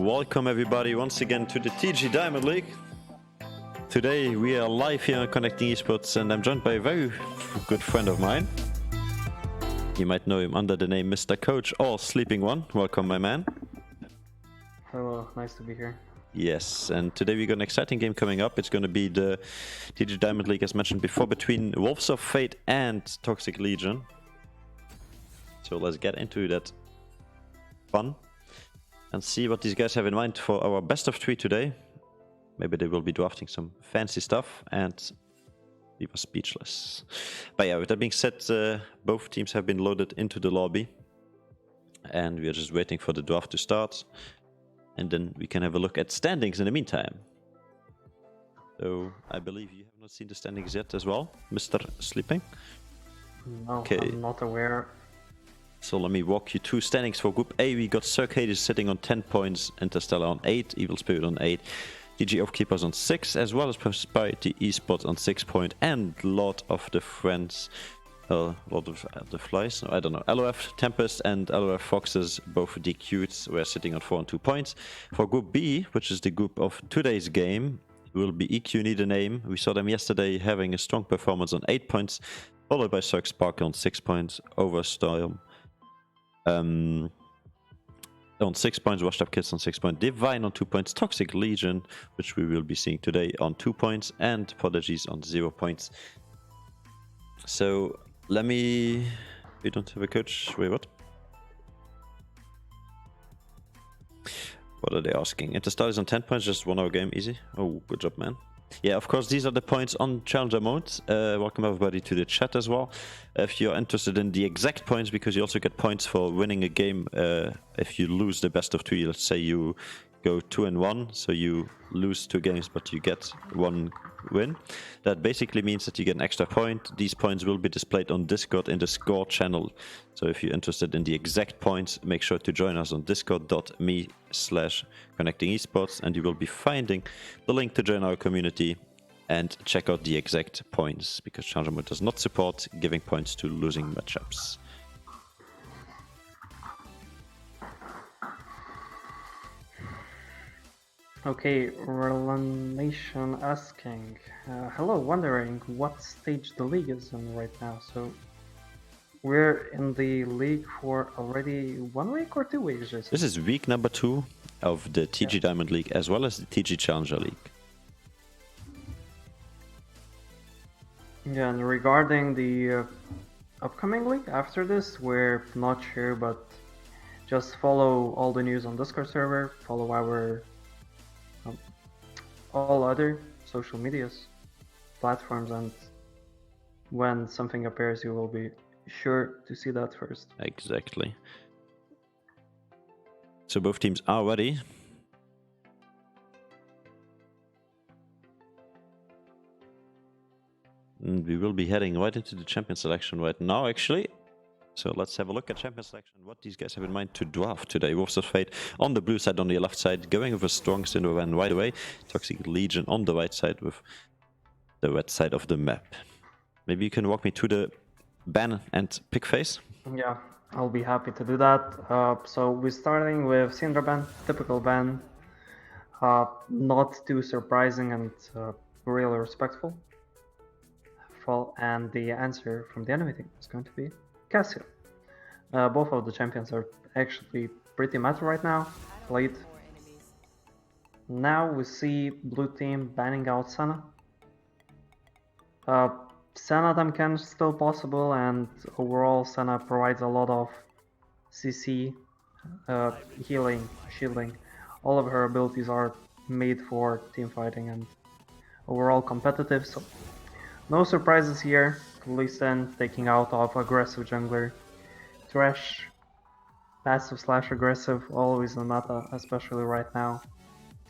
Welcome everybody once again to the TG Diamond League. Today we are live here on Connecting Esports and I'm joined by a very good friend of mine. You might know him under the name Mr. Coach or Sleeping One. Welcome, my man. Hello, nice to be here. Yes, and today we got an exciting game coming up. It's going to be the TG Diamond League, as mentioned before, between Wolves of Fate and Toxic Legion. So let's get into that fun and see what these guys have in mind for our best of 3 today. Maybe they will be drafting some fancy stuff and leave us speechless. But yeah, with that being said, both teams have been loaded into the lobby and we are just waiting for the draft to start. And then we can have a look at standings in the meantime. So I believe you have not seen the standings yet as well, Mr. Sleeping? No, okay. I'm not aware. So let me walk you through standings for Group A. We got Circadius sitting on 10 points, Interstellar on 8, Evil Spirit on 8, TG Oathkeepers on 6, as well as Prosperity Esports on 6 points, and Lord of the Friends, Lord of the Flies, no, I don't know, LOF Tempest and LOF Foxes, both DQ'd, were sitting on 4 and 2 points. For Group B, which is the group of today's game, will be EQ Need a Name. We saw them yesterday having a strong performance on 8 points, followed by Cirque Sparkle on 6 points, Overstorm on 6 points, Washed Up Kids on 6 points, Divine on 2 points, Toxic Legion, which we will be seeing today, on 2 points, and Prodigies on 0 points. So let me... We don't have a coach. Wait, what? What are they asking? Interstellar is on 10 points, just 1 hour game, easy. Oh, good job, man. Yeah, of course, these are the points on Challenger mode. Welcome everybody to the chat as well. If you're interested in the exact points, because you also get points for winning a game if you lose the best of 3. Let's say you go 2-1, so you lose 2 games, but you get 1 win. That basically means that you get an extra point. These points will be displayed on Discord in the score channel. So if you're interested in the exact points, make sure to join us on discord.me/connectingesports, and you will be finding the link to join our community and check out the exact points, because Challenger mode does not support giving points to losing matchups. Okay, Relanation asking, hello, wondering what stage the league is in right now. So we're in the league for already 1 week or 2 weeks, Jason? This is week number 2 of the TG Diamond League as well as the TG Challenger League. Yeah, and regarding the upcoming league after this, we're not sure, but just follow all the news on Discord server, follow our all other social medias platforms, and when something appears you will be sure to see that first. Exactly. So both teams are ready. And we will be heading right into the champion selection right now, actually. So let's have a look at champion selection, what these guys have in mind to draft today. Wolves of Fate on the blue side, on the left side, going with a strong Cindervan right away. Toxic Legion on the right side with the red side of the map. Maybe you can walk me to the ban and pick phase? Yeah, I'll be happy to do that. So we're starting with Cinderban, typical ban. Not too surprising and really respectful. And the answer from the enemy team is going to be Cassio. Both of the champions are actually pretty meta right now, late. Now we see blue team banning out Senna. Senna Damken is still possible, and overall Senna provides a lot of CC, healing, shielding. All of her abilities are made for team fighting and overall competitive, so no surprises here. Lee Sin taking out of aggressive jungler. Thresh, passive/aggressive, always in meta, especially right now.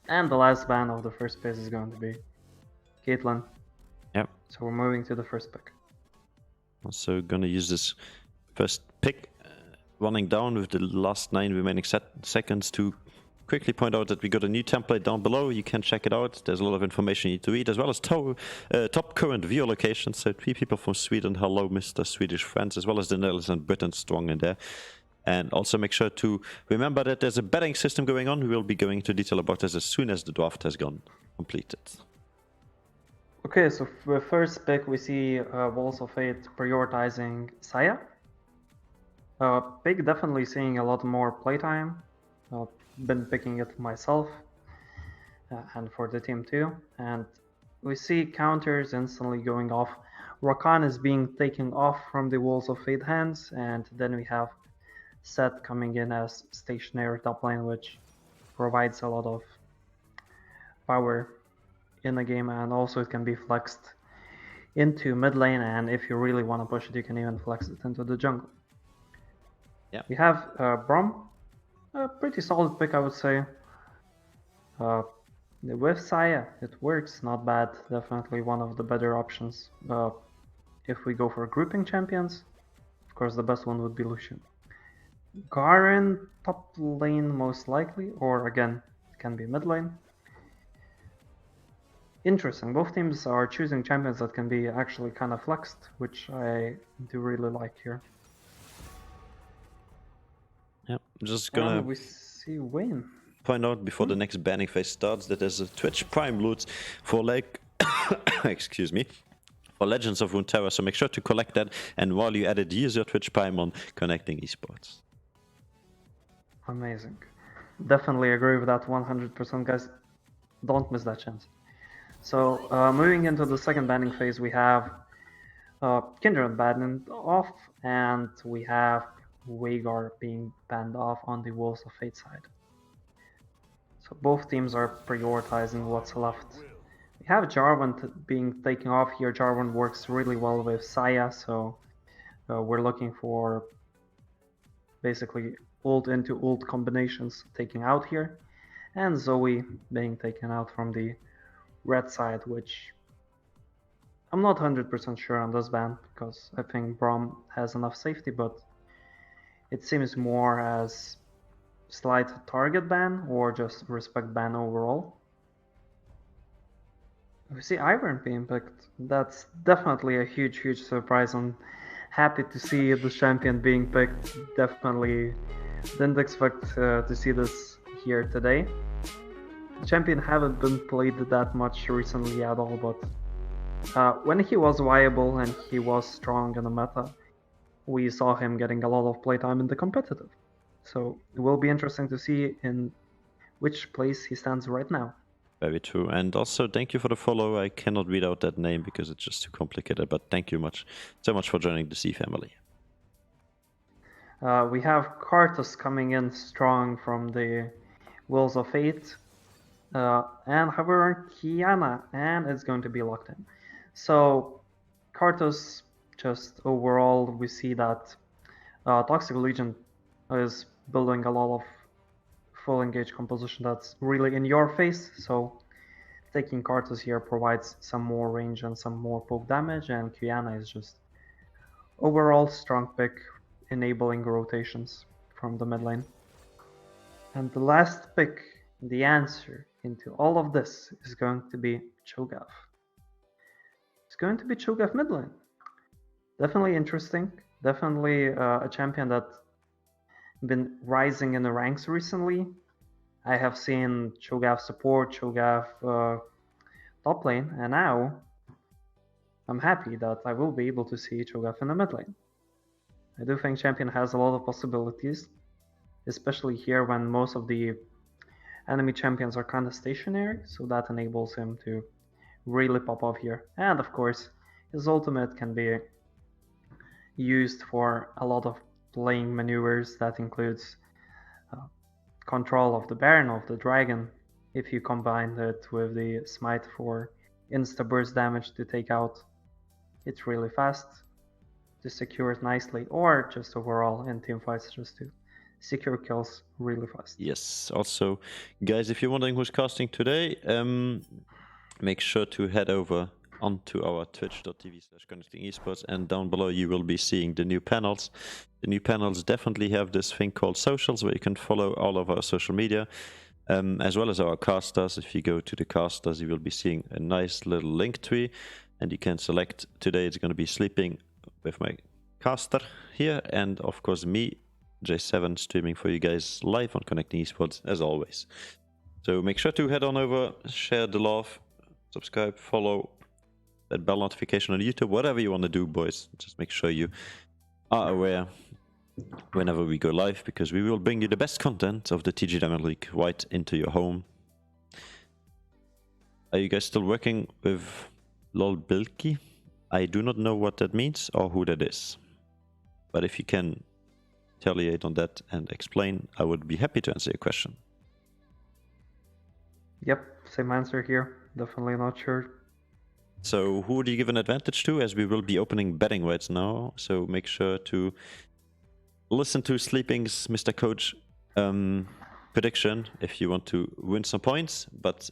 And the last ban of the first phase is going to be Caitlyn. Yep. So we're moving to the first pick. Also gonna use this first pick, running down with the last 9 remaining seconds to quickly point out that we got a new template down below. You can check it out. There's a lot of information you need to read, as well as top current viewer locations. So 3 people from Sweden. Hello, Mr. Swedish friends, as well as the Netherlands and Britain strong in there. And also make sure to remember that there's a betting system going on. We will be going into detail about this as soon as the draft has gone completed. Okay, so for the first pick, we see Walls of Fate prioritizing Saya. Pick definitely seeing a lot more playtime. Been picking it myself, and for the team too. And we see counters instantly going off. Rakan is being taken off from the Walls of Fate hands, and then we have Set coming in as stationary top lane, which provides a lot of power in the game, and also it can be flexed into mid lane, and if you really want to push it, you can even flex it into the jungle. Yeah. We have Braum, a pretty solid pick, I would say. With Saya, it works, not bad, definitely one of the better options. If we go for grouping champions, of course the best one would be Lucian. Garen, top lane most likely, or again, it can be mid lane. Interesting, both teams are choosing champions that can be actually kind of flexed, which I do really like here. Yeah, I'm just gonna And we see Wayne. point out before the next banning phase starts that there's a Twitch Prime loot for like excuse me, for Legends of Runeterra, so make sure to collect that, and while you at it, use your Twitch Prime on Connecting Esports. Amazing. Definitely agree with that 100%, guys. Don't miss that chance. So, moving into the second banning phase, we have Kindred banned off, and we have Veigar being banned off on the Walls of Fate side. So both teams are prioritizing what's left. We have Jarvan being taken off here. Jarvan works really well with Saya, so we're looking for basically ult into ult combinations taken out here. And Zoe being taken out from the red side, which I'm not 100% sure on this ban, because I think Braum has enough safety, but it seems more as slight target ban or just respect ban overall. We see Ivern being picked. That's definitely a huge surprise. I'm happy to see the champion being picked. Definitely didn't expect to see this here today. The champion haven't been played that much recently at all, but when he was viable and he was strong in the meta, we saw him getting a lot of playtime in the competitive. So it will be interesting to see in which place he stands right now. Very true. And also thank you for the follow. I cannot read out that name because it's just too complicated, but thank you so much for joining the C family. We have Karthus coming in strong from the Wills of Fate, and however Qiyana, and it's going to be locked in. So Karthus, just overall, we see that Toxic Legion is building a lot of full engage composition that's really in your face, so taking Karthus here provides some more range and some more poke damage, and Qiyana is just overall strong pick, enabling rotations from the mid lane. And the last pick, the answer into all of this, is going to be Cho'Gath. It's going to be Cho'Gath mid lane. Definitely interesting, definitely a champion that's been rising in the ranks recently. I have seen Cho'Gath support, Cho'Gath top lane, and now I'm happy that I will be able to see Cho'Gath in the mid lane. I do think champion has a lot of possibilities, especially here when most of the enemy champions are kind of stationary, so that enables him to really pop off here. And of course, his ultimate can be used for a lot of playing maneuvers. That includes control of the Baron, of the Dragon, if you combine it with the Smite for insta burst damage to take out it really fast, to secure it nicely, or just overall in team fights just to secure kills really fast. Yes, also, guys, if you're wondering who's casting today, make sure to head over onto our twitch.tv/connectingesports, and down below you will be seeing the new panels. The new panels definitely have this thing called socials, where you can follow all of our social media, as well as our casters. If you go to the casters, you will be seeing a nice little link tree, and you can select. Today it's going to be sleeping with my caster here, and of course me J7 streaming for you guys live on Connecting Esports as always. So make sure to head on over, share the love, subscribe, follow, that bell notification on YouTube, whatever you want to do, boys. Just make sure you are aware whenever we go live, because we will bring you the best content of the TG Diamond League right into your home. Are you guys still working with Lol Bilki? I do not know what that means or who that is. But if you can retaliate on that and explain, I would be happy to answer your question. Yep, same answer here. Definitely not sure. So who do you give an advantage to, as we will be opening betting right now? So make sure to listen to Sleeping's Mr. Coach prediction if you want to win some points, but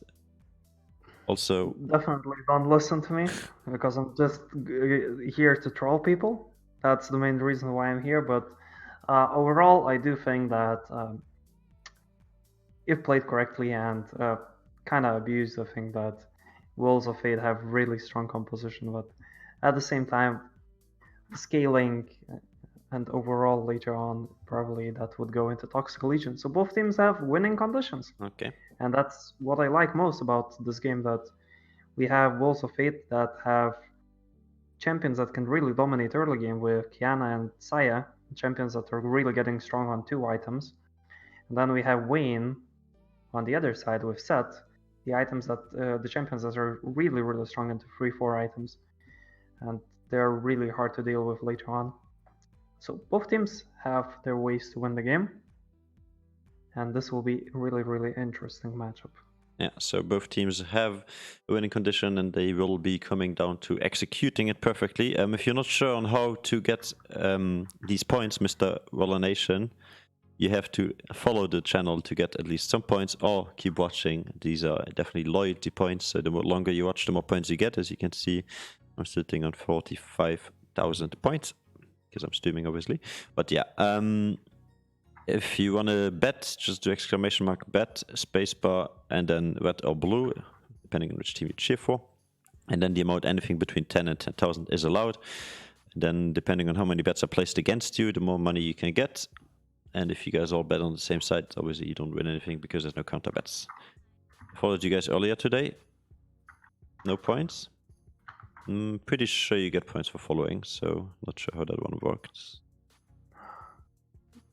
also... Definitely don't listen to me, because I'm just here to troll people. That's the main reason why I'm here, but overall I do think that if played correctly and kind of abused, I think that Wolves of Fate have really strong composition, but at the same time, scaling and overall later on, probably that would go into Toxic Legion. So both teams have winning conditions. Okay. And that's what I like most about this game, that we have Wolves of Fate that have champions that can really dominate early game with Kiana and Saya, champions that are really getting strong on 2 items. And then we have Wayne on the other side with Seth, the items that the champions that are really, really strong into 3-4 items. And they're really hard to deal with later on. So both teams have their ways to win the game, and this will be a really, really interesting matchup. Yeah, so both teams have a winning condition, and they will be coming down to executing it perfectly. If you're not sure on how to get these points, Mr. Nation, you have to follow the channel to get at least some points, or keep watching. These are definitely loyalty points, so the longer you watch, the more points you get. As you can see, I'm sitting on 45,000 points, because I'm streaming, obviously. But yeah, if you want to bet, just do exclamation mark bet, spacebar, and then red or blue, depending on which team you cheer for. And then the amount, anything between 10 and 10,000 is allowed. And then depending on how many bets are placed against you, the more money you can get. And if you guys all bet on the same side, obviously you don't win anything because there's no counter bets. Followed you guys earlier today. No points. Pretty sure you get points for following, so not sure how that one works.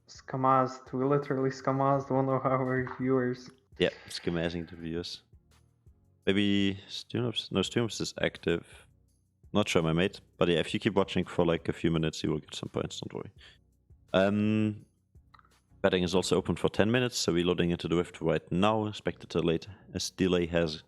Skamazed, we literally skamazed one of our viewers. Yeah, skamazing the viewers. Maybe Streamlabs is active. Not sure, my mate. But yeah, if you keep watching for like a few minutes, you will get some points, don't worry. Betting is also open for 10 minutes, so we're loading into the Rift right now. Expected to late as delay has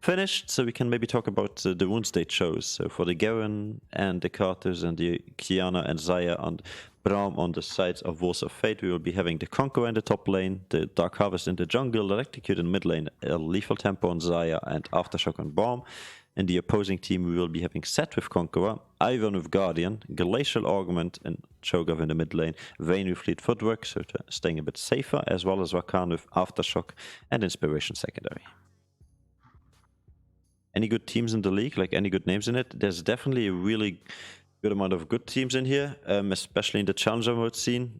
finished, so we can maybe talk about the Wound State shows. So for the Garen and the Carters and the Kiana and Zaya and Braum on the sides of Wolves of Fate, we will be having the Conqueror in the top lane, the Dark Harvest in the jungle, Electrocute in mid lane, Lethal Tempo on Zaya, and Aftershock on Braum. In the opposing team, we will be having Sett with Conqueror, Ivern with Guardian, Glacial Augment and Cho'Gath in the mid lane, Vayne with Fleet Footwork, so staying a bit safer, as well as Rakan with Aftershock and Inspiration secondary. Any good teams in the league, like any good names in it? There's definitely a really good amount of good teams in here, especially in the Challenger mode scene.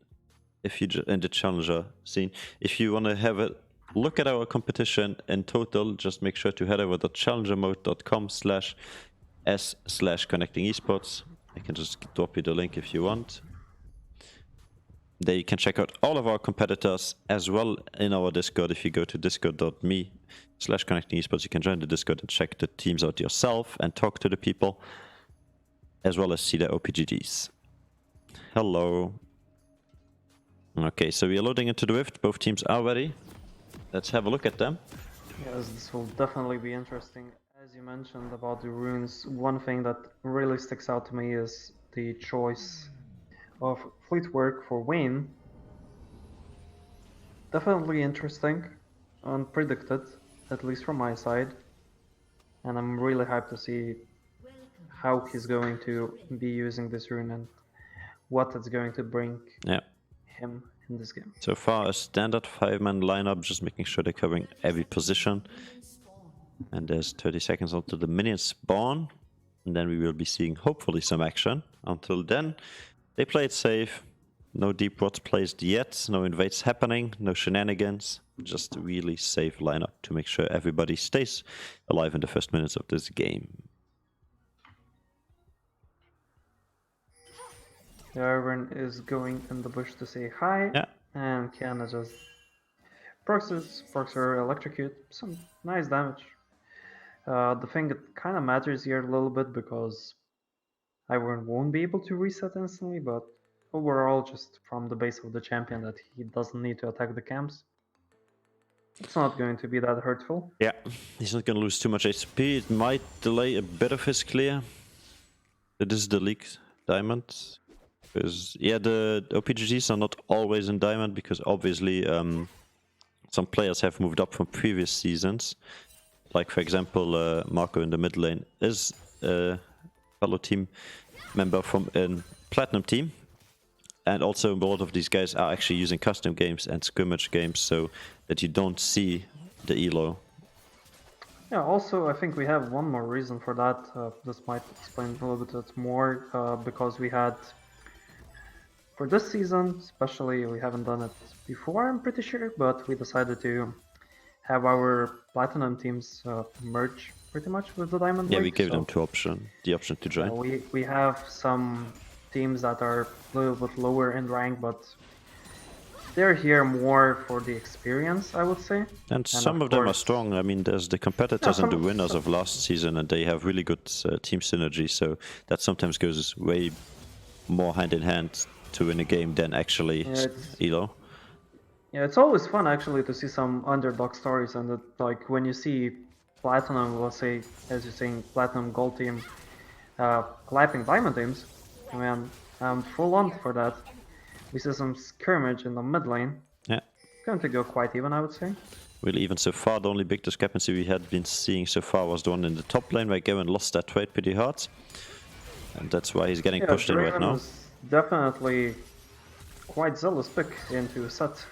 If you in the Challenger scene, if you want to have a look at our competition in total, just make sure to head over to challengermode.com/s/connectingesports. I can just drop you the link if you want. There you can check out all of our competitors as well in our Discord. If you go to discord.me/connectingesports, you can join the Discord and check the teams out yourself and talk to the people, as well as see their OPGGs. Hello. Okay, so we are loading into the Rift. Both teams are ready. Let's have a look at them. Yes, this will definitely be interesting. As you mentioned about the runes, one thing that really sticks out to me is the choice of Fleetwork for Wayne. Definitely interesting, unpredicted, at least from my side. And I'm really hyped to see how he's going to be using this rune and what it's going to bring him in this game. So far, a standard 5-man lineup, just making sure they're covering every position. And there's 30 seconds until the minions spawn. And then we will be seeing, hopefully, some action. Until then, they play it safe. No deep wards placed yet, no invades happening, no shenanigans. Just a really safe lineup to make sure everybody stays alive in the first minutes of this game. The Ivern is going in the bush to say hi, Yeah. and Kiana just procs her electrocute, some nice damage. The thing that kind of matters here a little bit because Ivern won't be able to reset instantly, but overall, just from the base of the champion, that he doesn't need to attack the camps. It's not going to be that hurtful. Yeah, he's not gonna lose too much HP. It might delay a bit of his clear. It is the League Diamond. Because, yeah, the OPGGs are not always in Diamond because obviously some players have moved up from previous seasons. Like, for example, Marco in the mid lane is a fellow team member from a Platinum team. And also a lot of these guys are actually using custom games and scrimmage games so that you don't see the elo. Yeah, also, I think we have one more reason for that. This might explain a little bit more, because we had, for this season especially, we haven't done it before, I'm pretty sure, but we decided to have our Platinum teams merge pretty much with the Diamond Yeah, League, we gave so them the option to join. we have some teams that are a little bit lower in rank, but they're here more for the experience, I would say. And some of them are course- strong. I mean, there's the competitors and the some- winners of last season, and they have really good team synergy. So that sometimes goes way more hand in hand to win a game than actually elo. Yeah, it's always fun actually to see some underdog stories, and that, like when you see Platinum, let's say, as you're saying, Platinum Gold team clapping Diamond teams. I mean, I'm full on for that. We see some skirmish in the mid lane. Yeah. Going to go quite even, I would say. Really, even so far, the only big discrepancy we had been seeing so far was the one in the top lane where Gavin lost that trade pretty hard. And that's why he's getting pushed in right Draven now. was definitely quite zealous pick into set.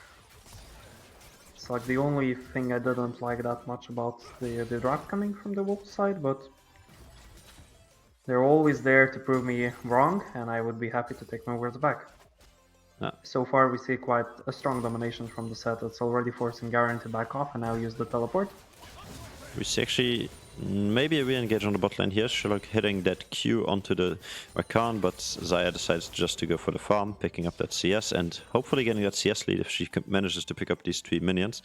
It's like the only thing I didn't like that much about the draft coming from the Wolf side, but they're always there to prove me wrong, and I would be happy to take my words back. So far we see quite a strong domination from the set. It's already forcing Garen to back off and now use the teleport. We see actually maybe a re-engage on the bot lane here. Sherlock hitting that Q onto the Rakan, but Xayah decides just to go for the farm, picking up that CS and hopefully getting that CS lead if she manages to pick up these 3 minions.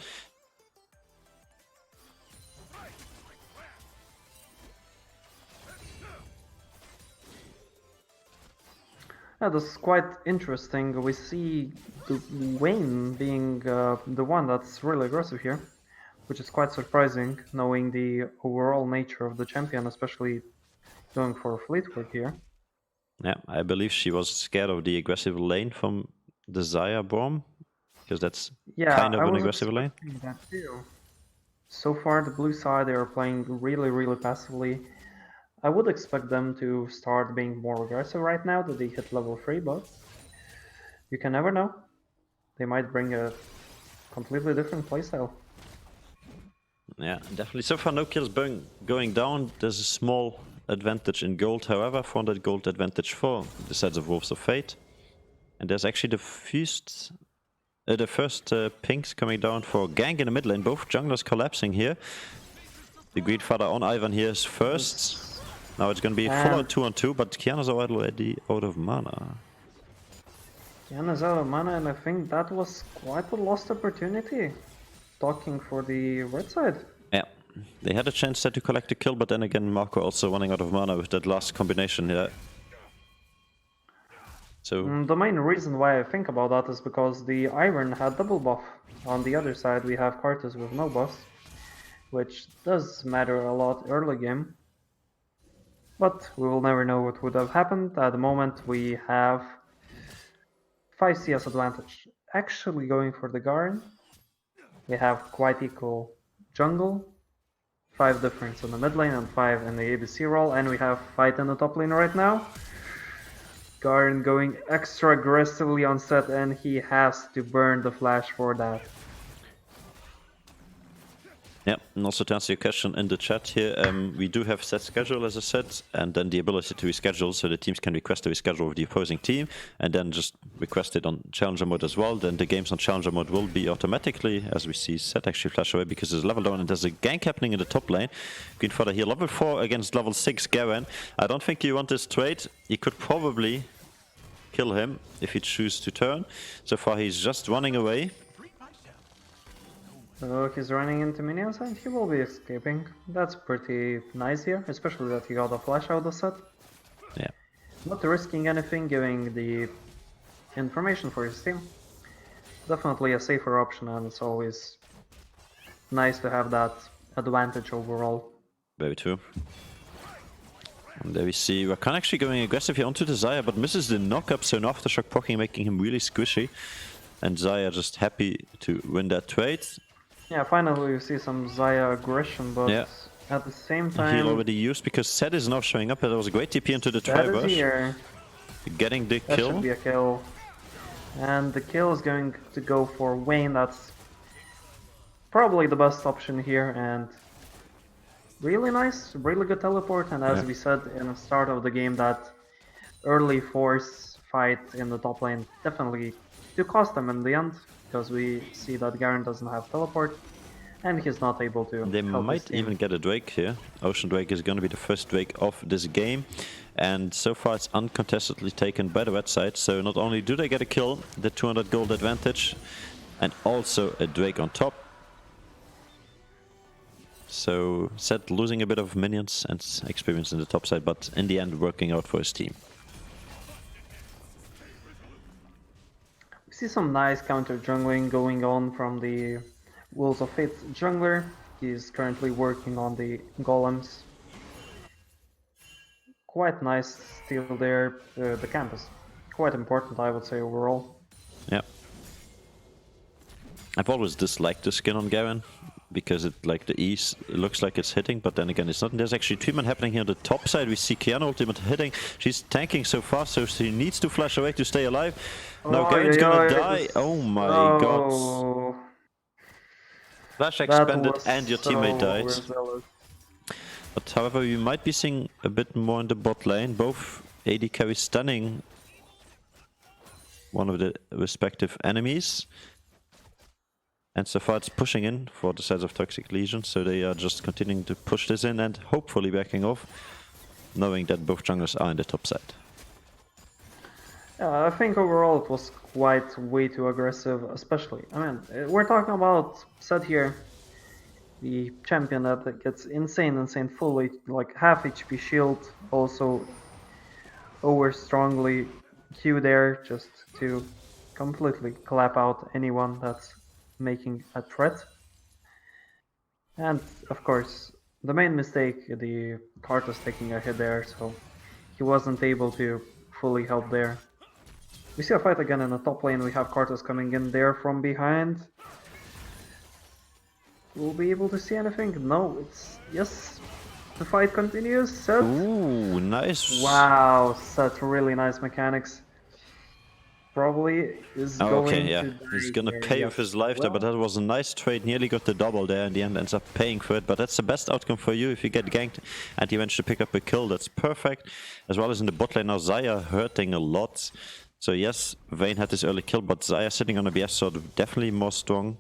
Yeah, this is quite interesting. We see the Wayne being the one that's really aggressive here, which is quite surprising, knowing the overall nature of the champion, especially going for fleet work here. Yeah, I believe she was scared of the aggressive lane from the Xayah bomb, because that's kind of an aggressive lane. That too. So far, the blue side, they are playing really passively. I would expect them to start being more aggressive right now that they hit level 3, but you can never know. They might bring a completely different playstyle. Yeah, definitely. So far, no kills going down. There's a small advantage in gold, however, 400 gold advantage for the sides of Wolves of Fate. And there's actually the first pinks coming down for gank in the mid lane. Both junglers collapsing here. The Greed Father on Ivan here is first. Now it's going to be full on 2-on-2, but Kiana's already out of mana. Kiana's out of mana, and I think that was quite a lost opportunity. Talking for the red side. Yeah, they had a chance there to collect a kill, but then again Marco also running out of mana with that last combination here. So The main reason why I think about that is because the Iron had double buff. On the other side we have Karthus with no buff, which does matter a lot early game. But we will never know what would have happened. At the moment we have 5 CS advantage. Actually going for the Garen. We have quite equal jungle. 5 difference in the mid lane and 5 in the ABC role. And we have fight in the top lane right now. Garen going extra aggressively on set, and he has to burn the flash for that. Yeah, and also to answer your question in the chat here, we do have set schedule, as I said, and then the ability to reschedule, so the teams can request a reschedule with the opposing team, and then just request it on Challenger mode as well. Then the games on Challenger mode will be automatically, as we see, set actually flash away because there's level down and there's a gank happening in the top lane. Green Fodder here, level 4 against level 6 Garen. I don't think you want this trade. You could probably kill him if he chooses to turn. So far he's just running away. He's running into minions and he will be escaping. That's pretty nice here, especially that he got a flash out of set. Yeah. Not risking anything, giving the information for his team. Definitely a safer option, and it's always nice to have that advantage overall. Very true. And there we see Rakan actually going aggressive here onto the Xayah, but misses the knock-up, so an Aftershock proccing, making him really squishy. And Xayah just happy to win that trade. Yeah, finally you see some Xayah aggression, but Yeah. at the same time... Heal already used because Zed is now showing up. There was a great TP into the Zed is Tribush. here. Getting the That kill. should be a kill. And the kill is going to go for Vayne. That's probably the best option here, and really nice, really good teleport. And as we said in the start of the game, that early force fight in the top lane definitely do cost them in the end, because we see that Garen doesn't have teleport and he's not able to. They help his might team. even get a Drake here. Ocean Drake is going to be the first Drake of this game. And so far it's uncontestedly taken by the red side. So not only do they get a kill, the 200 gold advantage, and also a Drake on top. So Zed losing a bit of minions and experience in the top side, but in the end working out for his team. We see some nice counter jungling going on from the Wolves of Fate jungler. He's currently working on the golems. Quite nice still there. The camp is quite important, I would say, overall. Yeah. I've always disliked the skin on Garen, because it like the ease looks like it's hitting, but then again it's not. And there's actually treatment happening here on the top side. We see Kiana ultimate hitting. She's tanking so fast, so she needs to flash away to stay alive. Now Garen's gonna die. Oh my god. Flash expanded and your teammate died. Overzealous. But however, we might be seeing a bit more in the bot lane. Both AD carries stunning one of the respective enemies. And so far it's pushing in for the sides of Toxic Legion, so they are just continuing to push this in and hopefully backing off, knowing that both junglers are in the top side. Yeah, I think overall it was quite way too aggressive, especially. I mean, we're talking about Zed here, the champion that gets insane full, like half HP shield, also over strongly Q there, just to completely clap out anyone that's making a threat. And of course, the main mistake, the Karthus taking a hit there, so he wasn't able to fully help there. We see a fight again in the top lane. We have Karthus coming in there from behind. We'll be able to see anything? No, it's... Yes, the fight continues. Set. Ooh, nice. Wow, set really nice mechanics. Probably is going yeah. to die He's gonna here, pay yes. with his life there, but that was a nice trade. Nearly got the double there in the end, ends up paying for it. But that's the best outcome for you if you get ganked and you manage to pick up a kill. That's perfect. As well as in the bot lane now, Xayah hurting a lot. So yes, Vayne had this early kill, but Xayah sitting on a BS sword definitely more strong.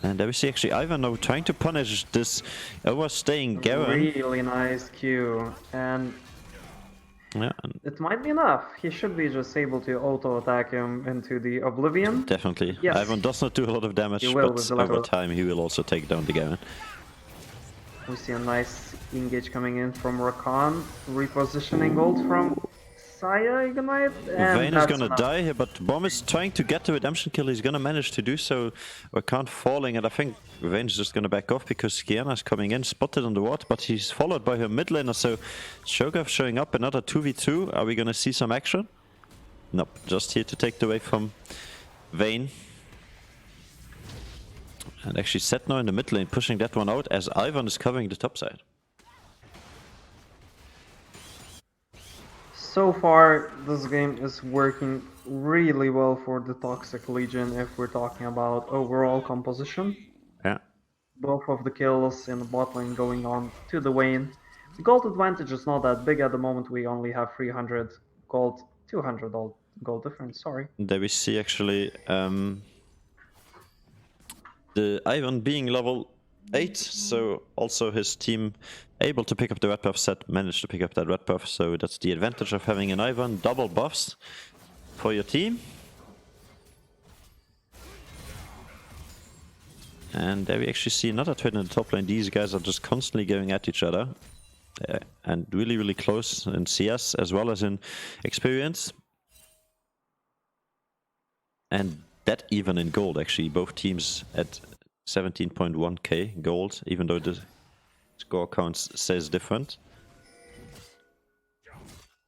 And there we see actually Ivan now trying to punish this overstaying Garen. Really nice Q, and Yeah, it might be enough. He should be just able to auto-attack him into the Oblivion. definitely. Yes. Ivan does not do a lot of damage, He will with but the over level. time he will also take down the Garen. We see a nice engage coming in from Rakan, repositioning ult from Xayah Ignite, and Vayne is that's gonna enough. die here, but Bomb is trying to get the redemption kill. He's gonna manage to do so. Rakan falling, and I think Vayne's just gonna back off because Kiana's coming in, spotted on the ward, but he's followed by her mid laner, so Shogav showing up, another 2v2. Are we gonna see some action? Nope, just here to take the way from Vayne. And actually Set now in the mid lane, pushing that one out as Ivan is covering the top side. So far, this game is working really well for the Toxic Legion if we're talking about overall composition. Yeah. Both of the kills in the bot lane going on to the Vayne. The gold advantage is not that big at the moment. We only have 300 gold, 200 gold difference, sorry. There we see actually the Ivan being level 8, so also his team able to pick up the red buff set, managed to pick up that red buff, so that's the advantage of having an Ivan, double buffs for your team. And there we actually see another trade in the top lane. These guys are just constantly going at each other. And really close in CS as well as in experience. And that even in gold actually. Both teams at 17.1k gold, even though the score counts says different.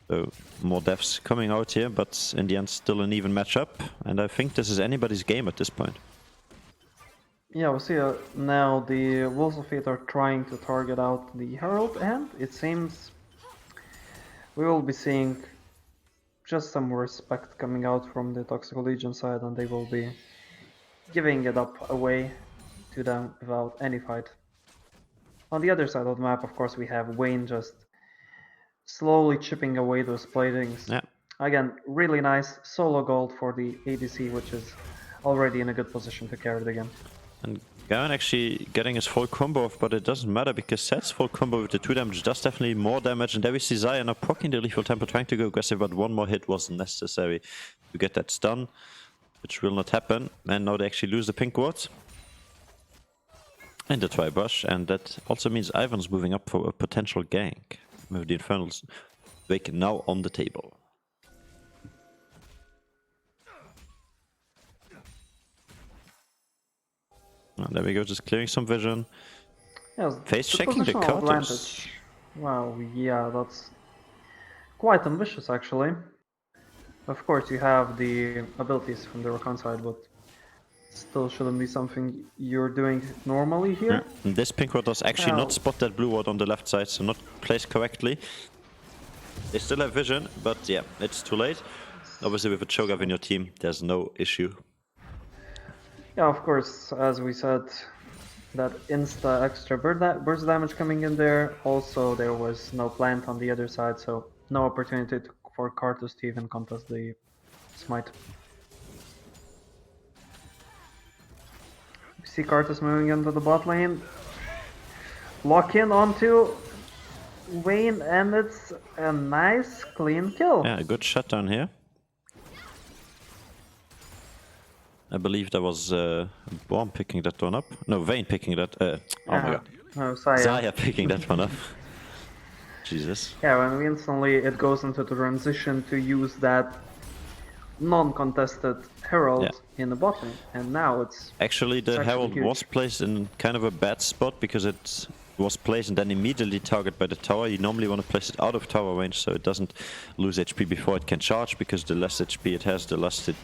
So more deaths coming out here, but in the end still an even matchup. And I think this is anybody's game at this point. Yeah, we see now the Wolves of Fate are trying to target out the Herald, and it seems we will be seeing just some respect coming out from the Toxic Legion side, and they will be giving it up away to them without any fight. On the other side of the map, of course, we have Vayne just slowly chipping away those platings. Yeah. Again, really nice solo gold for the ADC, which is already in a good position to carry the game. And Garen actually getting his full combo off, but it doesn't matter because Seth's full combo with the 2 damage does definitely more damage. And there we see Xayah now proccing the Lethal Tempo, trying to go aggressive, but one more hit was necessary to get that stun, which will not happen. And now they actually lose the pink ward and the Tribush, and that also means Ivan's moving up for a potential gank with the Infernal's Wake now on the table. And there we go, just clearing some vision. Yes, Face checking the positional cutters. advantage. Wow, yeah, that's quite ambitious actually. Of course, you have the abilities from the Rakan side, but still shouldn't be something you're doing normally here. Yeah. And this pink ward does actually not spot that blue ward on the left side, so not placed correctly. They still have vision, but yeah, it's too late. Obviously with a Cho'Gath in your team, there's no issue. Yeah, of course, as we said, that insta extra burst damage coming in there. Also, there was no plant on the other side, so no opportunity for Karthus to even contest the smite. We see Karthus moving into the bot lane. Lock in onto Vayne, and it's a nice clean kill. Yeah, a good shutdown here. I believe that was Born picking that one up. No, Vayne picking that. Oh my god. Oh, Xayah. Xayah picking that one up. Jesus. Yeah, when instantly it goes into the transition to use that non-contested Herald in the bot lane, and now it's... Actually, the Herald was placed in kind of a bad spot because it was placed and then immediately targeted by the tower. You normally want to place it out of tower range so it doesn't lose HP before it can charge, because the less HP it has, the less it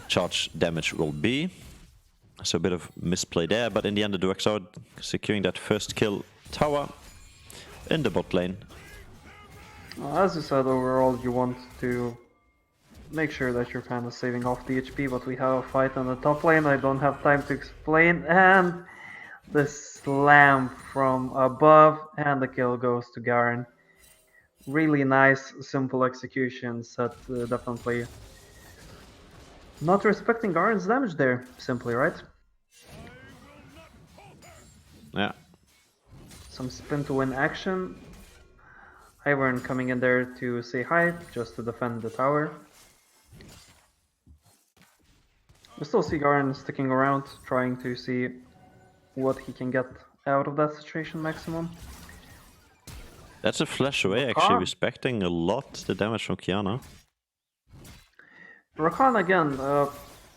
charge damage will be. So a bit of misplay there, but in the end the Duexor securing that first kill tower in the bot lane. As you said, overall you want to make sure that you're kind of saving off the HP, but we have a fight on the top lane. I don't have time to explain, and the slam from above, and the kill goes to Garen. Really nice, simple executions that definitely not respecting Garen's damage there, simply, right? Yeah. Some spin to win action. Ivern coming in there to say hi, just to defend the tower. We still see Garen sticking around, trying to see what he can get out of that situation maximum. That's a flash away, actually, respecting a lot the damage from Qiyana. Rakan again,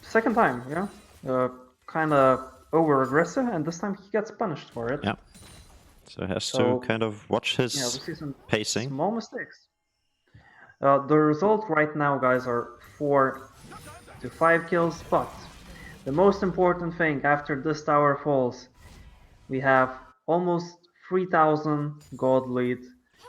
second time, yeah? Kinda over-aggressive, and this time he gets punished for it. Yeah. So he has to kind of watch his we see some pacing. Small mistakes. The result right now, guys, are 4 to 5 kills, but the most important thing after this tower falls, we have almost 3000 gold lead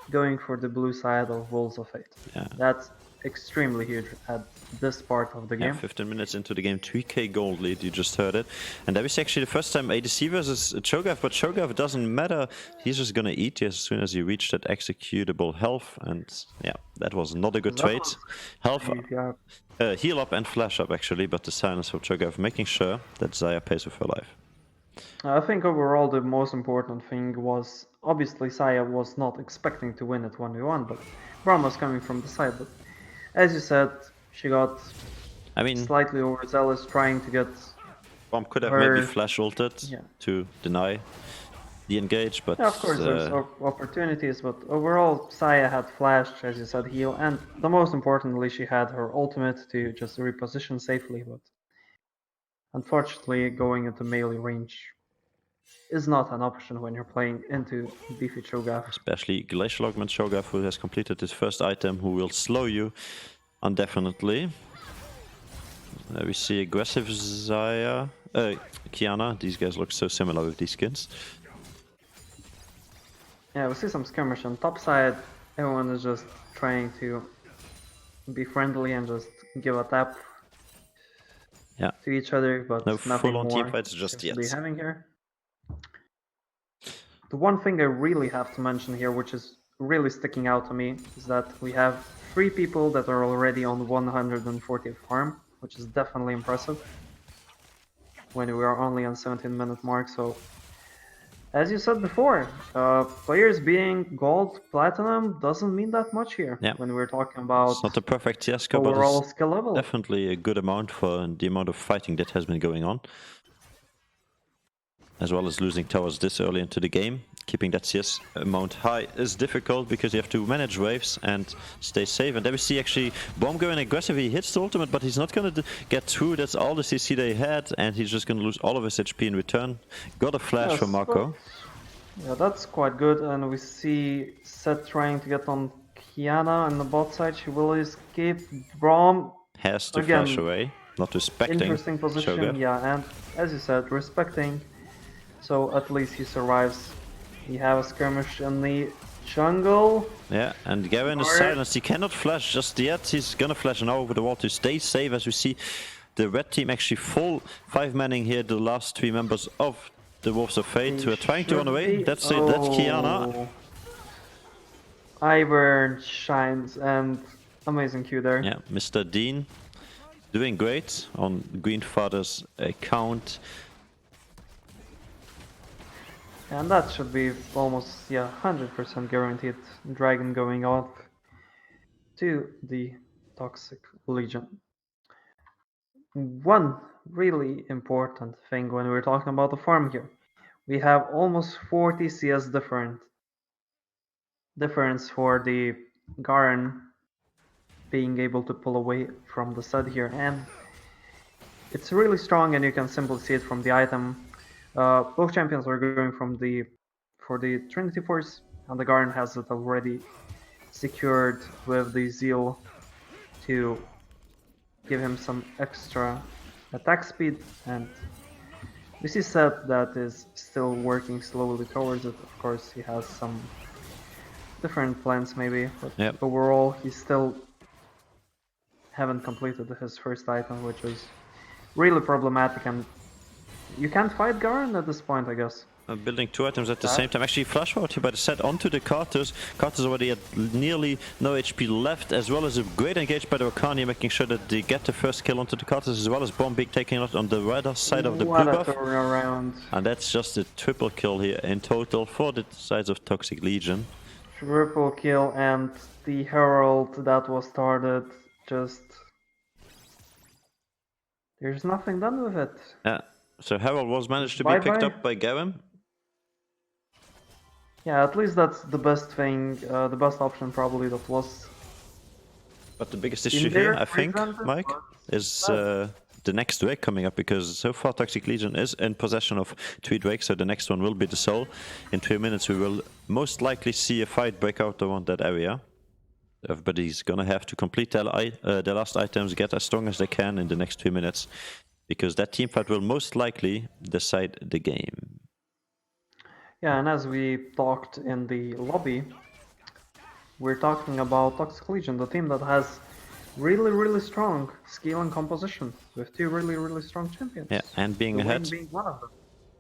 going for the blue side of Wolves of Fate. Yeah. That's extremely huge at this part of the Yeah, game. 15 minutes into the game, 3k gold lead, you just heard it. And that was actually the first time ADC versus Cho'Gath, but Cho'Gath doesn't matter. He's just gonna eat you as soon as you reach that executable health. And yeah, that was not a good That trade. was Health, yeah, heal up and flash up actually, but the silence for Cho'Gath, making sure that Xayah pays with her life. I think overall the most important thing was obviously Xayah was not expecting to win at 1v1, but Braum was coming from the side. But as you said, she got I mean, slightly overzealous trying to get Braum could have her... maybe flash ulted to deny the engage, but Yeah, of course, there's opportunities, but overall, Xayah had flash, as you said, heal, and the most importantly, she had her ultimate to just reposition safely, but unfortunately, going into melee range is not an option when you're playing into beefy Cho'Gath. Especially Glacial Augment Cho'Gath, who has completed his first item, who will slow you indefinitely. We see aggressive Xayah, Qiyana. These guys look so similar with these skins. Yeah, we see some skirmish on top side. Everyone is just trying to be friendly and just give a tap to each other, but no nothing full-on more teamfights just yet. to be having here. The one thing I really have to mention here, which is really sticking out to me, is that we have 3 people that are already on 140th farm, which is definitely impressive when we are only on 17-minute mark. So, as you said before, players being gold, platinum doesn't mean that much here when we're talking about it's not a perfect CS:GO, overall but skill level. Definitely a good amount for the amount of fighting that has been going on. As well as losing towers this early into the game. Keeping that CS amount high is difficult because you have to manage waves and stay safe. And there we see actually Braum going aggressive. He hits the ultimate, but he's not going to get through. That's all the CC they had, and he's just going to lose all of his HP in return. Got a flash from Marco. Yeah, that's quite good. And we see Seth trying to get on Qiyana on the bot side. She will escape. Braum has to flash away, not respecting. Interesting position, Cho'Gath. yeah, and as you said, respecting. So at least he survives. You have a skirmish in the jungle. Yeah, and Garen is silenced. He cannot flash just yet. He's gonna flash now over the wall to stay safe. As we see, the red team actually full 5-manning here. The last 3 members of the Wolves of Fate who are trying to run away. That's it. That's Qiyana. Ivern shines and amazing Q there. Yeah, Mr. Dean doing great on Greenfather's account. And that should be almost, 100% guaranteed Dragon going off to the Toxic Legion. One really important thing when we're talking about the farm here. We have almost 40 CS difference for the Garen being able to pull away from the stud here. And it's really strong, and you can simply see it from the item. Both champions are going for the Trinity Force, and the Garen has it already secured with the Zeal to give him some extra attack speed, and we see Seth that is still working slowly towards it. Of course, he has some different plans maybe, but overall he still haven't completed his first item, which is really problematic, and you can't fight Garen at this point, I guess. Building 2 items at the same time. Actually, flash forward here by the set onto the Carters. Carters already had nearly no HP left, as well as a great engage by the Okania, making sure that they get the first kill onto the Carters, as well as Braum being taking out on the right side of the blue buff. And that's just a triple kill here in total for the sides of Toxic Legion. Triple kill, and the Herald that was started just... there's nothing done with it. Yeah, so Herald was managed to be picked up by Garen. Yeah, at least that's the best thing, the best option probably that was. But the biggest issue here, I think, Mike, is the next Drake coming up, because so far Toxic Legion is in possession of 3 Drakes, so the next one will be the Soul. In 3 minutes we will most likely see a fight break out around that area. Everybody's gonna have to complete their last items, get as strong as they can in the next 3 minutes, because that teamfight will most likely decide the game. Yeah, and as we talked in the lobby, we're talking about Toxic Legion, the team that has really strong skill and composition with two really strong champions. Yeah, and being The ahead Wayne being one of them.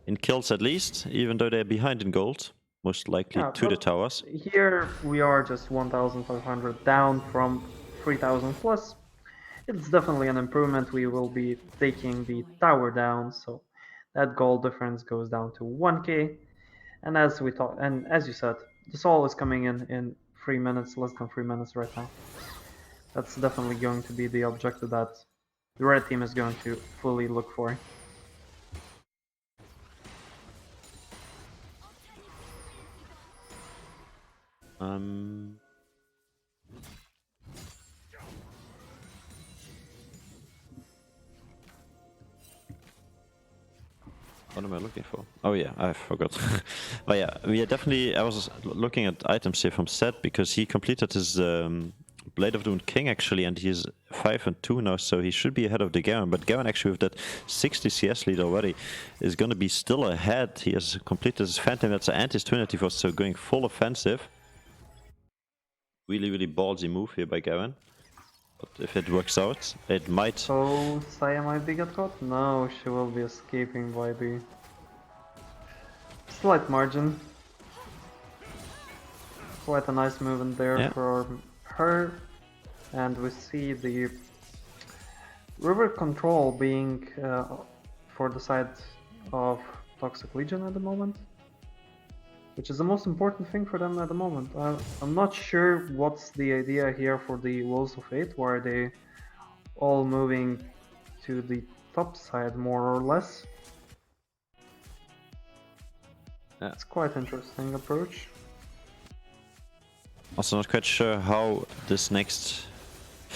in kills at least, even though they're behind in gold, most likely Yeah, to the but towers. here we are just 1,500 down from 3,000 plus. It's definitely an improvement. We will be taking the tower down, so that gold difference goes down to 1k. And as we talked, and as you said, the soul is coming in 3 minutes, less than 3 minutes right now. That's definitely going to be the objective that the red team is going to fully look for. What am I looking for? Oh yeah, I forgot. But yeah, we are definitely. I was looking at items here from Seth because he completed his Blade of Doom King actually, and he's 5 and 2 now, so he should be ahead of the Garen. But Garen actually with that 60 CS lead already is going to be still ahead. He has completed his Phantom Metzger and his Trinity Force, so going full offensive. Really ballsy move here by Garen. But if it works out, it might. So Saya might be get caught? No, she will be escaping by the slight margin. Quite a nice movement there for her. And we see the river control being for the side of Toxic Legion at the moment, which is the most important thing for them at the moment. I'm not sure what's the idea here for the Wolves of Fate. Why are they all moving to the top side more or less? Yeah. It's quite interesting approach. Also not quite sure how this next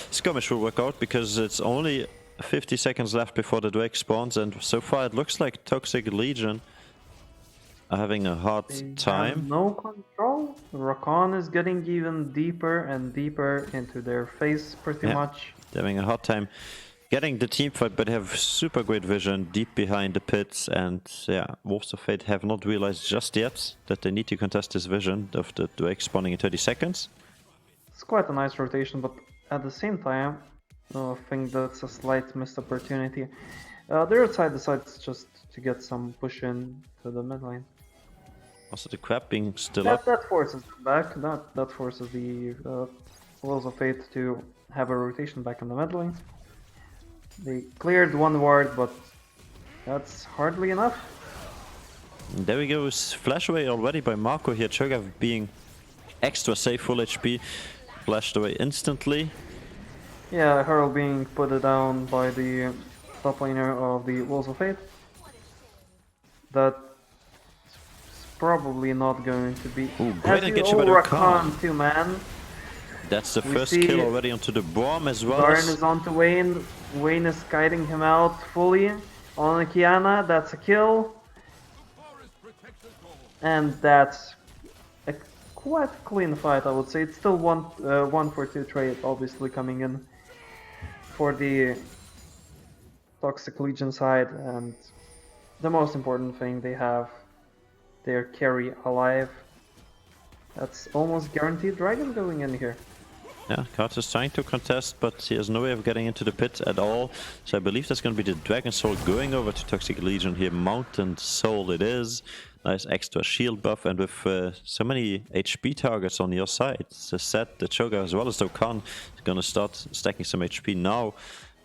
skirmish will work out, because it's only 50 seconds left before the Drake spawns, and so far it looks like Toxic Legion are having a hard time. No control. Rakan is getting even deeper and deeper into their face pretty much. They're having a hard time getting the team fight, but have super great vision deep behind the pits, and yeah, Wolves of Fate have not realized just yet that they need to contest this vision of the Drake spawning in 30 seconds. It's quite a nice rotation, but at the same time, I think that's a slight missed opportunity. Their side decides just to get some push in to the mid lane. Also the crab being still up. That forces them back. That forces the Wolves of Fate to have a rotation back in the mid lane. They cleared one ward, but that's hardly enough. And there we go, flash away already by Marco here. Cho'Gath being extra safe, full HP, flashed away instantly. Yeah, Herald being put down by the top laner of the Wolves of Fate. That's probably not going to be. Ooh, great engagement by the Rakan. 2-man. That's the first kill already onto the bomb as well. Garen is onto Wayne. Wayne is guiding him out fully. On Kiana, that's a kill. And that's a quite clean fight, I would say. It's still 1 for 2 trade, obviously, coming in for the Toxic Legion side. And the most important thing, they have their carry alive. That's almost guaranteed dragon going in here. Yeah, Kart is trying to contest, but he has no way of getting into the pit at all. So I believe that's going to be the Dragon Soul going over to Toxic Legion here. Mountain Soul it is. Nice extra shield buff, and with so many HP targets on your side, the Sett, the Cho'Gath as well as the Rakan is going to start stacking some HP now.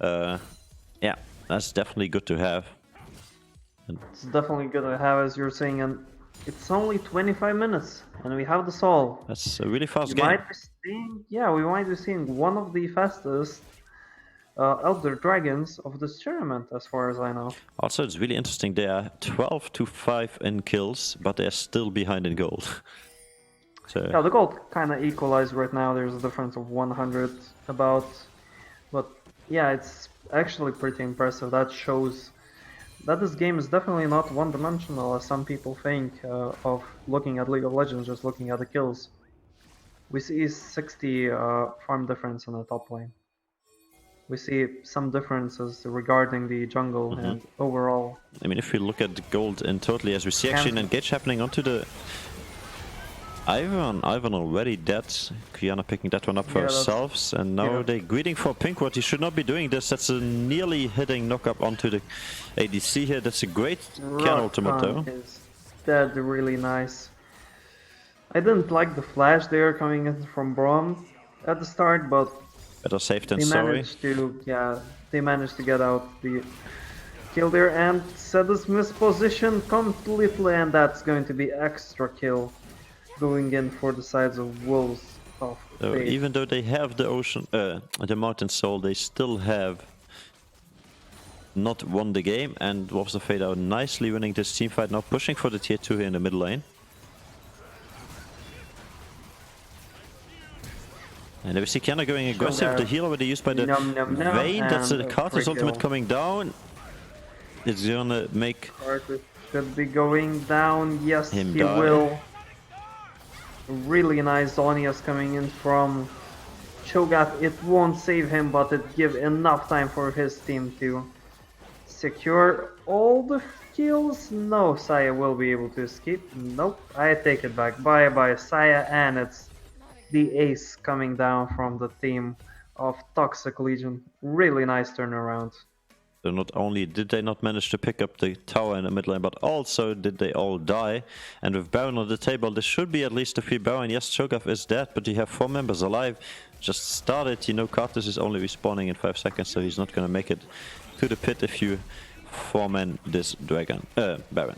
Yeah, that's definitely good to have. It's definitely good to have, as you're saying, and it's only 25 minutes, and we have the Soul. That's a really fast game. We might be seeing one of the fastest Elder Dragons of this tournament, as far as I know. Also, it's really interesting. They are 12 to 5 in kills, but they are still behind in gold. So yeah, the gold kind of equalized right now. There's a difference of 100 about, but yeah, it's actually pretty impressive. That shows that this game is definitely not one-dimensional, as some people think of looking at League of Legends, just looking at the kills. We see 60 farm difference in the top lane. We see some differences regarding the jungle and overall. I mean, if we look at the gold in totally, as we see actually an engage happening onto the Ivan already dead. Kiana picking that one up for Yeah, that's- herself, and now yeah. they greeting for pink. What he should not be doing this. That's a nearly hitting knock up onto the ADC here. That's a great can ultimate though. Rakan is dead, really nice. I didn't like the flash there coming in from Braum at the start, but Better safe than they sorry. managed to, yeah, they managed to get out the kill there, and Sedus mispositioned completely, and that's going to be extra kill going in for the sides of Wolves of So Fate. even though they have the Mountain Soul, they still have not won the game, and Wolves of Fate are nicely winning this team fight now, pushing for the tier 2 here in the middle lane. And we see Kiana going aggressive. The heal already used by the Vayne. That's the Carter's ultimate coming down. It's gonna make Carter should be going down. Yes, him he die. will. Really nice Zhonya's coming in from Cho'Gath. It won't save him, but it give enough time for his team to secure all the kills. No, Saya will be able to escape. Nope, I take it back. Bye bye, Saya, and it's the ace coming down from the team of Toxic Legion. Really nice turnaround. So not only did they not manage to pick up the tower in the mid lane, but also did they all die. And with Baron on the table, there should be at least a free Baron. Yes, Cho'Gath is dead, but you have 4 members alive. Just started, you know, Karthus is only respawning in 5 seconds, so he's not gonna make it to the pit if you 4-man this Baron.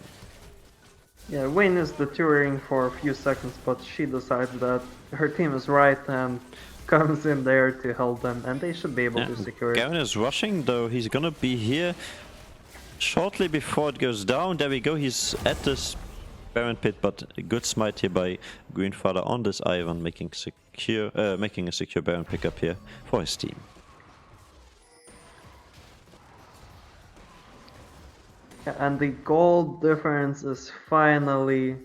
Yeah, Wayne is deteriorating for a few seconds, but she decides that her team is right and comes in there to help them, and they should be able to secure it. Garen is rushing, though he's gonna be here shortly before it goes down. There we go, he's at this Baron pit, but a good smite here by Greenfather on this Ivan, making a secure Baron pickup here for his team. Yeah, and the gold difference is finally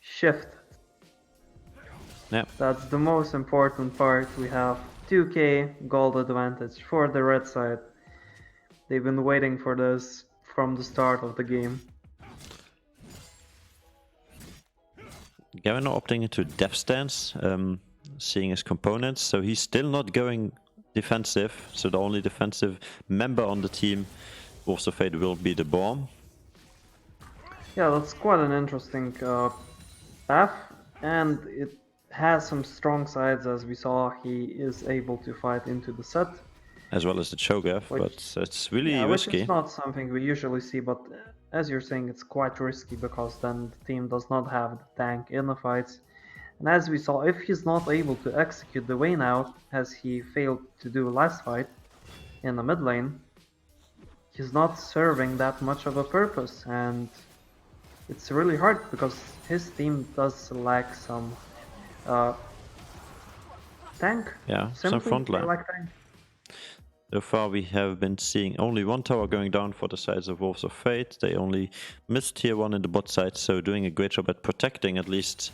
shifted. Yeah. That's the most important part. We have 2k gold advantage for the red side. They've been waiting for this from the start of the game. Garen now opting into death stance, seeing his components, so he's still not going defensive, so the only defensive member on the team, Wolves of Fate, will be the bomb. Yeah, that's quite an interesting path, and it has some strong sides. As we saw, he is able to fight into the set. As well as the Cho'Gath, but it's really risky. Which is not something we usually see, but as you're saying, it's quite risky because then the team does not have the tank in the fights. And as we saw, if he's not able to execute the Vayne out, as he failed to do last fight in the mid lane, he's not serving that much of a purpose, and it's really hard because his team does lack some tank. Yeah, some Simply, front line. they lack tank. So far we have been seeing only one tower going down for the sides of Wolves of Fate. They only missed tier 1 in the bot side, so doing a great job at protecting at least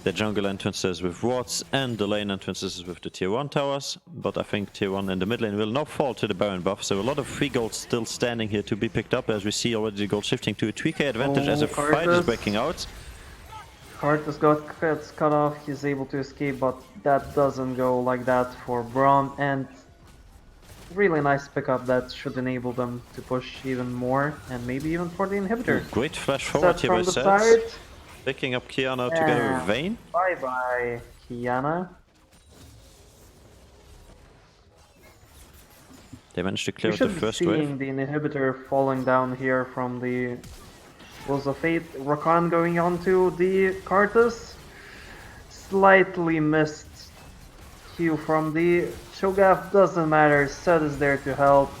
the jungle entrances with wards and the lane entrances with the tier 1 towers. But I think tier 1 and the mid lane will now fall to the Baron buff, so a lot of free gold still standing here to be picked up, as we see already the gold shifting to a 3k advantage as a fight is breaking out. Karthus gets cut off, he's able to escape, but that doesn't go like that for Braum, and really nice pickup that should enable them to push even more, and maybe even for the inhibitor. Great flash forward here by from the Sets. side. Picking up Kiana together with Vayne. Bye bye, Kiana. They managed to clear We out the should be first seeing wave. the inhibitor falling down here from the Wolves of Fate. Rakan going on to the Karthus. Slightly missed Q from the Cho'Gath, doesn't matter, Set is there to help.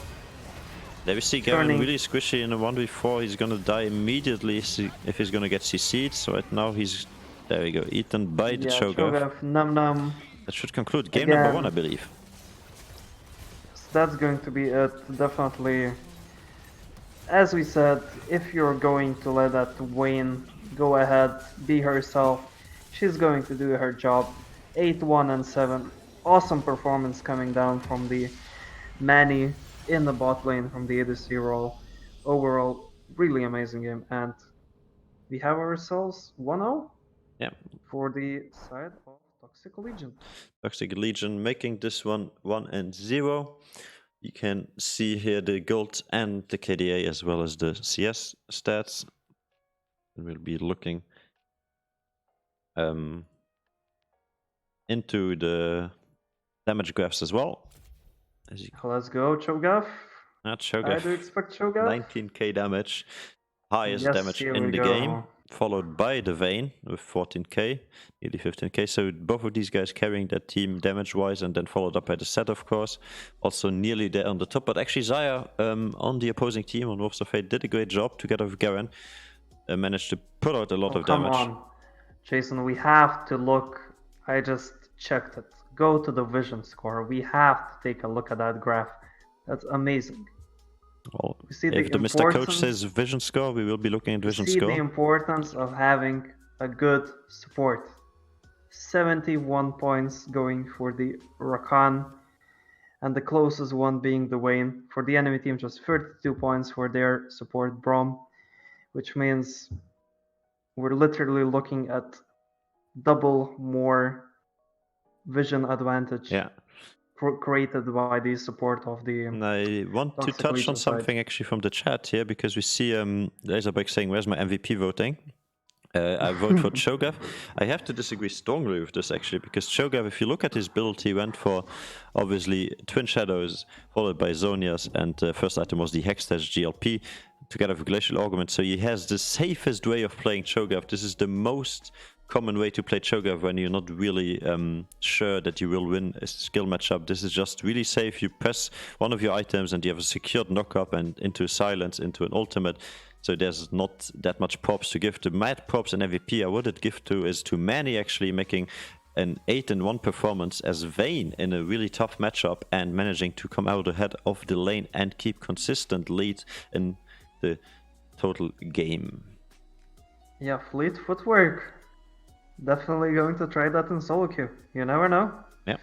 There we see Garen Turning. really squishy in a 1v4. He's gonna die immediately if he's gonna get CC'd. So right now he's, there we go, eaten by the Cho'Gath. Num. That should conclude game Again. number 1, I believe. So that's going to be it, definitely. As we said, if you're going to let that Vayne go ahead, be herself, she's going to do her job. 8-1 and 7. Awesome performance coming down from the Manny in the bot lane from the ADC role. Overall, really amazing game, and we have ourselves 1-0. Yeah, for the side of Toxic Legion. Toxic Legion making this one 1-0. You can see here the gold and the KDA as well as the CS stats. And we'll be looking into the damage graphs as well. Let's go, Cho'Gath. Not I do Cho'Gath. expect Cho'Gath. 19k damage, highest Yes, damage here in we the go. game, followed by the Vayne with 14k, nearly 15k. So both of these guys carrying that team damage-wise, and then followed up by the Set, of course, also nearly there on the top. But actually, Xayah on the opposing team on Wolves of Fate did a great job together with Garen, managed to put out a lot of damage. Come on, Jason, we have to look. I just checked it. Go to the vision score. We have to take a look at that graph. That's amazing. Well, We see if the Mr. Coach says vision score, we will be looking at vision see score. the importance of having a good support. 71 points going for the Rakan, and the closest one being the Vayne. For the enemy team, just 32 points for their support Braum, which means we're literally looking at double more vision advantage. Yeah. Created by the support of the. And I want to Toxic touch Legion on something actually from the chat here, because we see Laserbeck saying, "Where's my MVP voting?" I vote for Cho'Gath. I have to disagree strongly with this actually, because Cho'Gath, if you look at his build, he went for obviously Twin Shadows, followed by Zhonya's, and first item was the Hextech GLP, together with Glacial Augment. So he has the safest way of playing Cho'Gath. This is the most common way to play Cho'Gath when you're not really sure that you will win a skill matchup. This is just really safe. You press one of your items and you have a secured knock-up and into silence, into an ultimate. So there's not that much props to give. The mad props and MVP I would give to is to Manny actually making an 8-1 performance as Vayne in a really tough matchup and managing to come out ahead of the lane and keep consistent lead in the total game. Yeah, fleet footwork. Definitely going to try that in solo queue. You never know. Yeah.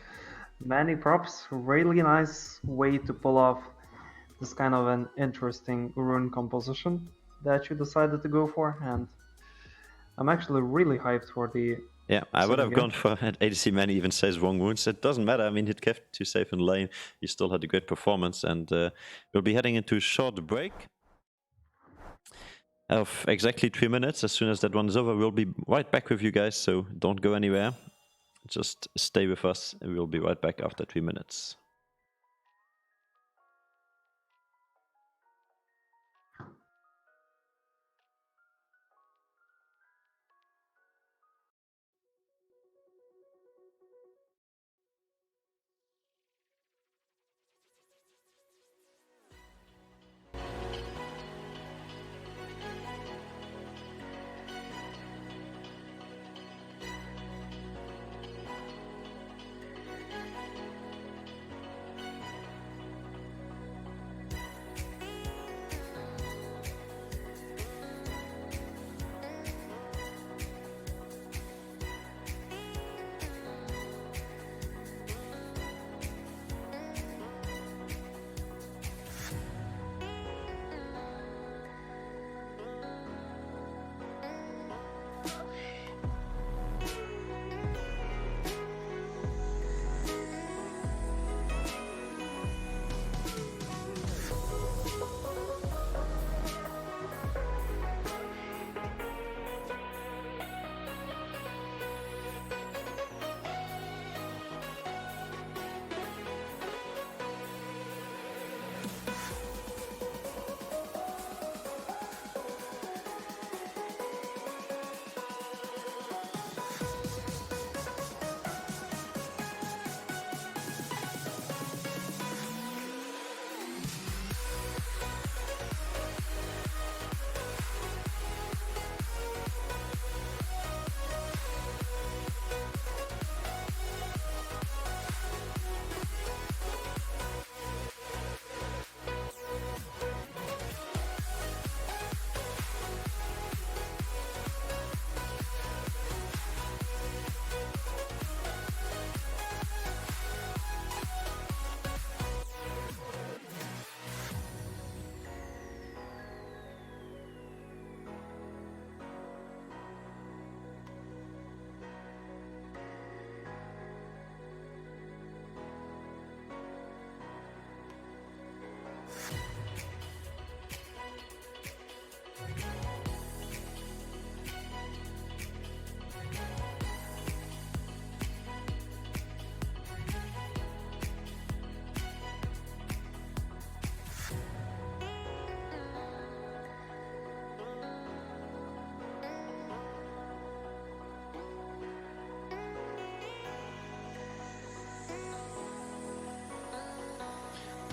Many props. Really nice way to pull off this kind of an interesting rune composition that you decided to go for, and I'm actually really hyped for the. Yeah, I would have gone for an ADC. Manny even says wrong wounds. It doesn't matter. I mean, he kept you safe in lane. You still had a great performance, and we'll be heading into a short break of exactly 3 minutes. As soon as that one is over, we'll be right back with you guys, so don't go anywhere. Just stay with us, and we'll be right back after 3 minutes.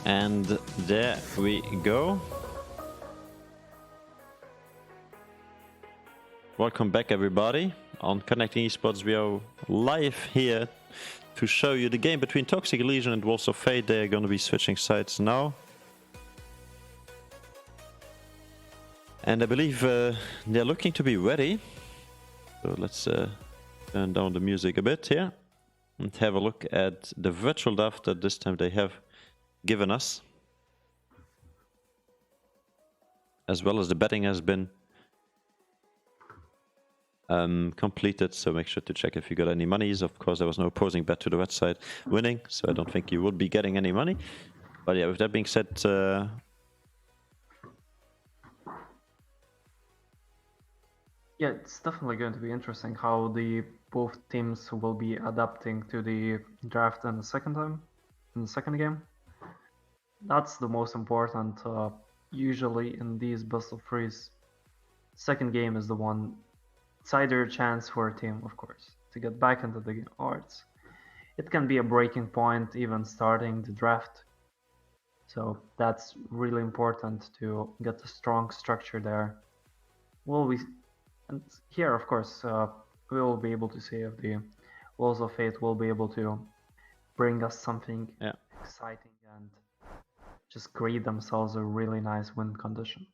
And there we go. Welcome back, everybody. On Connecting Esports, we are live here to show you the game between Toxic Legion and Walls of Fate. They are going to be switching sides now. And I believe they're looking to be ready. So let's turn down the music a bit here and have a look at the virtual draft that this time they have given us. As well as the betting has been completed, so make sure to check if you got any monies. Of course, there was no opposing bet to the red side winning, so I don't think you would be getting any money. But yeah, with that being said, yeah, it's definitely going to be interesting how the both teams will be adapting to the draft in the second game. That's the most important. Usually in these best of threes, second game is the one. It's either a chance for a team, of course, to get back into the game, or it can be a breaking point, even starting the draft. So that's really important to get a strong structure there. And here, of course, we will be able to see if the Walls of Fate will be able to bring us something exciting and just create themselves a really nice win condition.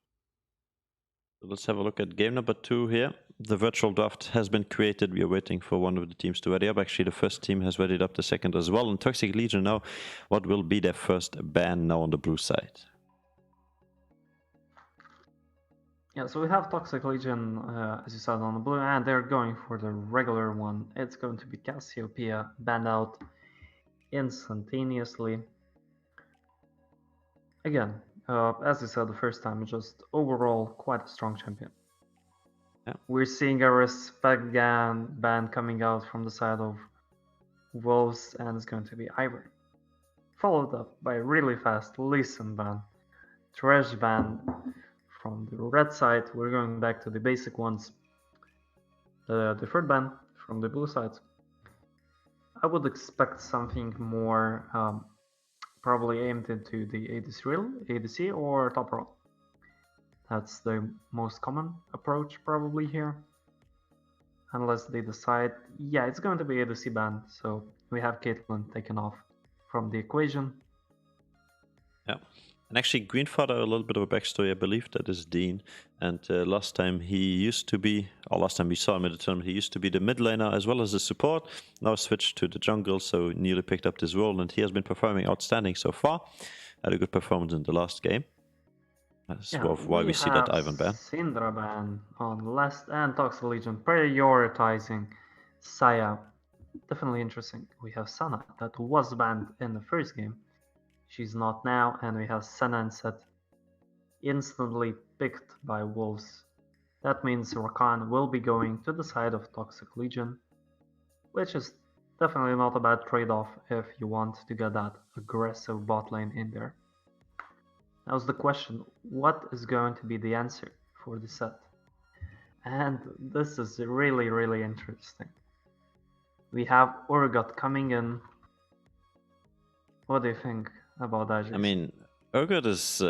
Let's have a look at game number 2 here. The virtual draft has been created. We are waiting for one of the teams to ready up. Actually, the first team has readied up the second as well. And Toxic Legion now, what will be their first ban now on the blue side? Yeah, so we have Toxic Legion, as you said, on the blue, and they're going for the regular one. It's going to be Cassiopeia, banned out instantaneously. Again, as I said the first time, just overall quite a strong champion. Yeah. We're seeing a respect ban coming out from the side of Wolves, and it's going to be Ivern. Followed up by a really fast Listen ban, Trash ban from the red side. We're going back to the basic ones. The third ban from the blue side. I would expect something more probably aimed into the ADC or top row. That's the most common approach probably here. Unless they decide, yeah, it's going to be ADC ban, so we have Caitlyn taken off from the equation. Yeah. And actually, Greenfather, a little bit of a backstory, I believe that is Dean. And last time we saw him in the tournament, he used to be the mid laner as well as the support. Now switched to the jungle, so nearly picked up this role, and he has been performing outstanding so far. Had a good performance in the last game. That's why we see that Ivern ban. Syndra ban on last, and Toxic Legion prioritizing Saya. Definitely interesting. We have Sana that was banned in the first game. She's not now, and we have Senna and Set instantly picked by Wolves. That means Rakan will be going to the side of Toxic Legion, which is definitely not a bad trade-off if you want to get that aggressive bot lane in there. Now the question, what is going to be the answer for the set? And this is really, really interesting. We have Urgot coming in. What do you think about that? I mean, Urgot is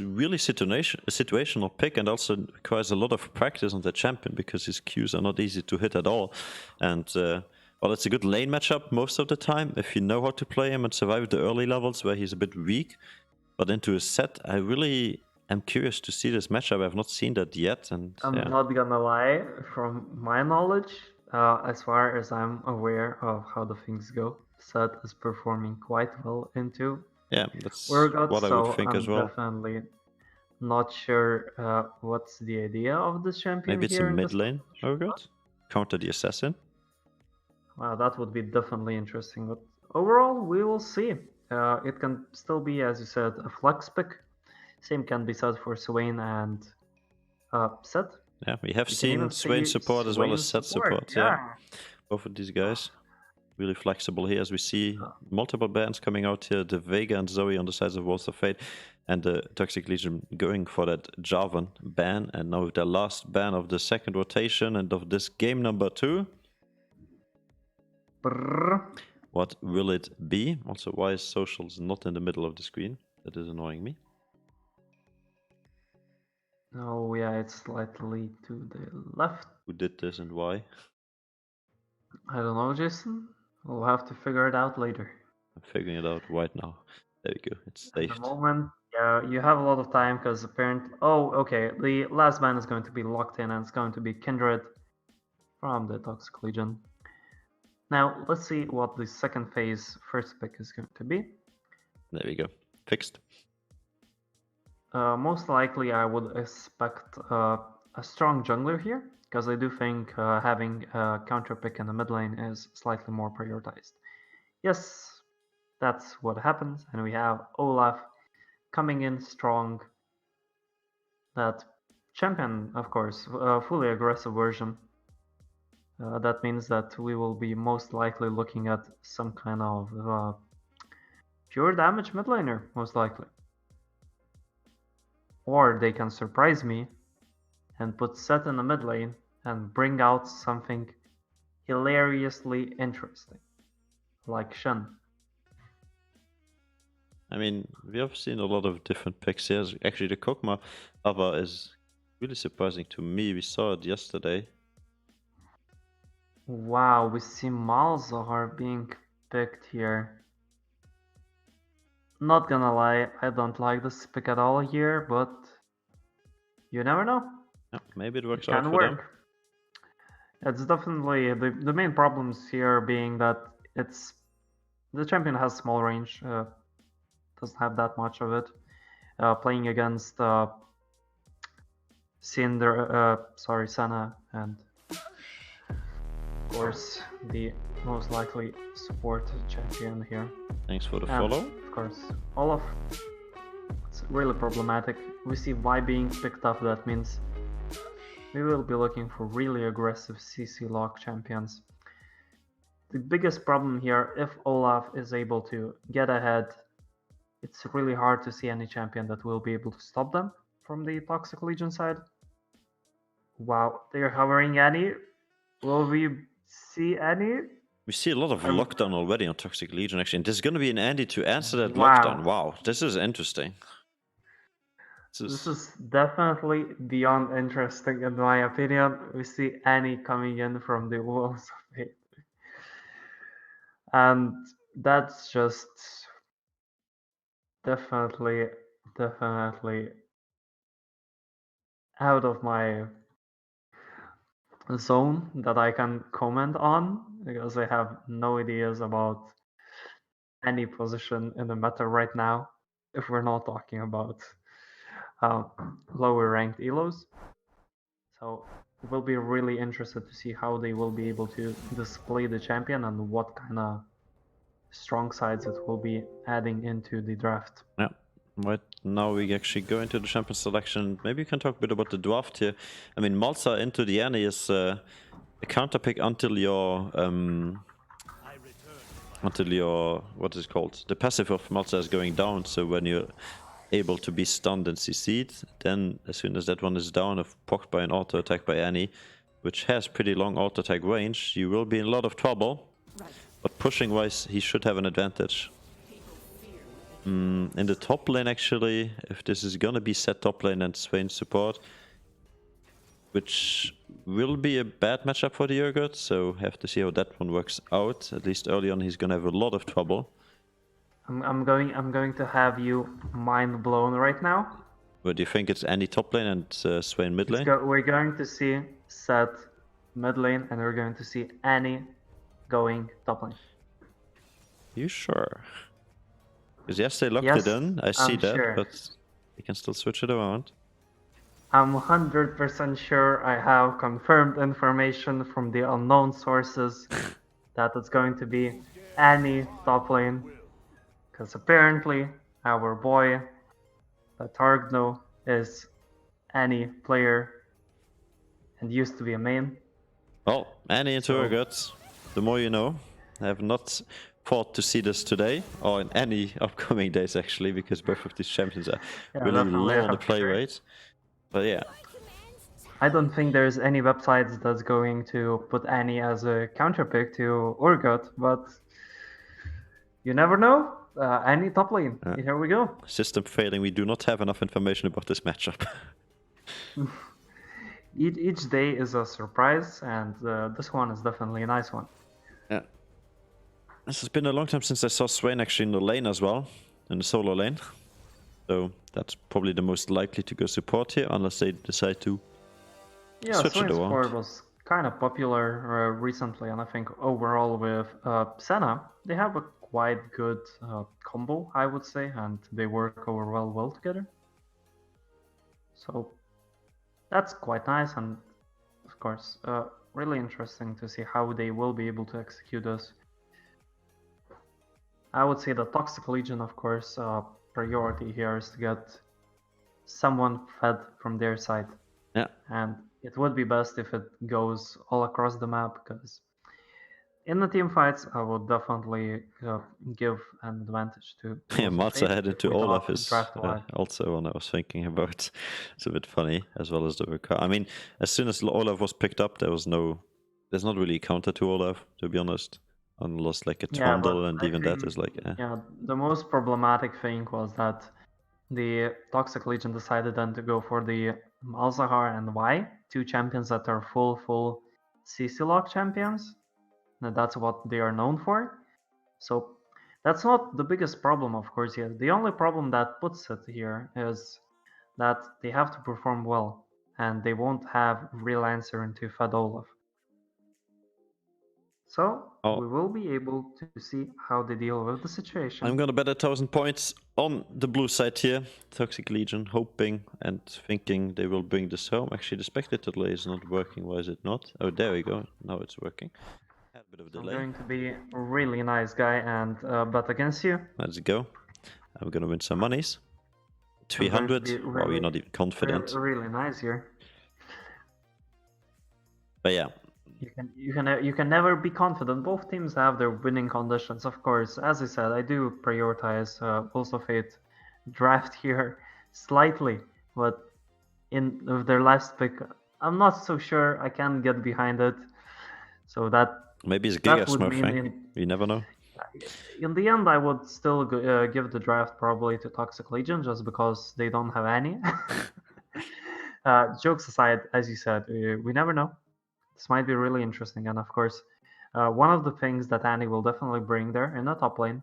really a situational pick, and also requires a lot of practice on the champion because his Qs are not easy to hit at all. And well, it's a good lane matchup most of the time if you know how to play him and survive the early levels where he's a bit weak. But into a set, I really am curious to see this matchup. I've not seen that yet, and I'm not gonna lie, from my knowledge, as far as I'm aware of how the things go, Set is performing quite well into that's Urgot, what I would think as well. I'm definitely not sure what's the idea of this champion. Maybe it's here a mid lane Urgot, counter the assassin. Wow, that would be definitely interesting. But overall, we will see. It can still be, as you said, a flex pick. Same can be said for Swain and Set. Yeah, we have seen Swain support as well as Set support. Yeah, both of these guys really flexible here, as we see multiple bans coming out here. The Vega and Zoe on the sides of Walls of Fate, and the Toxic Legion going for that Jarvan ban. And now with the last ban of the second rotation and of this game number 2. What will it be? Also, why is socials not in the middle of the screen? That is annoying me. Oh yeah, it's slightly to the left. Who did this and why? I don't know, Jason. We'll have to figure it out later. I'm figuring it out right now. There we go. It's At the saved. moment, yeah, you have a lot of time because apparently. Oh, okay. The last ban is going to be locked in, and it's going to be Kindred from the Toxic Legion. Now let's see what the second phase first pick is going to be. There we go. Fixed. Most likely, I would expect a strong jungler here, because I do think having a counter pick in the mid lane is slightly more prioritized. Yes, that's what happens, and we have Olaf coming in strong. That champion, of course, a fully aggressive version. That means that we will be most likely looking at some kind of pure damage mid laner, most likely. Or they can surprise me and put Sett in the mid lane and bring out something hilariously interesting, like Shen. I mean, we have seen a lot of different picks here. Actually, the Kog'Maw Ava is really surprising to me. We saw it yesterday. Wow, we see Malzahar being picked here. Not gonna lie, I don't like this pick at all here, but you never know. Yeah, maybe it works It out can for them. work. It's definitely the main problems here being that it's the champion has small range, doesn't have that much of it. Playing against Senna, and of course the most likely support champion here. Thanks for the And follow. of course, Olaf. It's really problematic. We see Vi being picked up. That means we will be looking for really aggressive CC lock champions. The biggest problem here, if Olaf is able to get ahead, it's really hard to see any champion that will be able to stop them from the Toxic Legion side. Wow, they're hovering Annie. Will we see Annie? We see a lot of lockdown already on Toxic Legion, actually. And there's going to be an Andy to answer that Wow. lockdown. Wow, this is interesting. This is definitely beyond interesting, in my opinion. We see Annie coming in from the walls of it. And that's just definitely out of my zone that I can comment on, because I have no ideas about any position in the meta right now, if we're not talking about lower ranked elos. So we'll be really interested to see how they will be able to display the champion and what kind of strong sides it will be adding into the draft. Yeah. Right now we actually go into the champion selection. Maybe you can talk a bit about the draft here. I mean, Malza into the Annie is a counter pick until your what is it called? The passive of Malza is going down. So when you're able to be stunned and CC'd, then as soon as that one is down, if poked by an auto attack by Annie, which has pretty long auto attack range, you will be in a lot of trouble. Right. But pushing wise, he should have an advantage. In the top lane, actually, if this is gonna be Sett top lane and Swain support, which will be a bad matchup for the Urgot, so have to see how that one works out. At least early on, he's gonna have a lot of trouble. I'm going to have you mind blown right now. But do you think it's Andy top lane and Swain mid lane? We're going to see Sett mid lane, and we're going to see Annie going top lane. You sure? Because yes, they locked it in. I see that, sure. But they can still switch it around. I'm 100% sure I have confirmed information from the unknown sources that it's going to be Annie top lane. Because apparently our boy, Targno, is Annie player and used to be a main. Well, Annie into Urgot, the more you know. I have not thought to see this today, or in any upcoming days actually, because both of these champions are really low on the play rate. But yeah. I don't think there's any websites that's going to put Annie as a counter pick to Urgot, but you never know. Any top lane. Here we go. System failing, we do not have enough information about this matchup. Each day is a surprise, and this one is definitely a nice one. Yeah. This has been a long time since I saw Swain actually in the lane as well, in the solo lane. So that's probably the most likely to go support here, unless they decide to switch Swain it around. support was kind of popular recently, and I think overall with Senna, they have a quite good combo, I would say, and they work over well together. So that's quite nice, and of course, really interesting to see how they will be able to execute this. I would say the Toxic Legion, of course, priority here is to get someone fed from their side. Yeah. And it would be best if it goes all across the map, because in the team fights, I would definitely give an advantage to. Yeah, Martha head into Olaf is draft alive. also one I was thinking about. It's a bit funny, as well as the Rukar. I mean, as soon as Olaf was picked up, there's not really a counter to Olaf, to be honest. Unless like a Trundle, and even that is like... Yeah, the most problematic thing was that the Toxic Legion decided then to go for the Malzahar and Vi, two champions that are full CC lock champions. And that's what they are known for. So that's not the biggest problem, of course, here. The only problem that puts it here is that they have to perform well, and they won't have real answer into Fed Olaf. So we will be able to see how they deal with the situation. I'm gonna bet 1,000 points on the blue side here. Toxic Legion, hoping and thinking they will bring this home. Actually, the spectator delay is not working. Why is it not? Oh, there we go. Now it's working. Had a bit of a delay. I'm going to be a really nice guy and bet against you. Let's go. I'm gonna win some monies. 300. Wow, you're not even confident. Really nice here. But yeah. You can never be confident. Both teams have their winning conditions, of course. As I said, I do prioritize Wolves of Fate draft here slightly, but with their last pick, I'm not so sure I can get behind it. So that maybe it's Giga Smurf thing. You never know. In the end, I would still give the draft probably to Toxic Legion just because they don't have any. Jokes aside, as you said, we never know. This might be really interesting, and of course, one of the things that Annie will definitely bring there in the top lane,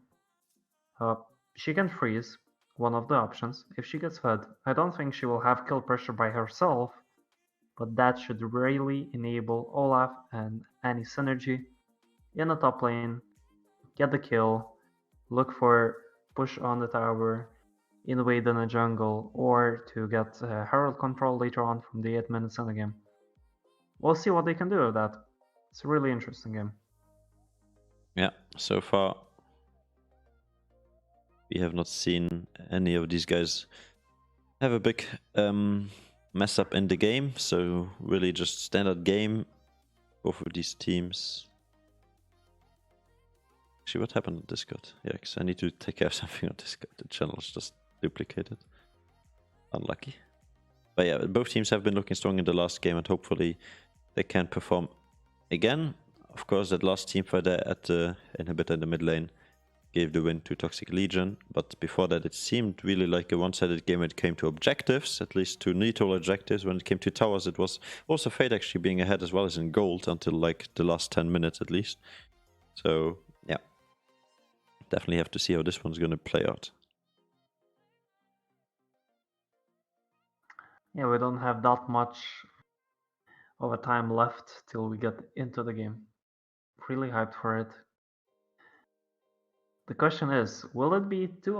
she can freeze, one of the options, if she gets fed. I don't think she will have kill pressure by herself, but that should really enable Olaf and Annie synergy in the top lane, get the kill, look for push on the tower, invade in the jungle, or to get Herald control later on from the 8 minutes in the game. We'll see what they can do with that. It's a really interesting game. Yeah, so far we have not seen any of these guys have a big mess up in the game. So really just standard game, both of these teams. Actually, what happened on Discord? Yeah, because I need to take care of something on Discord. The channel is just duplicated. Unlucky. But yeah, both teams have been looking strong in the last game, and hopefully they can perform again. Of course, that last team fight there at the inhibitor in the mid lane gave the win to Toxic Legion, but before that it seemed really like a one-sided game when it came to objectives, at least to neutral objectives. When it came to towers, it was also Fate actually being ahead as well as in gold until like the last 10 minutes at least. So yeah, definitely have to see how this one's going to play out. Yeah, we don't have that much of a time left till we get into the game. Really hyped for it. The question is, will it be 2-0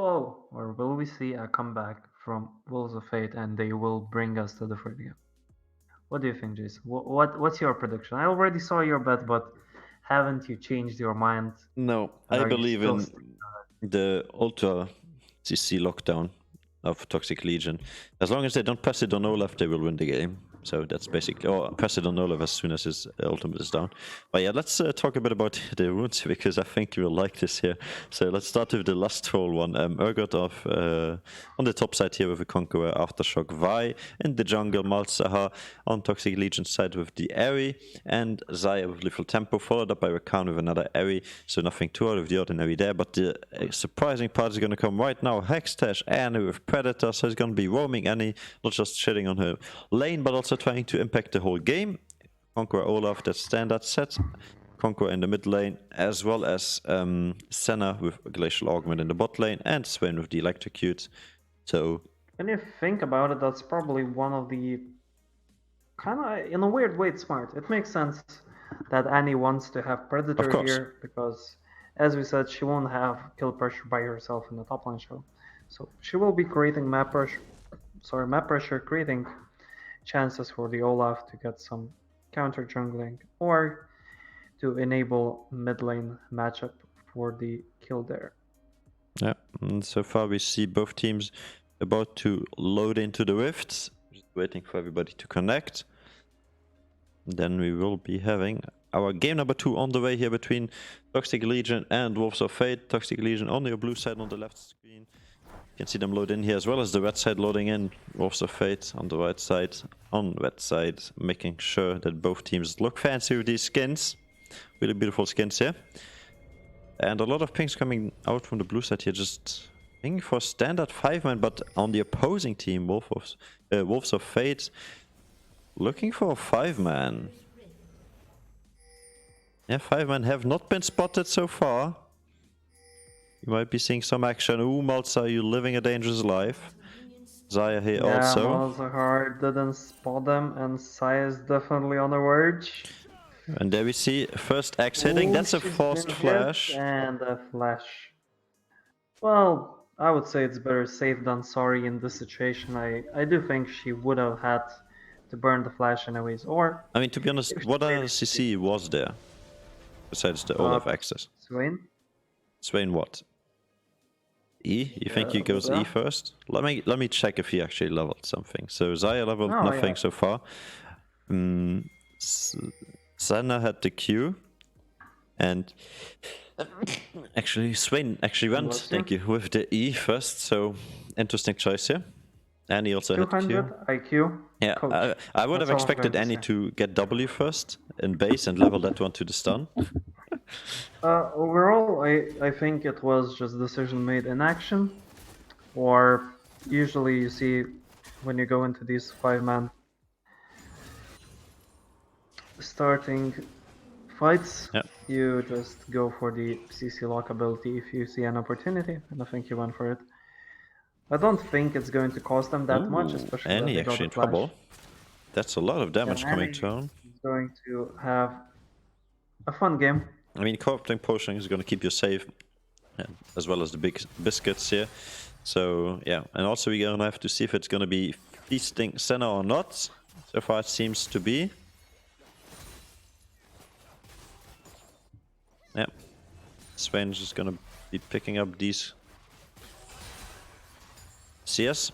or will we see a comeback from Wolves of Fate and they will bring us to the third game? What do you think, Jace? What's your prediction? I already saw your bet, but haven't you changed your mind? No, I believe in the Ultra CC lockdown of Toxic Legion. As long as they don't pass it on Olaf, they will win the game. So that's basically, or press it on Olaf as soon as his ultimate is down. But yeah, let's talk a bit about the runes because I think you will like this here. So let's start with the last troll one. Urgot on the top side here with a Conqueror, Aftershock, Vi. In the jungle, Malzahar. On Toxic Legion side with the Aerie. And Xayah with Lethal Tempo, followed up by Rakan with another Aerie. So nothing too out of the ordinary there. But the surprising part is going to come right now. Hextech, Annie with Predator. So he's going to be roaming Annie, not just shitting on her lane, but also trying to impact the whole game. Conqueror Olaf, that's standard set. Conqueror in the mid lane, as well as Senna with Glacial Augment in the bot lane, and Swain with the Electrocute. So when you think about it, that's probably one of the kind of, in a weird way, it's smart. It makes sense that Annie wants to have Predator here because, as we said, she won't have kill pressure by herself in the top lane show. So she will be creating map pressure, creating chances for the Olaf to get some counter jungling or to enable mid lane matchup for the kill there. Yeah, and so far we see both teams about to load into the rifts, just waiting for everybody to connect. Then we will be having our game number 2 on the way here between Toxic Legion and Wolves of Fate. Toxic Legion on your blue side on the left screen. You can see them load in here as well as the red side loading in. Wolves of Fate on the right side, on red side, making sure that both teams look fancy with these skins. Really beautiful skins here. And a lot of pings coming out from the blue side here, just ping for standard 5-man, but on the opposing team, Wolves of Fate, looking for a 5-man. Yeah, 5-man have not been spotted so far. You might be seeing some action. Ooh, Malza, you living a dangerous life. Xayah here also. Malzahar didn't spot them, and Xayah is definitely on the verge. And there we see first axe hitting. That's a forced flash. And a flash. Well, I would say it's better safe than sorry in this situation. I do think she would have had to burn the flash anyways. Or, I mean, to be honest, what other CC was there besides the Olaf access? Swain. Swain what? E? You think he goes E first? Let me check if he actually leveled something. So Xayah leveled nothing so far. Senna had the Q, and actually Swain actually went, thank you, with the E first. So interesting choice here. Annie also had Q. IQ. Yeah, I would have expected Annie to get W first in base and level that one to the stun. Overall, I think it was just decision made in action, or usually you see when you go into these 5-man starting fights, you just go for the CC lock ability if you see an opportunity, and I think you went for it. I don't think it's going to cost them that much, especially Annie actually in trouble. That's a lot of damage coming down. Going to have a fun game. I mean, Corrupting Potion is going to keep you safe, as well as the big biscuits here. So, yeah. And also we're going to have to see if it's going to be feasting Senna or not. So far it seems to be. Yeah. Swain's just going to be picking up these CS.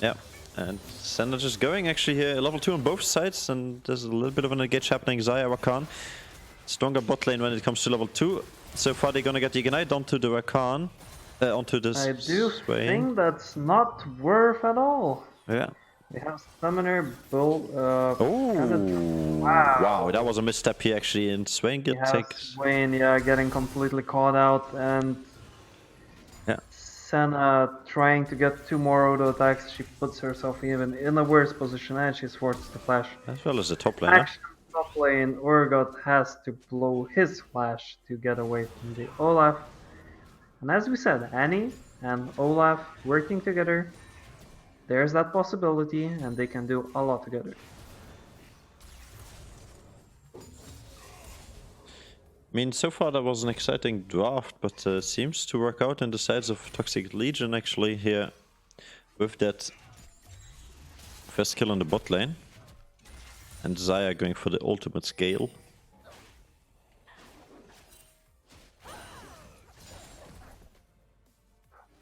Yeah. And Senna just going actually here, level 2 on both sides. And there's a little bit of an engage happening. Xayah, Rakan. Stronger bot lane when it comes to level 2. So far they're gonna get the Ignite onto the Rakan. Onto this I do Swain. think that's not worth at all. Yeah. They have Summoner, Bull, wow, that was a misstep here actually, and Swain takes... Swain, getting completely caught out, and Senna trying to get 2 more auto attacks. She puts herself even in a worse position, and she's forced to flash. As well as the top lane. Top lane, Urgot has to blow his flash to get away from the Olaf. And as we said, Annie and Olaf working together, there's that possibility, and they can do a lot together. I mean, so far that was an exciting draft, but seems to work out in the sides of Toxic Legion actually here with that first kill on the bot lane. And Xayah going for the ultimate scale.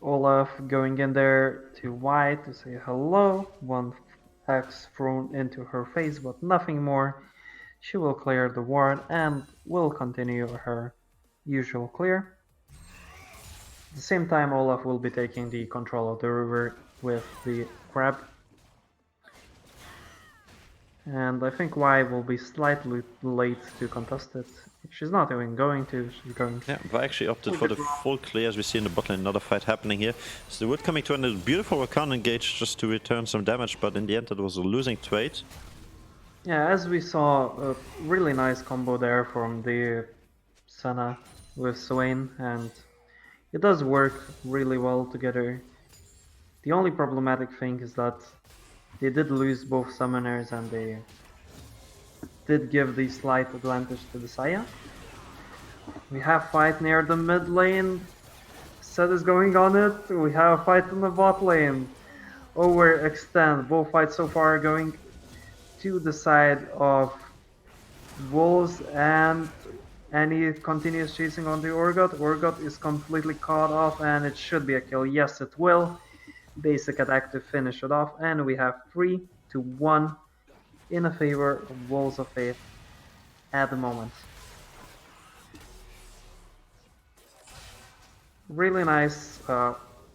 Olaf going in there to white to say hello. One X thrown into her face, but nothing more. She will clear the ward and will continue her usual clear. At the same time, Olaf will be taking the control of the river with the crab. And I think Y will be slightly late to contest it. She's not even going to, she's going to. Yeah, Vi actually opted for the full clear, as we see in the bot lane. Another fight happening here. So the wood coming to a beautiful Rakan engage just to return some damage, but in the end it was a losing trade. Yeah, as we saw, a really nice combo there from the Senna with Swain, and it does work really well together. The only problematic thing is that they did lose both summoners and they did give the slight advantage to the Saya. We have fight near the mid lane. Set is going on it. We have a fight in the bot lane. Overextend. Both fights so far are going to the side of Wolves, and Annie continues chasing on the Urgot. Urgot is completely caught off and it should be a kill. Yes, it will. Basic attack to finish it off, and we have 3-1 in a favor of Wolves of Faith at the moment. Really nice,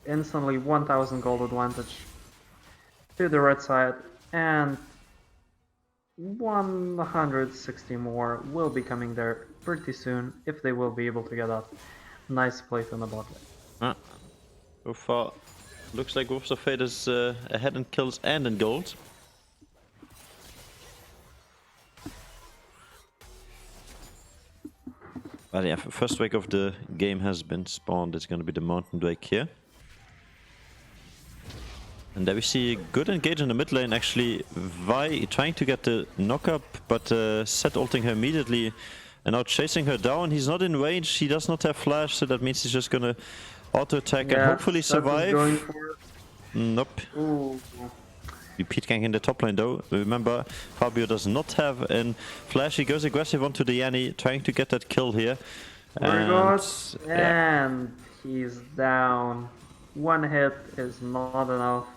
instantly 1000 gold advantage to the red side, and 160 more will be coming there pretty soon if they will be able to get that nice plate in the bot lane. So far, looks like Wolves of Fate is ahead in kills and in gold. But yeah, first wave of the game has been spawned. It's going to be the Mountain Drake here. And there we see a good engage in the mid lane, actually. Vi trying to get the knock-up, but Set ulting her immediately and now chasing her down. He's not in range, he does not have flash, so that means he's just gonna auto-attack and hopefully survive. Nope. Ooh. Repeat gang in the top lane though. Remember, Fabio does not have a flash. He goes aggressive onto the Yanni, trying to get that kill here. And he's down. One hit is not enough.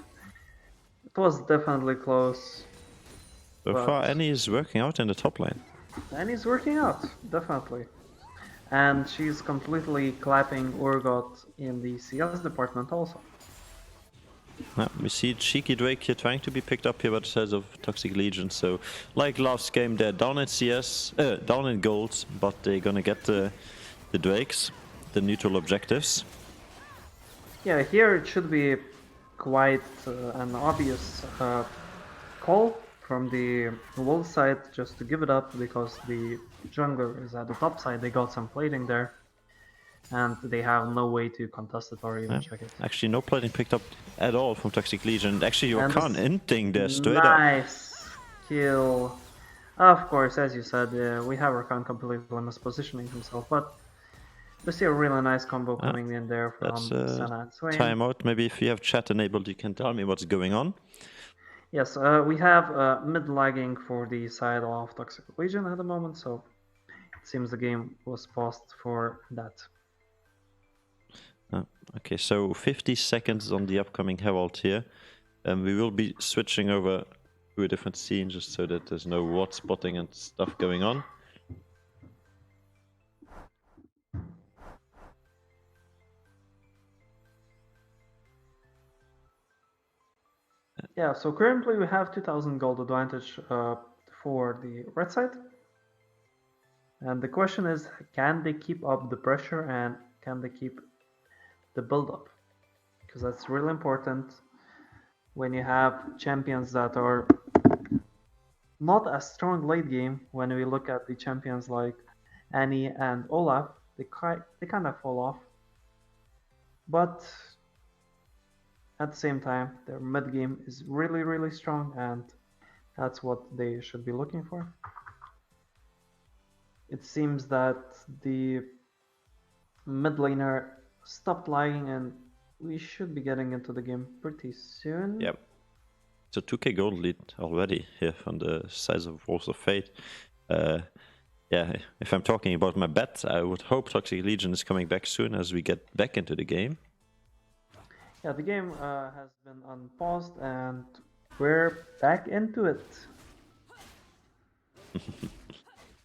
It was definitely close. So far, Annie is working out in the top lane. Annie's working out, definitely. And she's completely clapping Urgot in the CS department also. Yeah, we see Cheeky Drake here trying to be picked up here by the sides of Toxic Legion. So, like last game, they're down in CS, down in gold, but they're gonna get the Drakes, the neutral objectives. Yeah, here it should be quite an obvious call from the Wolves side just to give it up, because the jungler is at the top side. They got some plating there, and they have no way to contest it or even check it. Actually, no plating picked up at all from Toxic Legion. Actually, Rakan inting there straight up. Nice kill. Of course, as you said, we have Rakan completely mispositioning himself, but we see a really nice combo coming in there from Senna and Swain. Timeout. Maybe if you have chat enabled, you can tell me what's going on. Yes, we have mid lagging for the side of Toxic Legion at the moment, so it seems the game was paused for that. Okay, so 50 seconds on the upcoming Herald here. We will be switching over to a different scene just so that there's no ward spotting and stuff going on. Yeah, so currently we have 2000 gold advantage for the red side. And the question is, can they keep up the pressure and can they keep the build-up? Because that's really important when you have champions that are not as strong late game. When we look at the champions like Annie and Olaf, they kind of fall off. But at the same time, their mid game is really, really strong, and that's what they should be looking for. It seems that the mid laner stopped lagging, and we should be getting into the game pretty soon. Yep. So 2k gold lead already here from the size of Wolves of Fate. Yeah, if I'm talking about my bet, I would hope Toxic Legion is coming back soon as we get back into the game. Yeah, the game has been unpaused, and we're back into it.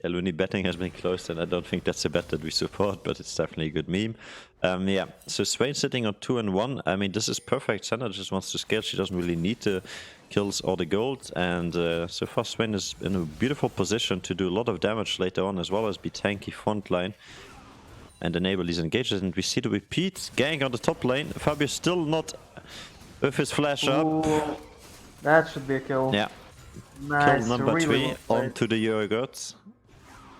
Yeah, Looney betting has been closed, and I don't think that's a bet that we support, but it's definitely a good meme. Yeah, so Swain sitting on 2 and 1. I mean, this is perfect. Senna just wants to scale. She doesn't really need the kills or the gold, and so far Swain is in a beautiful position to do a lot of damage later on, as well as be tanky frontline and enable these engages. And we see the repeat gang on the top lane. Fabio still not with his flash up. Ooh, that should be a kill. Yeah, Nice, kill number really 3 well played. onto the Urgot.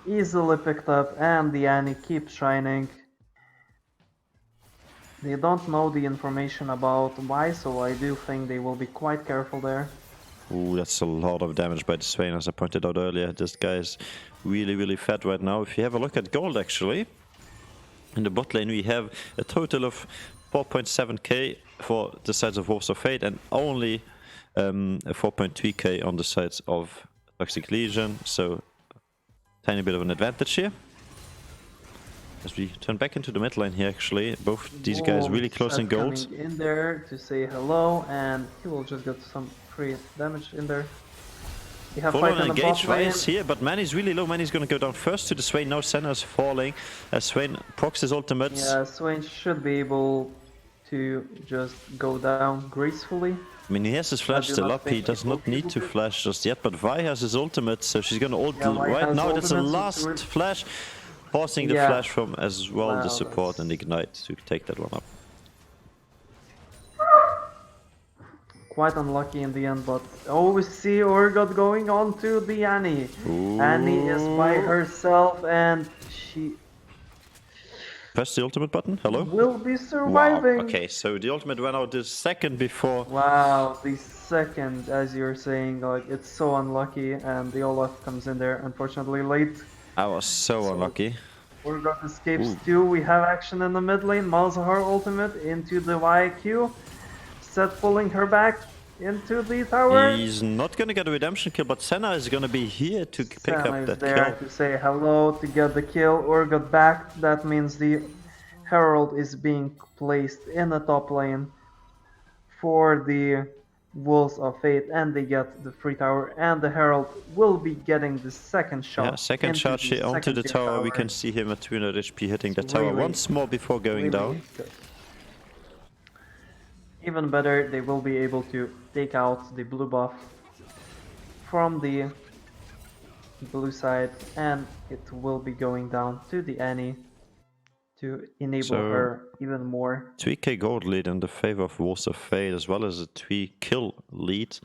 Easily picked up, and the Annie keeps shining. They don't know the information about why, so I do think they will be quite careful there. Ooh, that's a lot of damage by the Swain, as I pointed out earlier. This guy is really, really fat right now. If you have a look at gold, actually, in the bot lane we have a total of 4.7k for the sides of Wolves of Fate, and only 4.3k on the sides of Toxic Legion, so tiny bit of an advantage here. As we turn back into the mid lane here, actually, both these guys really close in gold. Coming in there to say hello, and he will just get some free damage in there. We have Full fight on in the engage, bot lane. Vice here, but Manny's really low. Manny's gonna go down first to the Swain. Now Senna is falling as Swain procs his ultimate. Yeah, Swain should be able to just go down gracefully. I mean, he has his flash do still not up. He think does he will not be need able to to. flash just yet, but Vi has his ultimate, so she's gonna ult Yeah, Vi right has now. That's the ultimate, so last we're- flash, forcing the Yeah. flash from as well Wow, the support that's- and ignite to take that one up. Quite unlucky in the end, but oh, we see Urgot going on to the Annie. Annie is by herself, and she Press the ultimate button. Hello. will be Wow. surviving. Okay, so the ultimate ran out the second before. Wow, the second, as you're saying, like it's so unlucky, and the Olaf comes in there, unfortunately late. I was so unlucky. Urgot escapes Ooh. too. We have action in the mid lane. Malzahar ultimate into the YQ. Set pulling her back into the tower. He's not gonna get a redemption kill, but Senna is gonna be here to pick Senna up is that there kill. to say hello, to get the kill. Urgot back. That means the Herald is being placed in the top lane for the Wolves of Fate, and they get the free tower, and the Herald will be getting the second shot. Yeah, second into charge the here onto the second tower. We can see him at 200 HP hitting the tower really- once more before going Really down. good. Even better, they will be able to take out the blue buff from the blue side, and it will be going down to the Annie to enable So- her even more. 3k gold lead in the favor of Wolves of Fate, as well as a 3 kill lead.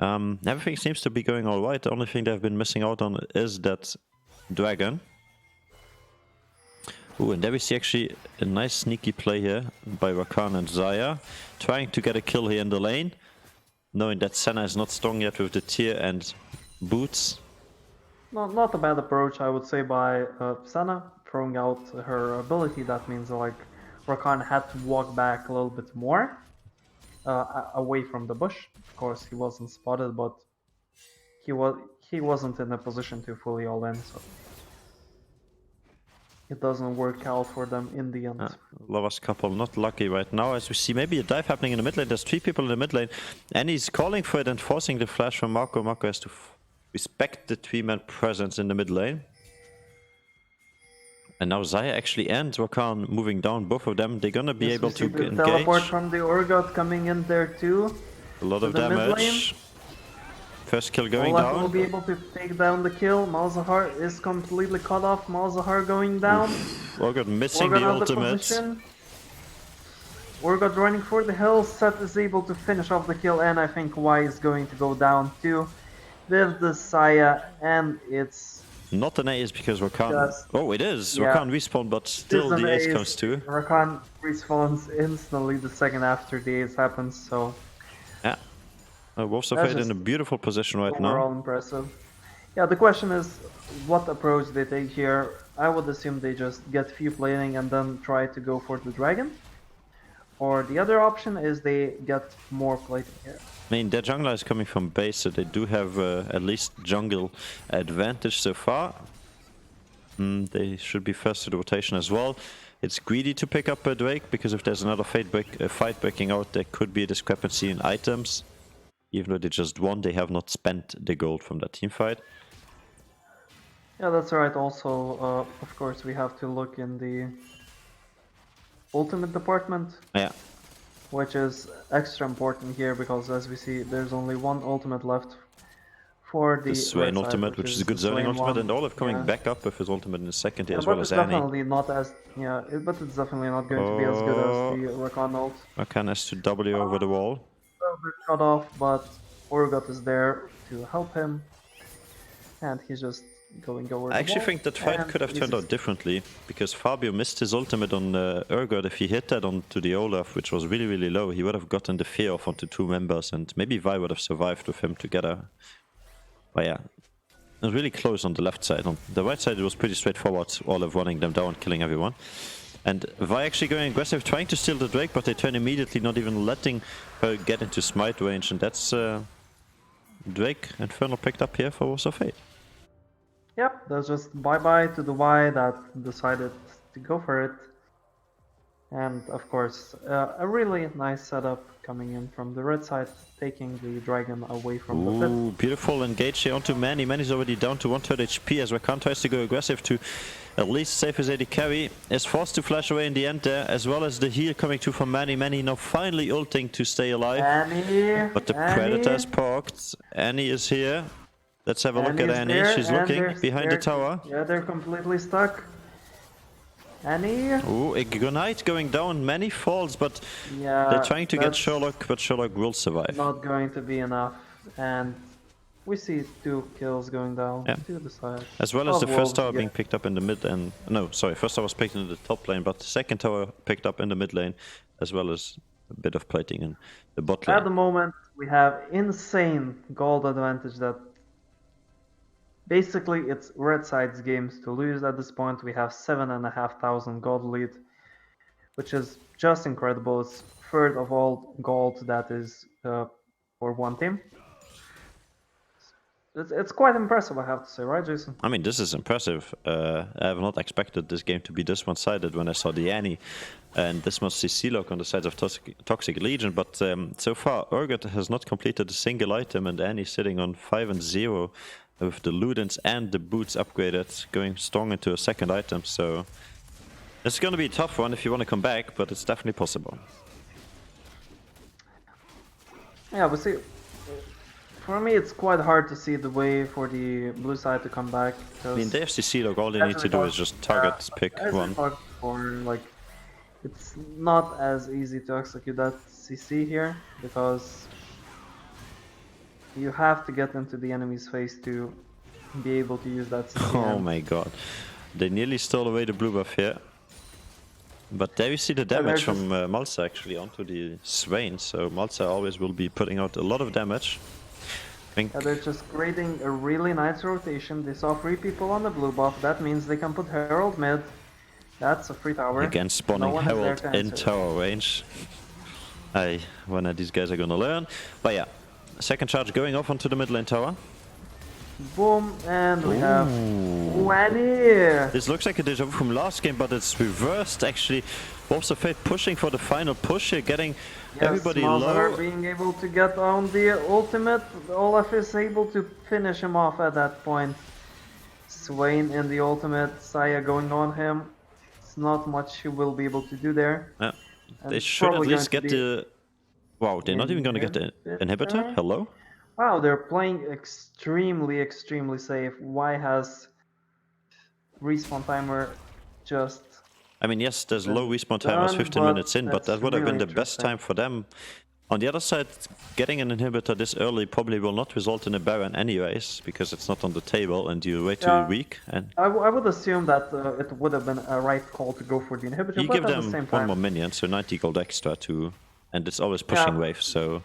Everything seems to be going alright. The only thing they've been missing out on is that dragon. Ooh, and there we see actually a nice sneaky play here by Rakan and Xayah, trying to get a kill here in the lane, knowing that Senna is not strong yet with the tier and boots. Not a bad approach, I would say, by Senna, throwing out her ability. That means like Rakan had to walk back a little bit more away from the bush. Of course, he wasn't spotted, but he wasn't in a position to fully all in, so it doesn't work out for them in the end. Lovers couple not lucky right now, as we see maybe a dive happening in the mid lane. There's 3 people in the mid lane, and he's calling for it and forcing the flash from Marco. Marco has to respect the 3-man presence in the mid lane. And now Xayah actually and Rakan moving down, both of them. They're gonna be Yes, able we to see the engage. teleport from the Urgot coming in there too. A lot of the mid lane. damage. First kill going Olaf will down. be able to take down the kill. Malzahar is completely cut off. Malzahar going down. Urgot missing Urgot the out of ultimate. position. Urgot running for the hill. Seth is able to finish off the kill, and I think Y is going to go down too with the Saya, and it's Not an ace because Rakan. Just- Oh, it is. yeah. Rakan respawn, but still an the ace ace. comes too. Rakan respawns instantly the second after the ace happens, so Yeah. Wolves of That's Fate in a just beautiful position right overall now. impressive. Yeah, the question is what approach they take here. I would assume they just get few plating and then try to go for the dragon. Or the other option is they get more plating here. I mean, their jungler is coming from base, so they do have at least jungle advantage so far. They should be first to the rotation as well. It's greedy to pick up a Drake, because if there's another fight breaking out, there could be a discrepancy in items. Even though they just won, they have not spent the gold from that team fight. Yeah, that's right. Also, of course, we have to look in the ultimate department, Yeah, which is extra important here because, as we see, there's only one ultimate left for the the Swain red side, ultimate, which is a good the zoning Swain ultimate, one. and Olaf coming Yeah. back up with his ultimate in the second Yeah, as but well it's as Annie. definitely not as but it's definitely not going to be as good as the Rakan ult. Rakan has to W over the wall. A little bit cut off, but Urgot is there to help him, and he's just going over. I actually think that fight could have turned out easy. differently, because Fabio missed his ultimate on Urgot. If he hit that onto the Olaf, which was really, really low, he would have gotten the fear off onto 2 members, and maybe Vi would have survived with him together. But yeah, it was really close on the left side. On the right side, it was pretty straightforward, Olaf running them down, killing everyone. And Vi actually going aggressive, trying to steal the Drake, but they turn immediately, not even letting her get into smite range, and that's Drake Infernal picked up here for Warsaw Fate. Yep, that's just bye-bye to the Y that decided to go for it. And of course, a really nice setup coming in from the red side, taking the dragon away from the pit. Ooh, beautiful engage here onto Manny. Manny's already down to 1/3 HP as Rakan tries to go aggressive to at least save his AD carry. Is forced to flash away in the end there, as well as the heal coming through from Manny. Manny now finally ulting to stay alive. Annie, But the Predator is parked. Annie is here. Let's have a look at Annie. She's looking behind the tower. Yeah, they're completely stuck. Annie? Ooh, Ignite going down. Manny falls, but Yeah, they're trying to get that's Sherlock, but Sherlock will survive. not going to be enough. And we see 2 kills going down to the side. As well as the Wolves first tower get- being picked up in the mid and... No, sorry, first tower was picked in the top lane, but the second tower picked up in the mid lane, as well as a bit of plating in the bot lane. At the moment, we have insane gold advantage that basically it's red side's games to lose at this point. We have 7,500 gold lead, which is just incredible. It's third of all gold that is for one team. It's quite impressive, I have to say, right, Jason? I mean, this is impressive. I have not expected this game to be this one-sided when I saw the Annie and this much CC lock on the sides of Toxic Legion, but so far Urgot has not completed a single item, and Annie sitting on 5 and 0 with the Ludens and the boots upgraded, going strong into a second item, so it's going to be a tough one if you want to come back, but it's definitely possible. Yeah, we see. For me, it's quite hard to see the way for the blue side to come back. I mean, the FCC log, all they need to do is just target pick one. Like, it's not as easy to execute that CC here because you have to get into the enemy's face to be able to use that CC. Oh my god. They nearly stole away the blue buff here. But there you see the damage from Malza actually onto the Swain, so Malza always will be putting out a lot of damage. Yeah, they're just creating a really nice rotation. They saw 3 people on the blue buff, that means they can put Herald mid. That's a free tower. Again, spawning No Herald in tower range. When these guys are gonna learn. But yeah, second charge going off onto the mid lane tower. Boom, and we have Wanny. This looks like a deja vu from last game, but it's reversed actually. Warsaw Fate pushing for the final push here, getting everybody low. Being able to get on the ultimate. Olaf is able to finish him off at that point. Swain in the ultimate, Saya going on him. It's not much he will be able to do there. Yeah. They should at least get the... Wow, they're not even gonna get the inhibitor? Hello? Wow, they're playing extremely safe. Y has respawn timer just... I mean, yes, there's low respawn time as 15 minutes in, but that would have been the best time for them. On the other side, getting an inhibitor this early probably will not result in a Baron anyways, because it's not on the table and you're way too weak. And I would assume that it would have been a right call to go for the inhibitor, you but give at them the same one time, more minion, so 90 gold extra too, and it's always pushing waves, so...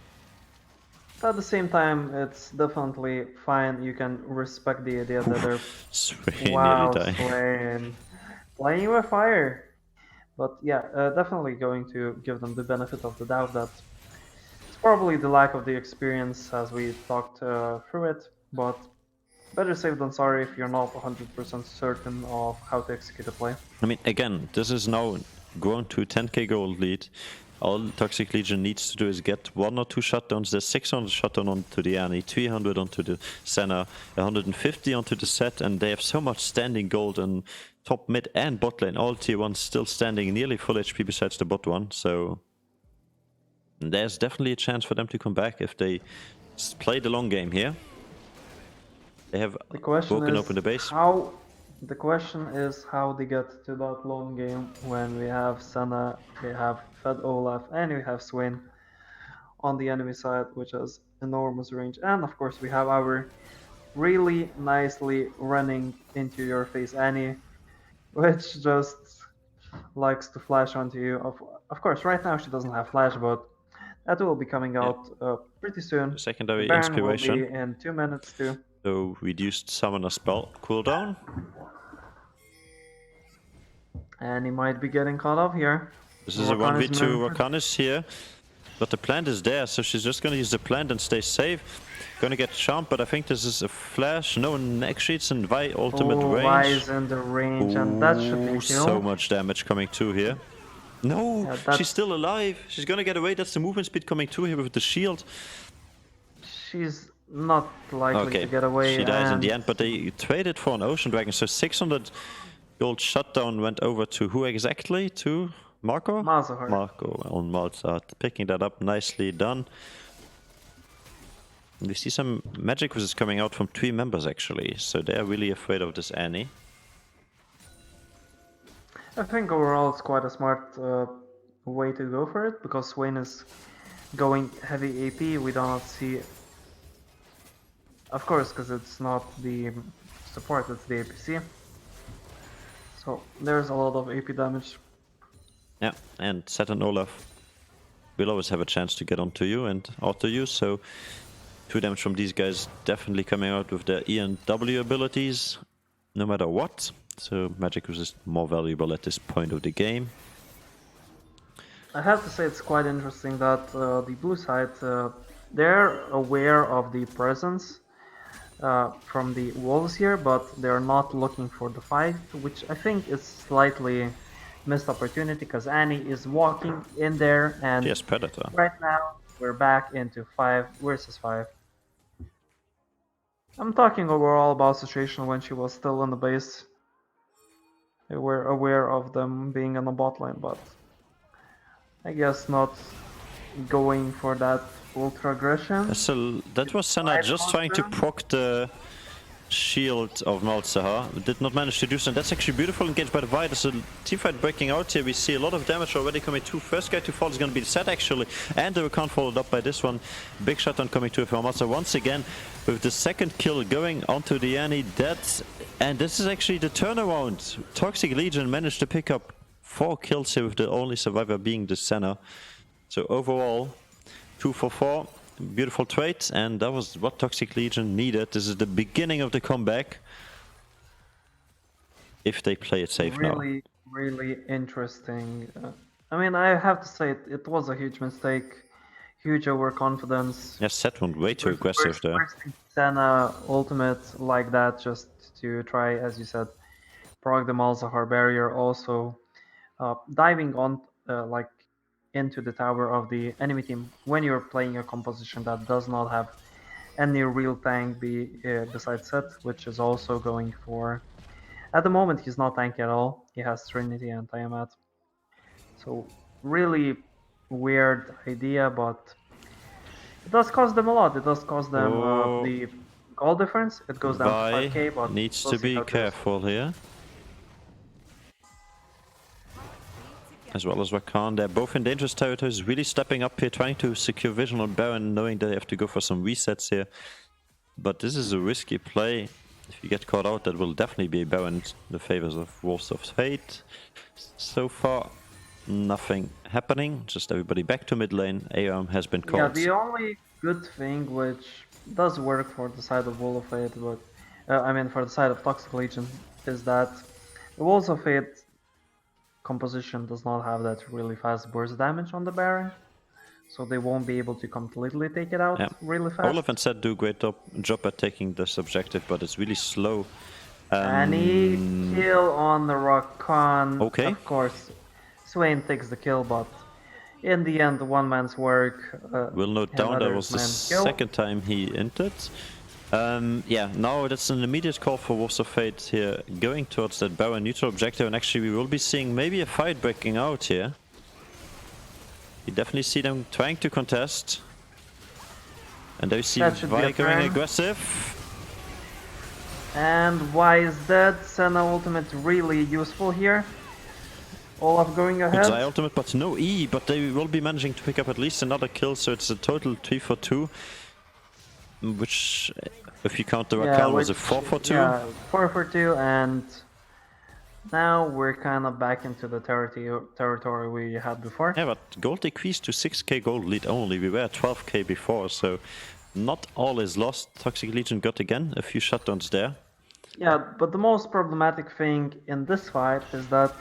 At the same time, it's definitely fine. You can respect the idea that they're Swain playing with fire. But yeah, definitely going to give them the benefit of the doubt that it's probably the lack of the experience as we talked through it. But better safe than sorry if you're not 100% certain of how to execute a play. I mean, again, this is now grown to 10k gold lead. All Toxic Legion needs to do is get 1 or 2 shutdowns. There's 600 shutdown onto the Annie, 300 onto the Senna, 150 onto the Set, and they have so much standing gold and top, mid, and bot lane. All tier 1s still standing nearly full HP besides the bot one, so there's definitely a chance for them to come back if they play the long game here. They have broken open the base. The question is how they get to that long game when we have Senna, we have Fed Olaf, and we have Swain on the enemy side, which has enormous range. And of course we have our really nicely running into your face Annie, which just likes to flash onto you. Of course, right now she doesn't have flash, but that will be coming out pretty soon. Secondary Baron inspiration. will be in 2 minutes too. So reduced summoner spell cooldown. And he might be getting caught up here. This is a 1v2. Rakan is here, but the plant is there, so she's just gonna use the plant and stay safe. Gonna get charmed, but I think this is a flash. No, actually it's in Vi ultimate range. Vi is in the range, and that should be killed. So much damage coming too here. No, she's still alive. She's gonna get away. That's the movement speed coming too here with the shield. She's not likely to get away. She dies in the end, but they traded for an Ocean Dragon, so 600 gold shutdown went over to who exactly? To Marco? Malzahar. Marco on Malzahar, picking that up, nicely done. We see some magic resist coming out from 3 members actually, so they're really afraid of this Annie. I think overall it's quite a smart way to go for it, because Swain is going heavy AP. We do not see, of course, because it's not the support, it's the APC. So there's a lot of AP damage. Yeah, and Set and Olaf will always have a chance to get onto you and auto you, so 2 damage from these guys definitely coming out with their E and W abilities, no matter what. So magic resist more valuable at this point of the game. I have to say it's quite interesting that the blue side, they're aware of the presence from the wolves here, but they're not looking for the fight, which I think is slightly missed opportunity, because Annie is walking in there, and yes, Predator. Right now we're back into 5 versus 5. I'm talking overall about situation when she was still in the base. They were aware of them being on the bot lane, but I guess not going for that ultra aggression. So that was Senna just trying to proc the shield of Malzahar. Did not manage to do so. And that's actually beautiful engaged by the Vi. There's a teamfight breaking out here. We see a lot of damage already coming to. First guy to fall is going to be the Set actually. And the Rakan followed up by this one. Big shutdown coming to from Malzahar once again with the second kill going onto the Annie. And this is actually the turnaround. Toxic Legion managed to pick up 4 kills here with the only survivor being the Senna. So overall, 2 for 4. Beautiful trade, and that was what Toxic Legion needed. This is the beginning of the comeback. If they play it safe now. Really interesting. I mean, I have to say it was a huge mistake. Huge overconfidence. Yeah, Set went way too aggressive there. Senna ultimate like that just to try, as you said, proc the Malzahar barrier. Also, diving on like into the tower of the enemy team when you're playing a composition that does not have any real tank besides Set, which is also going for... At the moment he's not tanky at all. He has Trinity and Tiamat. So really weird idea, but it does cost them a lot. It does cost them the goal difference. It goes down to 5k, but needs to be careful here. As well as Rakan, they're both in dangerous territories, really stepping up here, trying to secure vision on Baron, knowing they have to go for some resets here. But this is a risky play. If you get caught out, that will definitely be Baron in the favors of Wolves of Fate. So far, nothing happening, just everybody back to mid lane. ARM has been called. Yeah, the only good thing which does work for the side of Wolves of Fate, but I mean for the side of Toxic Legion, is that the Wolves of Fate composition does not have that really fast burst damage on the Baron, so they won't be able to completely take it out really fast. Olaf and Set do a great job at taking this objective, but it's really slow. Any kill on the Rakan. Okay. Of course, Swain takes the kill, but In the end, one man's work. Will note down that was the man's kill. second time he entered. Yeah, now that's an immediate call for Wolves of Fate here, going towards that Baron neutral objective, and actually we will be seeing maybe a fight breaking out here. You definitely see them trying to contest. And there you see That should be a Vi going turn. aggressive. And why is that? Senna ultimate really useful here. Olaf going Good ahead. Zai ultimate, but no E, but they will be managing to pick up at least another kill, so it's a total 3 for 2. Which, if you count the Rakan, was a 4 for 2. Yeah, 4 for 2, and now we're kind of back into the territory we had before. Yeah, but gold decreased to 6k gold lead only. We were at 12k before, so not all is lost. Toxic Legion got again a few shutdowns there. Yeah, but the most problematic thing in this fight is that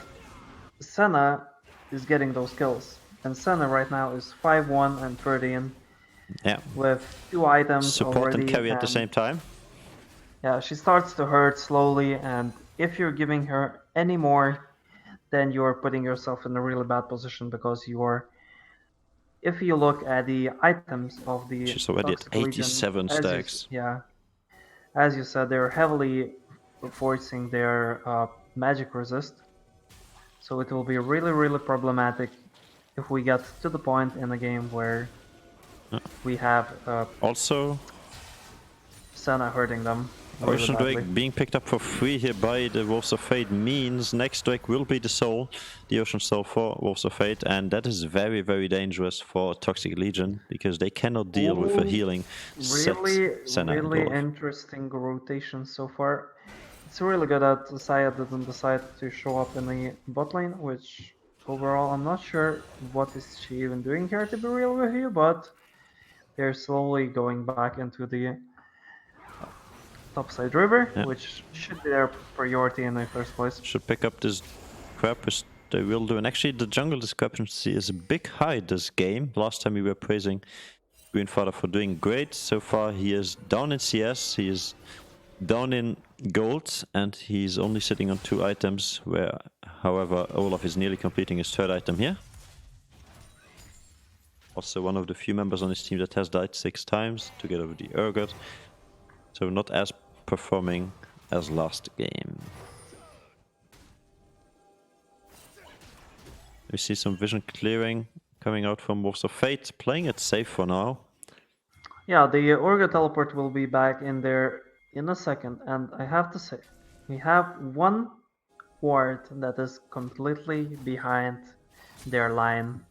Senna is getting those kills. And Senna right now is 5-1 and 13 Yeah, with 2 items support already. and carry at the same time. Yeah, she starts to hurt slowly, and if you're giving her any more, then you're putting yourself in a really bad position because you're. If you look at the items of the She's already at Toxic Legion, 87 as you stacks. yeah, as you said, they're heavily forcing their magic resist, so it will be really, really problematic if we get to the point in the game where we have Also, Senna hurting them. really Ocean badly. Drake being picked up for free here by the Wolves of Fate means next Drake will be the soul, the Ocean Soul for Wolves of Fate, and that is very, very dangerous for Toxic Legion because they cannot deal with a healing Really, set Senna and really Golf. interesting rotation so far. It's really good that Saya didn't decide to show up in the bot lane, which overall I'm not sure what is she even doing here, to be real with you, but they're slowly going back into the topside river, Yeah. which should be their priority in the first place. Should pick up this crap as they will do. And actually the jungle discrepancy is a big high this game. Last time we were praising Greenfather for doing great. So far he is down in CS, he is down in gold, and he's only sitting on 2 items, where however Olaf is nearly completing his 3rd item here. Also one of the few members on his team that has died 6 times together with the Urgot. So not as performing as last game. We see some vision clearing coming out from Wolves of Fate, playing it safe for now. Yeah, the Orga teleport will be back in there in a second, and I have to say, we have one ward that is completely behind their line.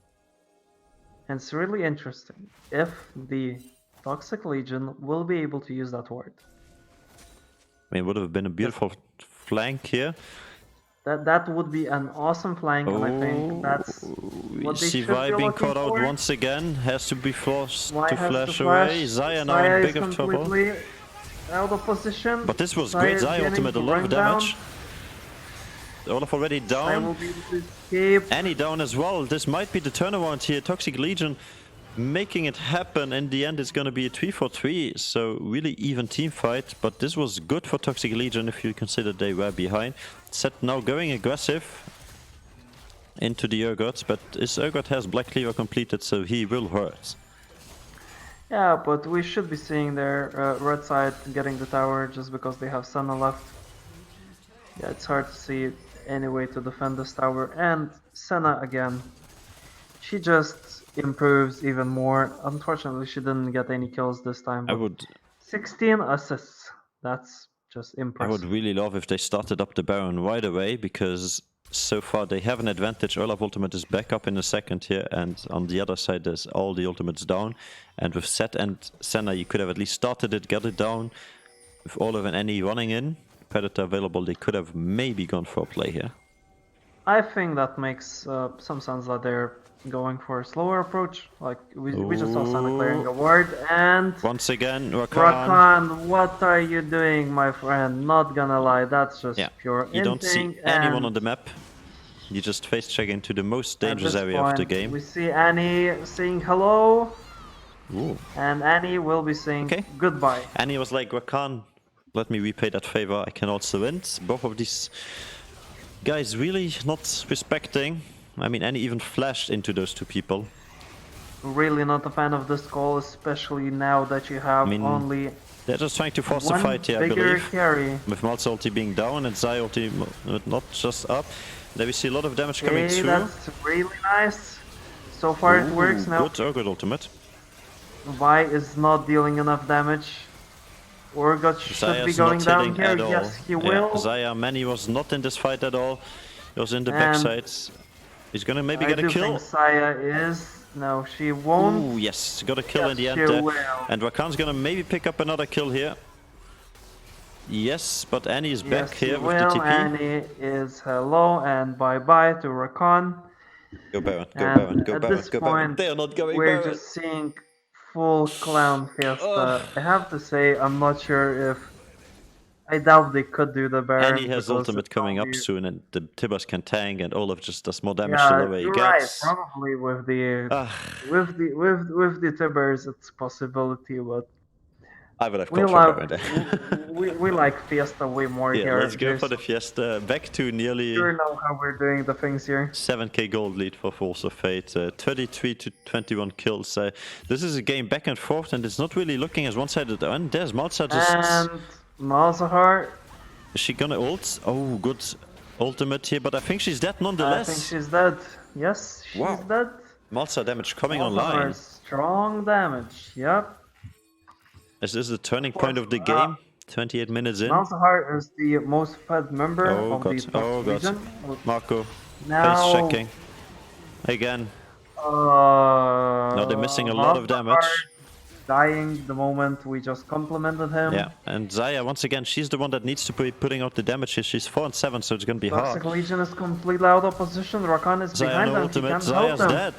And it's really interesting if the Toxic Legion will be able to use that ward. I mean, it would have been a beautiful flank here. That would be an awesome flank, and I think that's We what they see should be Vi being looking caught out for. once again, has to be forced Why to has flash to away. Zaya now Zaya in is big of trouble. completely out of position. But this was Zaya great is Zaya getting ultimate, a lot of run down. damage. Olaf already Zaya will down. be able to escape. Annie down as well. This might be the turnaround here. Toxic Legion making it happen. In the end, it's going to be a 3 for 3. So really even team fight. But this was good for Toxic Legion if you consider they were behind. Set now going aggressive into the Urgots. But his Urgot has Black Cleaver completed, so he will hurt. Yeah, but we should be seeing their red side getting the tower just because they have Senna left. Yeah, it's hard to see any way to defend this tower. And Senna again, she just improves even more. Unfortunately, she didn't get any kills this time. I But would 16 assists. That's just I impressive. would really love if they started up the Baron right away, because so far they have an advantage. Olaf ultimate is back up in a second here, and on the other side there's all the ultimates down. And with Set and Senna you could have at least started it, get it down. With Olaf and Annie running in, Predator available, they could have maybe gone for a play here. I think that makes some sense that they're going for a slower approach. Like we just saw Senna clearing a ward, and Once again, Rakan. Rakan, what are you doing, my friend? Not gonna lie, that's just Yeah, pure you don't see inting, anyone and on the map. You just face check into the most at dangerous this area of the point, game. We see Annie saying hello, Ooh. and Annie will be saying Okay. goodbye. And he was like, Rakan, let me repay that favor, I can also win. Both of these guys really not respecting I mean, Annie even flashed into those two people. Really not a fan of this call, especially now that you have mean, only They're just trying to force the one fight here, I bigger believe. carry. With Malza ulti being down and Zai ulti not just up. There we see a lot of damage coming Okay, through. that's really nice. So far it works now. Good ultimate. Vi is not dealing enough damage. Urgot should be Zaya's going not down hitting here. at all. Yes, he will. Zaya Manny was not in this fight at all. He was in the And backsides. He's gonna maybe get a kill. I think Saya is. No, she won't. Ooh, yes, got a kill Yes, in the end she there. will. And Rakan's gonna maybe pick up another kill here. Yes, but Annie is back Yes, here he with the will. TP. Annie is hello and bye-bye to Rakan. Go Baron, go And Baron, go at Baron, this go Baron. point, They are not going we're Baron. just seeing full clown fiesta. I have to say, I'm not sure if... I doubt they could do the Baron. Annie has because ultimate it's coming up only- soon, and the Tibbers can tank, and Olaf just does more damage the Yeah, lower he you're right. gets. Probably with the Ah, with the Tibbers, it's a possibility, but I would have we called for love Baron. we like Fiesta way more Yeah, here. let's go for the Fiesta. Back to nearly You know how we're doing the things here. 7k gold lead for Force of Fate. 33 to 21 kills. This is a game back and forth, and it's not really looking as one-sided. And there's Malza just... And Malzahar, Is she gonna ult? Oh, good ultimate here, but I think she's dead I nonetheless. think she's dead. Yes, she's Wow. dead. Malza damage coming Malzahar, online. strong damage. Yep. Is this the turning point of the game? 28 minutes in. Malzahar is the most fed member Oh of god, the oh god. Legion. Marco, Now, face checking. Again. No, they're missing a lot of damage. Dying the moment we just complimented him. Yeah, and Zaya, once again, she's the one that needs to be putting out the damage here. She's 4 and 7, so it's gonna be Toxic hard. Legion is completely out of position. Rakan is Zaya behind no them. He ultimate, can't help Zaya's them. dead.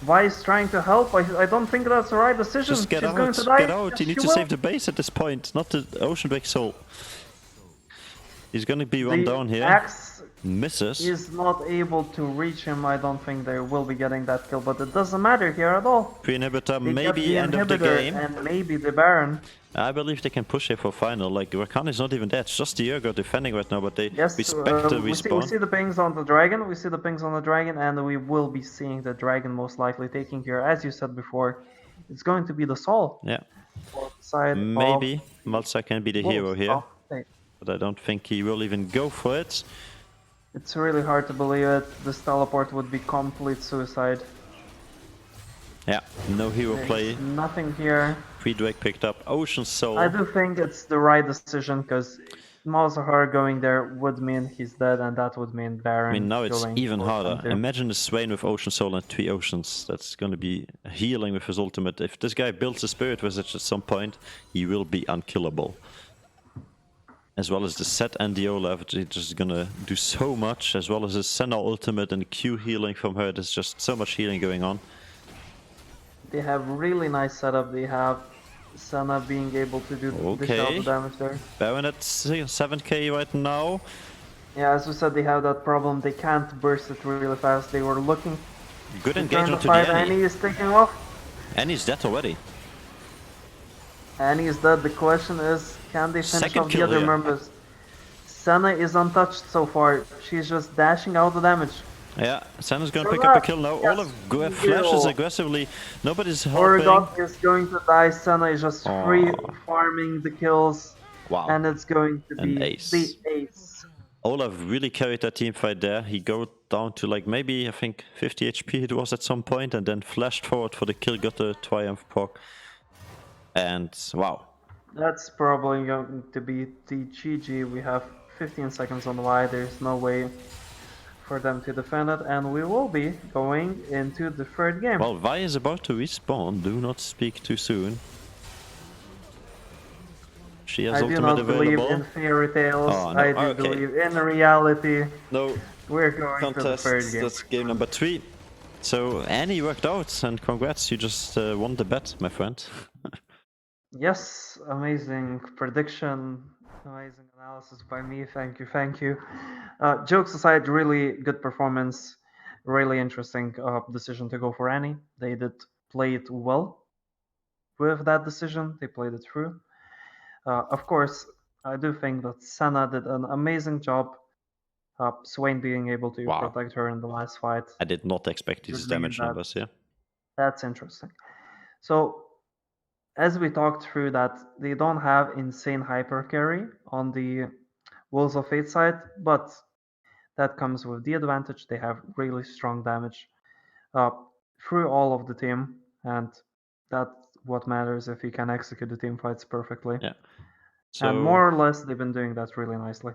Vi is trying to help. I don't think that's the right decision. Just get She's out, going to die. get out. Yes, You need she to will. save the base at this point, not the Ocean Big Soul. He's gonna be one The down here. Axe Misses. is not able to reach him. I don't think they will be getting that kill, but it doesn't matter here at all. Pre-inhibitor, They get maybe the end of the inhibitor game. and maybe the Baron. I believe they can push here for final. Like, Rakan is not even dead. It's just the Urgot defending right now, but they Yes, respect the we respawn. see the pings on the dragon. We see the pings on the dragon, and we will be seeing the dragon most likely taking here. As you said before, it's going to be the Soul. Yeah, Side maybe Malza can be the hero Wolves. here, Okay. but I don't think he will even go for it. It's really hard to believe it. This teleport would be complete suicide. Yeah, no hero play. There's nothing here. Free Drake picked up Ocean Soul. I do think it's the right decision because Malzahar going there would mean he's dead, and that would mean Baron. I mean, now it's going even for harder. Hunter. Imagine the Swain with Ocean Soul and 3 Oceans. That's gonna be healing with his ultimate. If this guy builds a Spirit Visage at some point, he will be unkillable. As well as the Set and the Olaf, it's just gonna do so much. As well as his Senna ultimate and Q healing from her. There's just so much healing going on. They have really nice setup. They have Senna being able to do dish out Okay. the damage there. Baron at 7k right now. Yeah, as we said, they have that problem. They can't burst it really fast. They were looking Good to turn the engagement to fight. the Annie. Annie is taking off. Annie's dead already. Annie is dead. The question is, can they finish Second off the kill other here. members? Senna is untouched so far. She's just dashing out the damage. Yeah, Senna's gonna pick up a kill now. Yes, Olaf he flashes will. aggressively. Nobody's helping. Urgot is going to die. Senna is just free Aw. farming the kills. Wow. And it's going to An be ace. the ace. Olaf really carried that team fight there. He go down to like maybe, I think, 50 HP it was at some point, and then flashed forward for the kill, got the Triumph proc. And wow. That's probably going to be the GG. We have 15 seconds on the Y. There's no way for them to defend it, and we will be going into the third game. Well, Vi is about to respawn. Do not speak too soon. She has I do ultimate not believe available. in fairy tales. Oh, no. I do Okay. believe in reality. No We're going to the contest. third game. That's game number 3. So Annie worked out, and congrats, you just won the bet, my friend. Yes, amazing prediction, amazing analysis by me. Thank you, thank you. Jokes aside, really good performance. Really interesting decision to go for Annie. They did play it well with that decision. They played it through. Of course, I do think that Senna did an amazing job Swain being able to Wow. protect her in the last fight. I did not expect these Would mean damage that- numbers here. That's interesting. So, as we talked through that, they don't have insane hyper carry on the Wolves of Fate side, but that comes with the advantage they have really strong damage through all of the team, and that's what matters if you can execute the team fights perfectly. Yeah. And more or less, they've been doing that really nicely.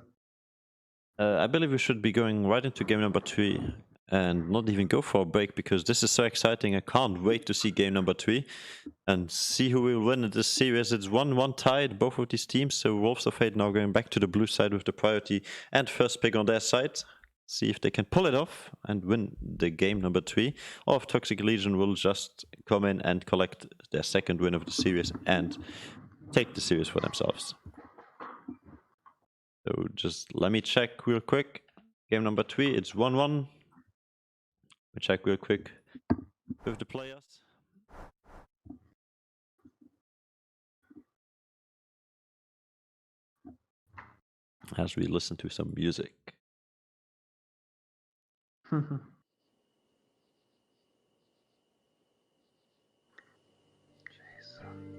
I believe we should be going right into game number 3 and not even go for a break, because this is so exciting. I can't wait to see game number 3 and see who will win in this series. It's 1-1 tied, both of these teams. So Wolves of Fate now going back to the blue side with the priority and first pick on their side. See if they can pull it off and win the game number 3, or if Toxic Legion will just come in and collect their second win of the series and take the series for themselves. So just let me check real quick. Game number 3, it's 1-1. We check real quick with the players. As we listen to some music.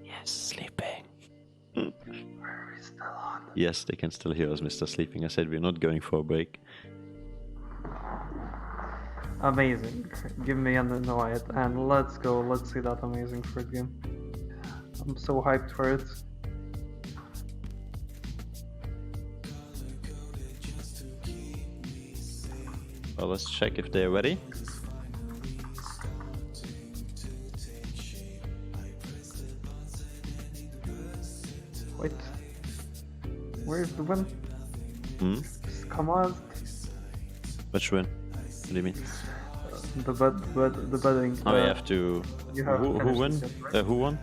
Yes, sleeping. Are we still on? Yes, they can still hear us, Mr. Sleeping. I said we're not going for a break. Amazing. Give me an invite and let's go. Let's see that amazing fruit game. I'm so hyped for it. Well, let's check if they're ready. Wait. Where's the win? Hmm? Come on. Which win? What do you mean? The betting. Oh, you have to. You have Who finished won? this yet, right? Who won?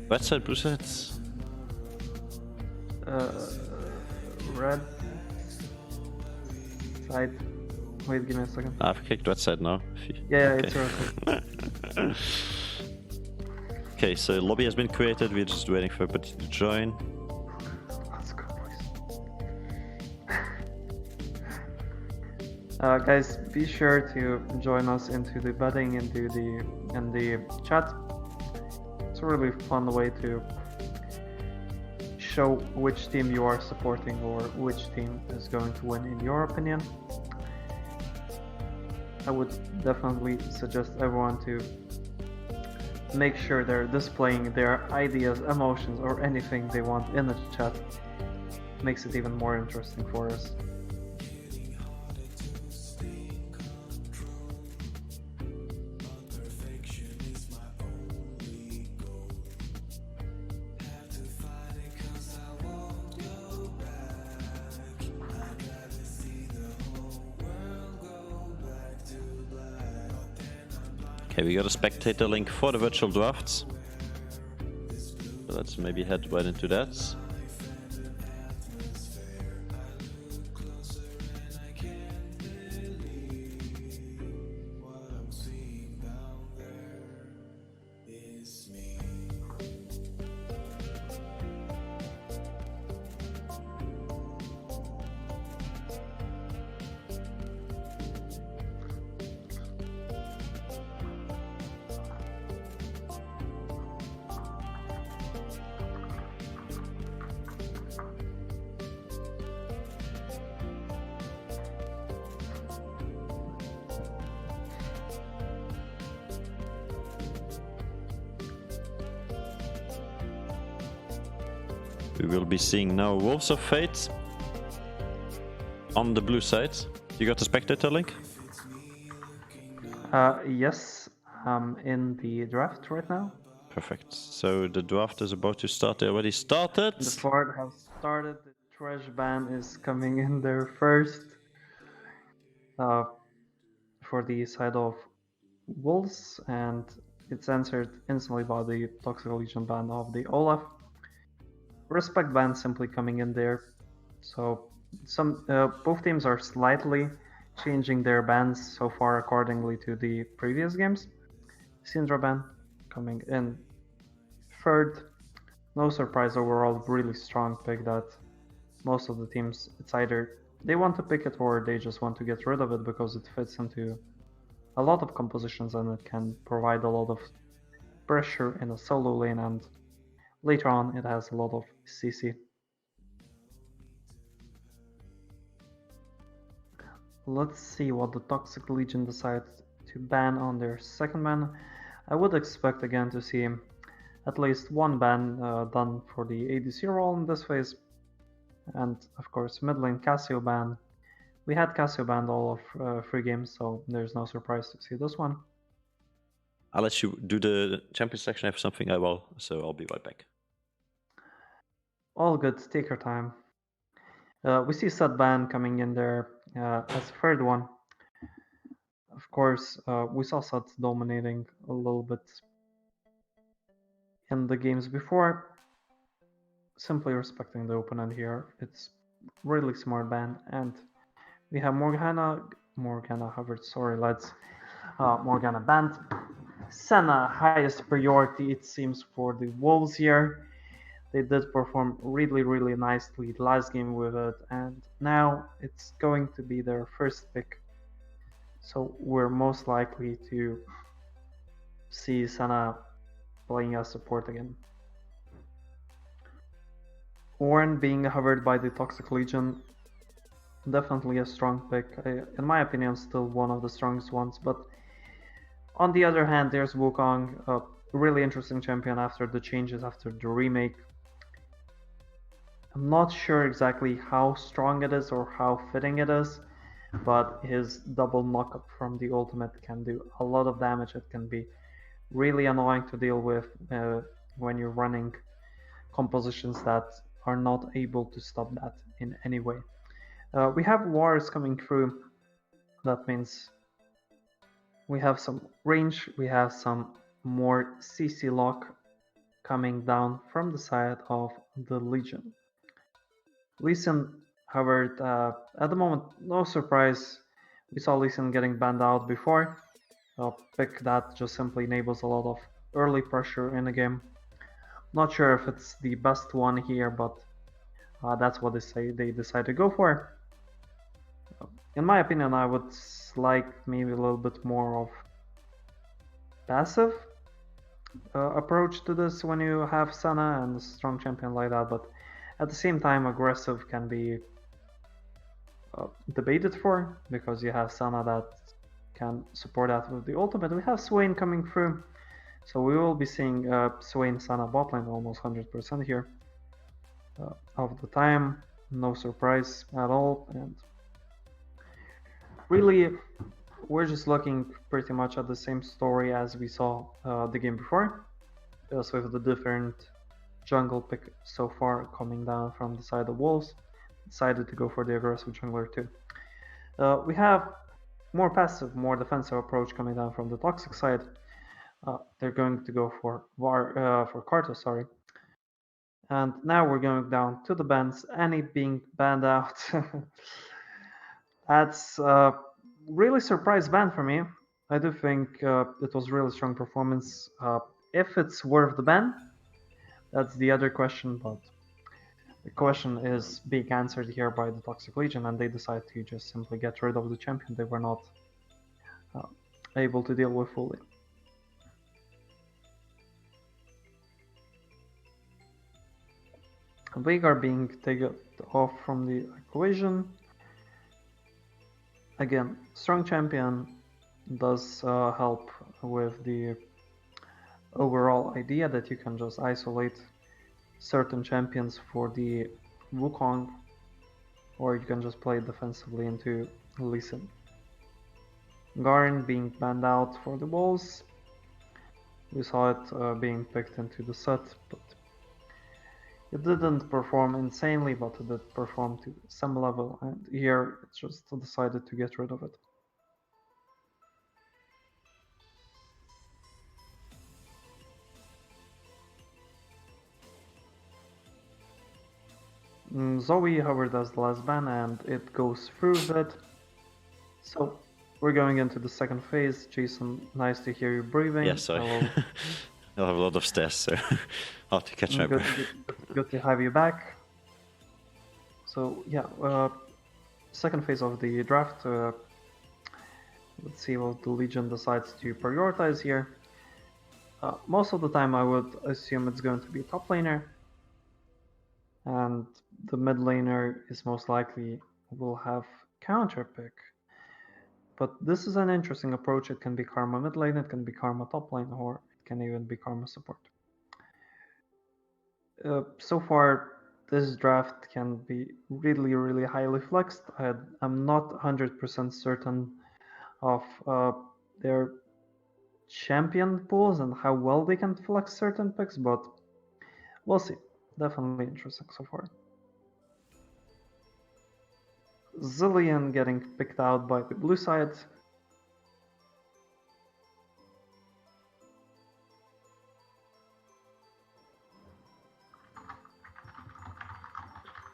Red side, blue side? Red side. Wait, give me a second. I've kicked red side now. Yeah, Okay. it's right. Okay, so lobby has been created. We're just waiting for everybody to join. Let's go, boys. Guys, be sure to join us into the betting in the chat. It's a really fun way to show which team you are supporting or which team is going to win in your opinion. I would definitely suggest everyone to make sure they're displaying their ideas, emotions, or anything they want in the chat. Makes it even more interesting for us. Okay, we got a spectator link for the virtual drafts. So let's maybe head right into that. We will be seeing now Wolves of Fate on the blue side. You got the spectator link? Yes, I'm in the draft right now. Perfect. So the draft is about to start. They already started. The Ford has started. The trash ban is coming in there first. For the side of Wolves, and it's answered instantly by the Toxic Legion ban of the Olaf. Respect ban simply coming in there. So both teams are slightly changing their bans so far accordingly to the previous games. Syndra ban coming in third. No surprise overall, really strong pick that most of the teams, it's either they want to pick it or they just want to get rid of it because it fits into a lot of compositions and it can provide a lot of pressure in a solo lane, and later on it has a lot of CC. Let's see what the Toxic Legion decides to ban on their second ban. I would expect again to see at least one ban done for the ADC role in this phase. And of course, mid lane Cassio ban. We had Cassio banned all of 3 games, so there's no surprise to see this one. I'll let you do the champion section. I have something I will, so I'll be right back. All good, take your time. We see Sett ban coming in there as third one. Of course, we saw Sett dominating a little bit in the games before. Simply respecting the opponent here. It's really smart ban, and we have Morgana hovered, sorry lads. Morgana banned. Senna, highest priority it seems for the Wolves here. They did perform really nicely last game with it, and now it's going to be their first pick. So we're most likely to see Senna playing as support again. Ornn being hovered by the Toxic Legion, definitely a strong pick. In my opinion, still one of the strongest ones, but on the other hand, there's Wukong, a really interesting champion after the changes, after the remake. I'm not sure exactly how strong it is or how fitting it is, but his double knockup from the ultimate can do a lot of damage. It can be really annoying to deal with when you're running compositions that are not able to stop that in any way. We have wars coming through. That means we have some range, we have some more CC lock coming down from the side of the Legion. Lee Sin hovered, at the moment, no surprise, we saw Lee Sin getting banned out before. A pick that just simply enables a lot of early pressure in the game. Not sure if it's the best one here, but that's what they decide to go for. In my opinion, I would like maybe a little bit more of passive approach to this when you have Senna and a strong champion like that, but at the same time aggressive can be debated for, because you have Senna that can support that with the ultimate. We have Swain coming through, so we will be seeing Swain Senna bot lane almost 100% here of the time. No surprise at all, and really we're just looking pretty much at the same story as we saw the game before, just with the different jungle pick so far coming down from the side of Wolves. Decided to go for the aggressive jungler too. We have more passive, more defensive approach coming down from the Toxic side. They're going to go for Karthus, sorry. And now we're going down to the bans. Annie being banned out. That's really surprise ban for me. I do think it was really strong performance. If it's worth the ban, that's the other question, but the question is being answered here by the Toxic Legion, and they decide to just simply get rid of the champion they were not able to deal with fully. Veigar being taken off from the equation. Again, strong champion does help with the overall idea that you can just isolate certain champions for the Wukong, or you can just play defensively into Lee Sin. Garen being banned out for the Wolves. We saw it being picked into the set, but it didn't perform insanely, but it did perform to some level, and here it just decided to get rid of it. Zoe hovered as the last ban, and it goes through it. So we're going into the second phase. Jason, nice to hear you breathing. Yeah, sorry. I'll have a lot of stairs, so I'll have to catch my breath. Good to have you back. So yeah, second phase of the draft. Let's see what the Legion decides to prioritize here. Most of the time I would assume it's going to be top laner, and the mid laner is most likely will have counter pick. But this is an interesting approach. It can be Karma mid lane, it can be Karma top lane, or it can even be Karma support. So far, this draft can be really highly flexed. I'm not 100% certain of their champion pools and how well they can flex certain picks, but we'll see. Definitely interesting so far. Zilean getting picked out by the blue side.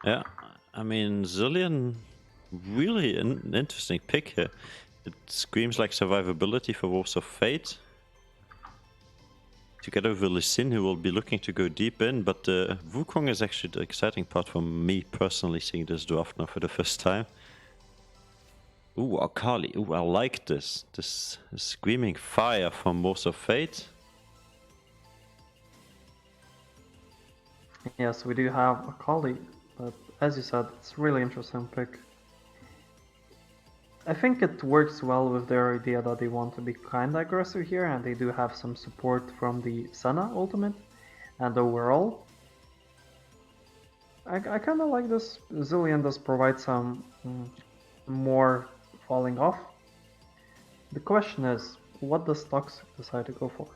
Yeah, I mean, Zilean, really an interesting pick here. It screams like survivability for Wolves of Fate. Together with Lee Sin, who will be looking to go deep in, but Wukong is actually the exciting part for me personally, seeing this draft now for the first time. Ooh, Akali. Ooh, I like this. This screaming fire from Wolves of Fate. Yes, we do have Akali, but as you said, it's a really interesting pick. I think it works well with their idea that they want to be kinda aggressive here, and they do have some support from the Senna ultimate, and overall, I kinda like this. Zilean does provide some more falling off. The question is, what does Toxic decide to go for?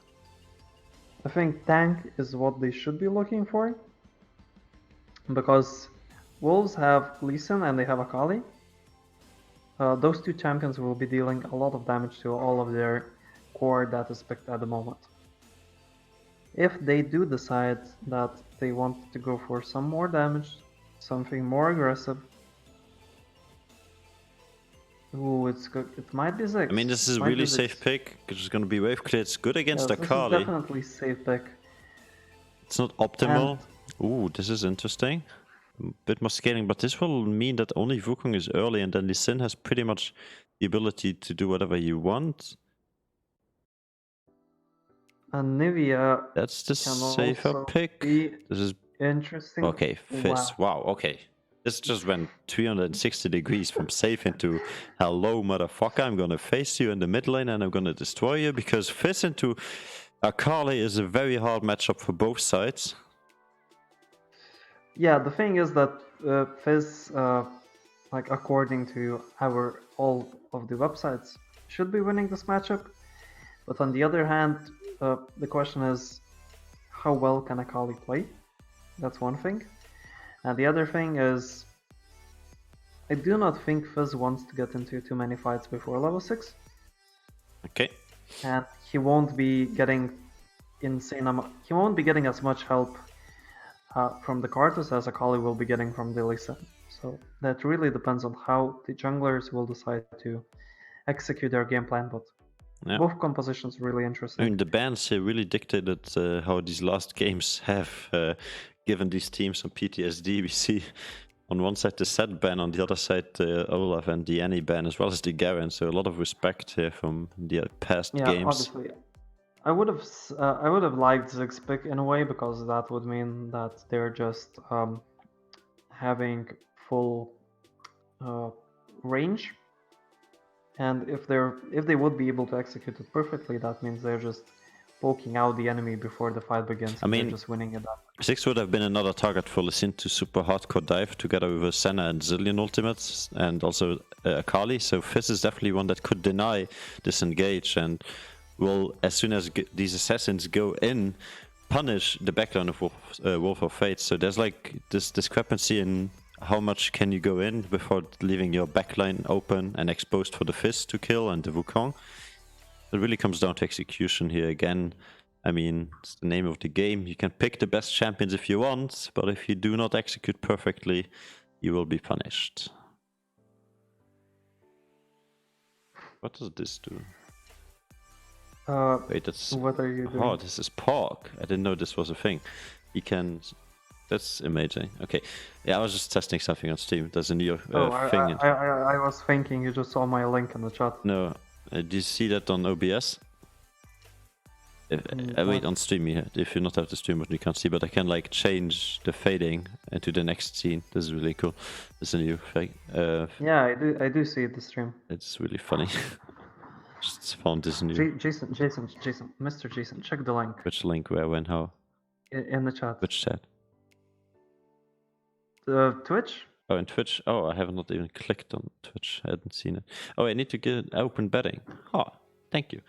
I think tank is what they should be looking for, because Wolves have Lee Sin and they have Akali. Those two champions will be dealing a lot of damage to all of their core that is picked at the moment. If they do decide that they want to go for some more damage, something more aggressive, ooh, it's good. It might be Ziggs. I mean, this is a really safe pick, because it's going to be wave clear. It's good against Akali. This is definitely safe pick. It's not optimal. Ooh, this is interesting. A bit more scaling, but this will mean that only Wukong is early, and then Lee Sin has pretty much the ability to do whatever you want. And Nivea. That's the safer pick. This is interesting. Okay, Fizz. Wow, okay. This just went 360 degrees from safe into hello, motherfucker. I'm gonna face you in the mid lane and I'm gonna destroy you, because Fizz into Akali is a very hard matchup for both sides. Yeah, the thing is that Fizz, like according to all of the websites, should be winning this matchup. But on the other hand, the question is, how well can Akali play? That's one thing. And the other thing is, I do not think Fizz wants to get into too many fights before level 6. Okay. And he won't be getting he won't be getting as much help from the Karthus as Akali will be getting from the Lee Sin. So that really depends on how the junglers will decide to execute their game plan, but both compositions are really interesting. I mean, the bans here really dictated how these last games have given these teams some PTSD. We see on one side the Zed ban, on the other side the Olaf and the Annie ban, as well as the Garen, so a lot of respect here from the past games. Obviously. I would have liked Ziggs pick in a way, because that would mean that they're just having full range, and if they would be able to execute it perfectly, that means they're just poking out the enemy before the fight begins. I mean, they're just winning it up. Ziggs would have been another target for Lee Sin to super hardcore dive together with Senna and Zilean ultimates, and also Akali. So Fizz is definitely one that could deny disengage, and will, as soon as these assassins go in, punish the backline of Wolf of Fate. So there's like this discrepancy in how much can you go in before leaving your backline open and exposed for the Fizz to kill and the Wukong. It really comes down to execution here again. I mean, it's the name of the game. You can pick the best champions if you want, but if you do not execute perfectly, you will be punished. What does this do? Wait, that's... What are you doing? Oh, this is Pork. I didn't know this was a thing. He can That's amazing. Okay. Yeah, I was just testing something on Steam. There's a new Oh, thing. I was thinking you just saw my link in the chat. No, do you see that on OBS? Wait, What? on stream here. If you not have the stream, you can't see, but I can like change the fading into the next scene. This is really cool. This is a new thing. Yeah, I do see the stream. It's really funny. Just found this new. Jason, Mr. Jason, check the link Which link, where, when, how? in the chat. Which chat? Twitch? Oh, in Twitch? Oh, I have not even clicked on Twitch. I hadn't seen it. Oh, I need to get open betting. Oh, thank you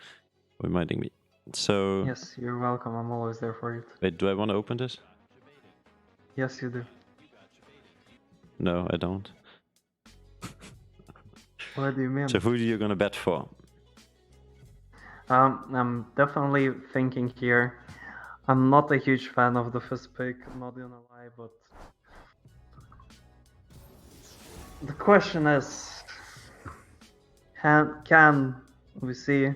for reminding me. So, Yes, you're welcome. I'm always there for you. wait, do I want to open this? Yes, you do. No, I don't. What do you mean? So who are you gonna bet for? I'm definitely thinking here. I'm not a huge fan of the first pick, not gonna lie, but the question is, can we see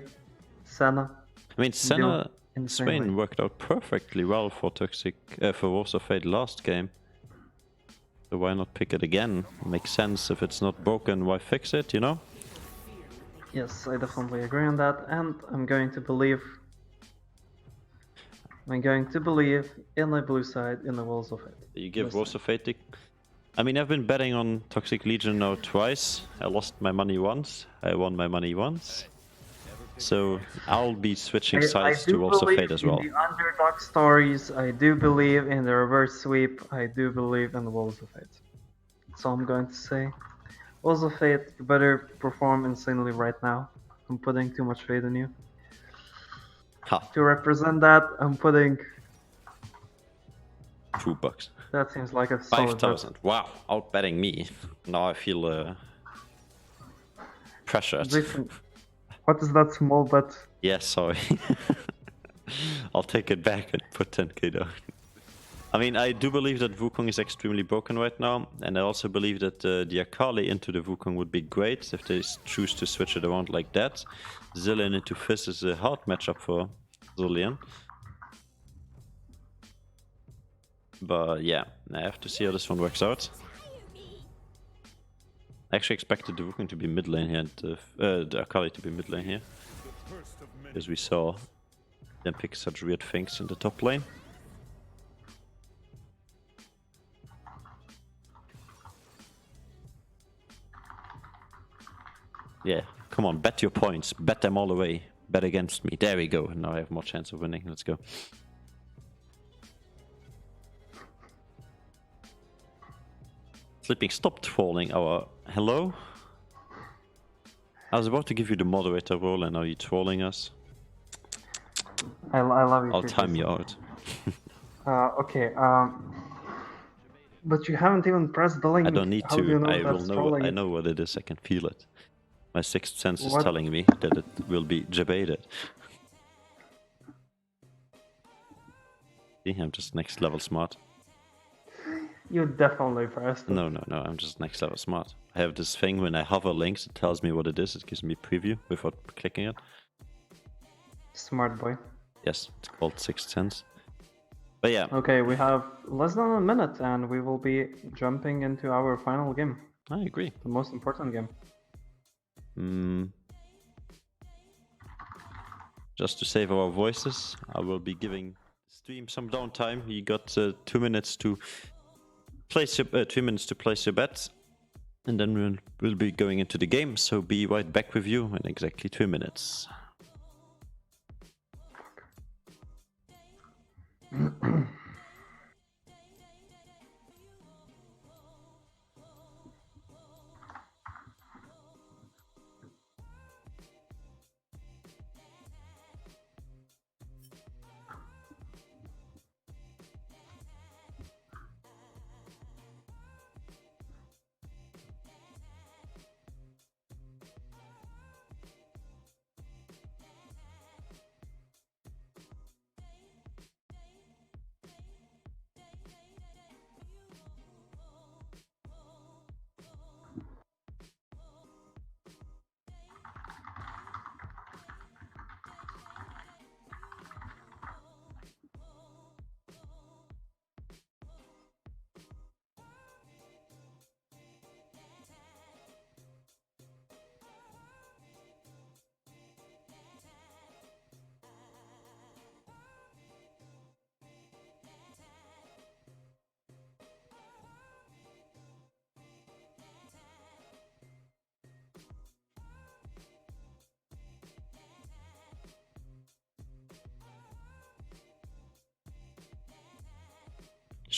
Senna? I mean, Senna insanely. Swain worked out perfectly well for Toxic for Wars of Fate last game. So why not pick it again? Makes sense. If it's not broken, why fix it? You know? Yes, I definitely agree on that, and I'm going to believe in the blue side in the Walls of Fate. You give This Wars of Fate. I mean, I've been betting on Toxic Legion now twice. I lost my money once. I won my money once. So I'll be switching sides to Wars of Fate as well. I do believe in the underdog stories. I do believe in the reverse sweep. I do believe in the Walls of Fate. That's all I'm going to say. Walls of Fate, you better perform insanely right now. I'm putting too much faith in you. Ha, To represent that, I'm putting... $2. That seems like a solid bet. 5,000. Wow, outbetting me. Now I feel pressured. Jason, what is that small bet? Yeah, sorry. I'll take it back and put 10k down. I mean, I do believe that Wukong is extremely broken right now, and I also believe that the Akali into the Wukong would be great if they choose to switch it around like that. Zilean into Fizz is a hard matchup for Zilean. But yeah, I have to see how this one works out. I actually expected the Wukong to be mid lane here and the Akali to be mid lane here. As we saw them pick such weird things in the top lane. Yeah, come on, bet your points. Bet them all away. Bet against me. There we go. Now I have more chance of winning. Let's go. Sleeping, stop trolling our... Hello? I was about to give you the moderator role and now you're trolling us. I love you. I'll time you out. Okay, but you haven't even pressed the link. I don't need How do you to. know I will that's know. trolling? I know what it is. I can feel it. My sixth sense is What? telling me that it will be debated. See, I'm just next level smart. You definitely pressed it. No, I'm just next level smart. I have this thing when I hover links, it tells me what it is. It gives me preview without clicking it. Smart boy. Yes, it's called Sixth Sense. But yeah, Okay, we have less than a minute and we will be jumping into our final game. I agree. The most important game. Just to save our voices, I will be giving stream some downtime. You got 2 minutes to place your 2 minutes to place your bets, and then we'll be going into the game. So be right back with you in exactly 2 minutes.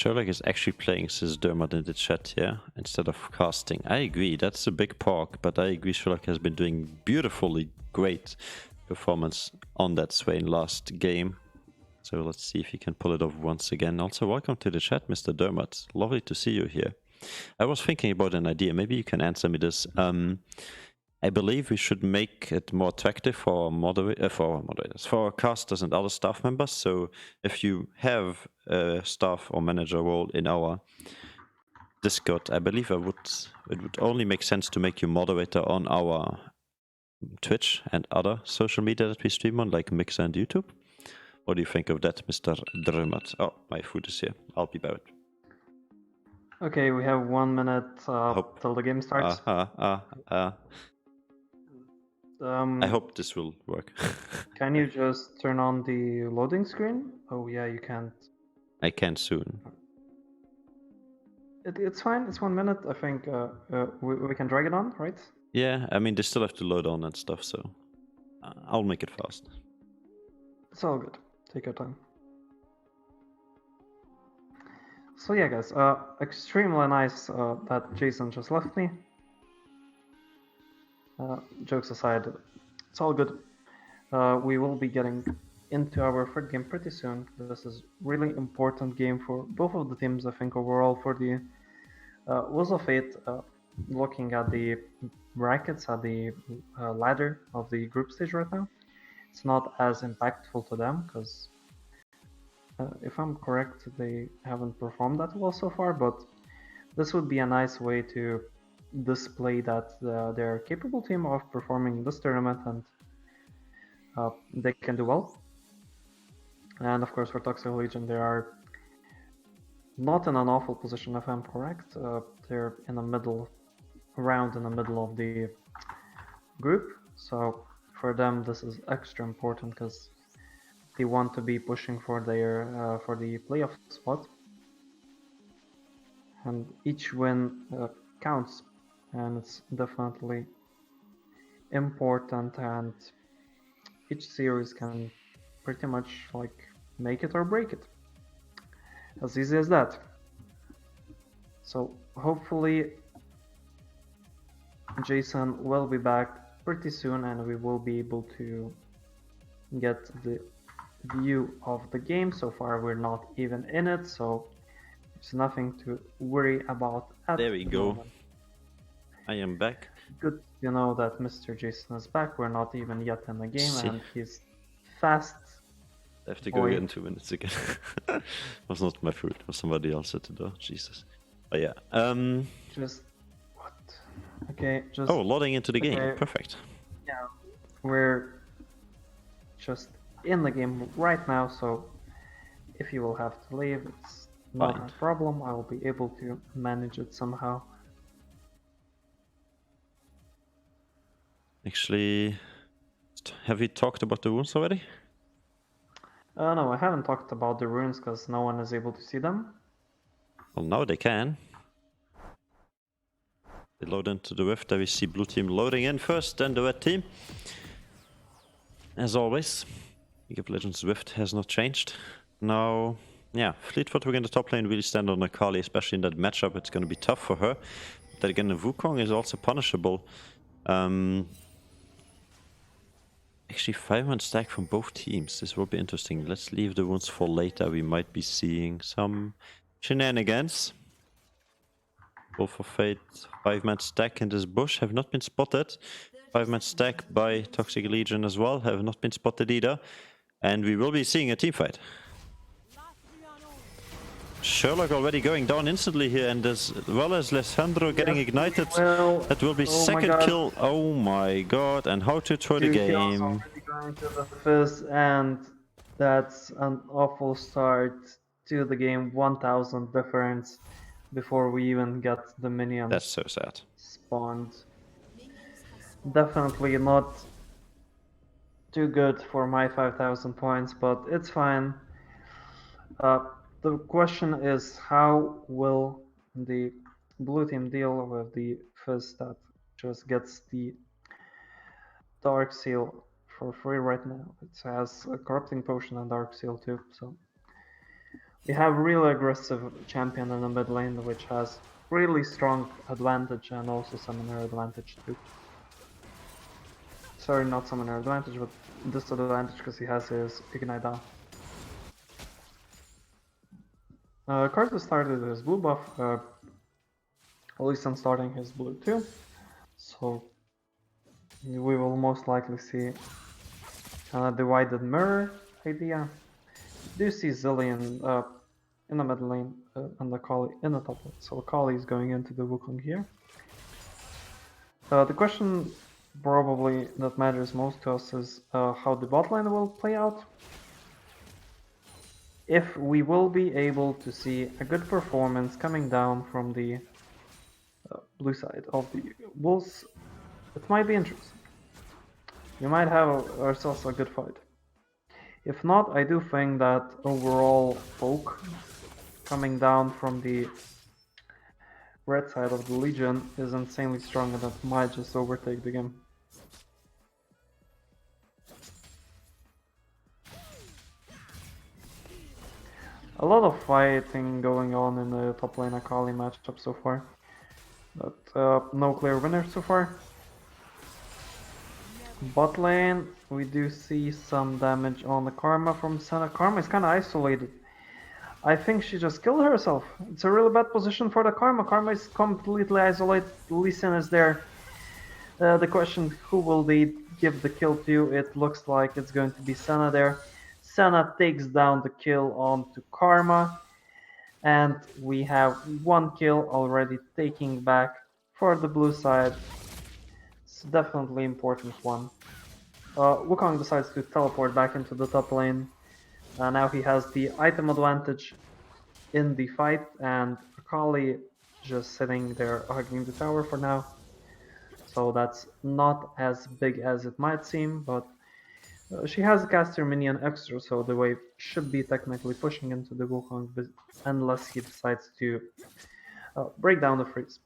Sherlock is actually playing Dermot in the chat, yeah, instead of casting. I agree, that's a big pork, but I agree Sherlock has been doing beautifully great performance on that Swain last game. So let's see if he can pull it off once again. Also, welcome to the chat, Mr. Dermot. Lovely to see you here. I was thinking about an idea. Maybe you can answer me this. I believe we should make it more attractive for moderators, for our casters and other staff members. So if you have a staff or manager role in our Discord, I believe it would only make sense to make you moderator on our Twitch and other social media that we stream on, like Mixer and YouTube. What do you think of that, Mr. Dermot? Oh, my food is here. I'll be back. Okay, we have 1 minute Hope- till the game starts. I hope this will work. Can you just turn on the loading screen? Oh yeah, you can't. I can soon. It's fine. It's 1 minute. I think we can drag it on, right? Yeah, I mean, they still have to load on and stuff, so I'll make it fast. It's all good. Take your time. So yeah, guys, extremely nice that Jason just left me. Jokes aside, it's all good. We will be getting into our third game pretty soon. This is really important game for both of the teams, I think, overall. For the Wheels of Fate, looking at the brackets, at the ladder of the group stage right now, it's not as impactful to them, because if I'm correct, they haven't performed that well so far, but this would be a nice way to display that they're a capable team of performing this tournament, and they can do well. And of course, for Toxic Legion, they are not in an awful position, if I'm correct. They're in the middle, around in the middle of the group. So for them, this is extra important because they want to be pushing for their for the playoff spot. And each win counts, and it's definitely important. And each series can pretty much like make it or break it. As easy as that. So hopefully Jason will be back pretty soon, and we will be able to get the view of the game. So far we're not even in it, so there's nothing to worry about at There we the go. moment. I am back. Good to know that Mr. Jason is back. We're not even yet in the game, See. and he's fast. I have to go Boy. in 2 minutes again. It was not my food, it was somebody else at the door. Jesus. But yeah. Just what? Okay, just Oh, loading into the game. Okay. Perfect. yeah, we're just in the game right now, so if you will have to leave, it's not Fine. a problem. I will be able to manage it somehow. Actually, have we talked about the runes already? No, I haven't talked about the runes because no one is able to see them. Well, now they can. They load into the rift. There we see blue team loading in first, then the red team. As always, League of Legends Rift has not changed. Now, yeah, Fleetfoot in the top lane really stand on Akali, especially in that matchup. It's going to be tough for her. But again, the Wukong is also punishable. Actually, 5-man stack from both teams. This will be interesting. Let's leave the wounds for later. We might be seeing some shenanigans. Wolf of Fate, 5-man stack in this bush have not been spotted. 5-man stack by Toxic Legion as well have not been spotted either. And we will be seeing a team fight. Sherlock already going down instantly here, and as well as Lessandro getting ignited. Well, That will be oh my second God. kill. Oh my god, and how to throw the 2 kills game. already going to the fizz, and that's an awful start to the game. 1000 difference before we even get the minions That's so sad. spawned. Definitely not too good for my 5000 points, but it's fine. The question is, how will the blue team deal with the fizz that just gets the Dark Seal for free right now? It has a Corrupting Potion and Dark Seal too, so We have really aggressive champion in the mid lane, which has really strong advantage and also summoner advantage too. Sorry, not summoner advantage, but disadvantage because he has his Ignite down. Karthus started his blue buff, Lee Sin starting his blue too, so we will most likely see a divided mirror idea. Do see Zilean in the mid lane and Akali in the top lane, so Akali is going into the Wukong here. The question probably that matters most to us is how the bot lane will play out. If we will be able to see a good performance coming down from the blue side of the Wolves, it might be interesting. We might have ourselves a good fight. If not, I do think that overall poke coming down from the red side of the Legion is insanely strong and that might just overtake the game. A lot of fighting going on in the top lane Akali matchup so far, but no clear winner so far. Bot lane, we do see some damage on the Karma from Senna. Karma is kind of isolated. I think she just killed herself. It's a really bad position for the Karma. Karma is completely isolated. Lee Sin is there. The question, who will they give the kill to? It looks like it's going to be Senna there. Senna takes down the kill onto Karma. And we have one kill already taking back for the blue side. It's definitely important one. Wukong decides to teleport back into the top lane. Now he has the item advantage in the fight, and Akali just sitting there hugging the tower for now. So that's not as big as it might seem, but she has a caster minion extra, so the wave should be technically pushing into the Wukong unless he decides to break down the freeze.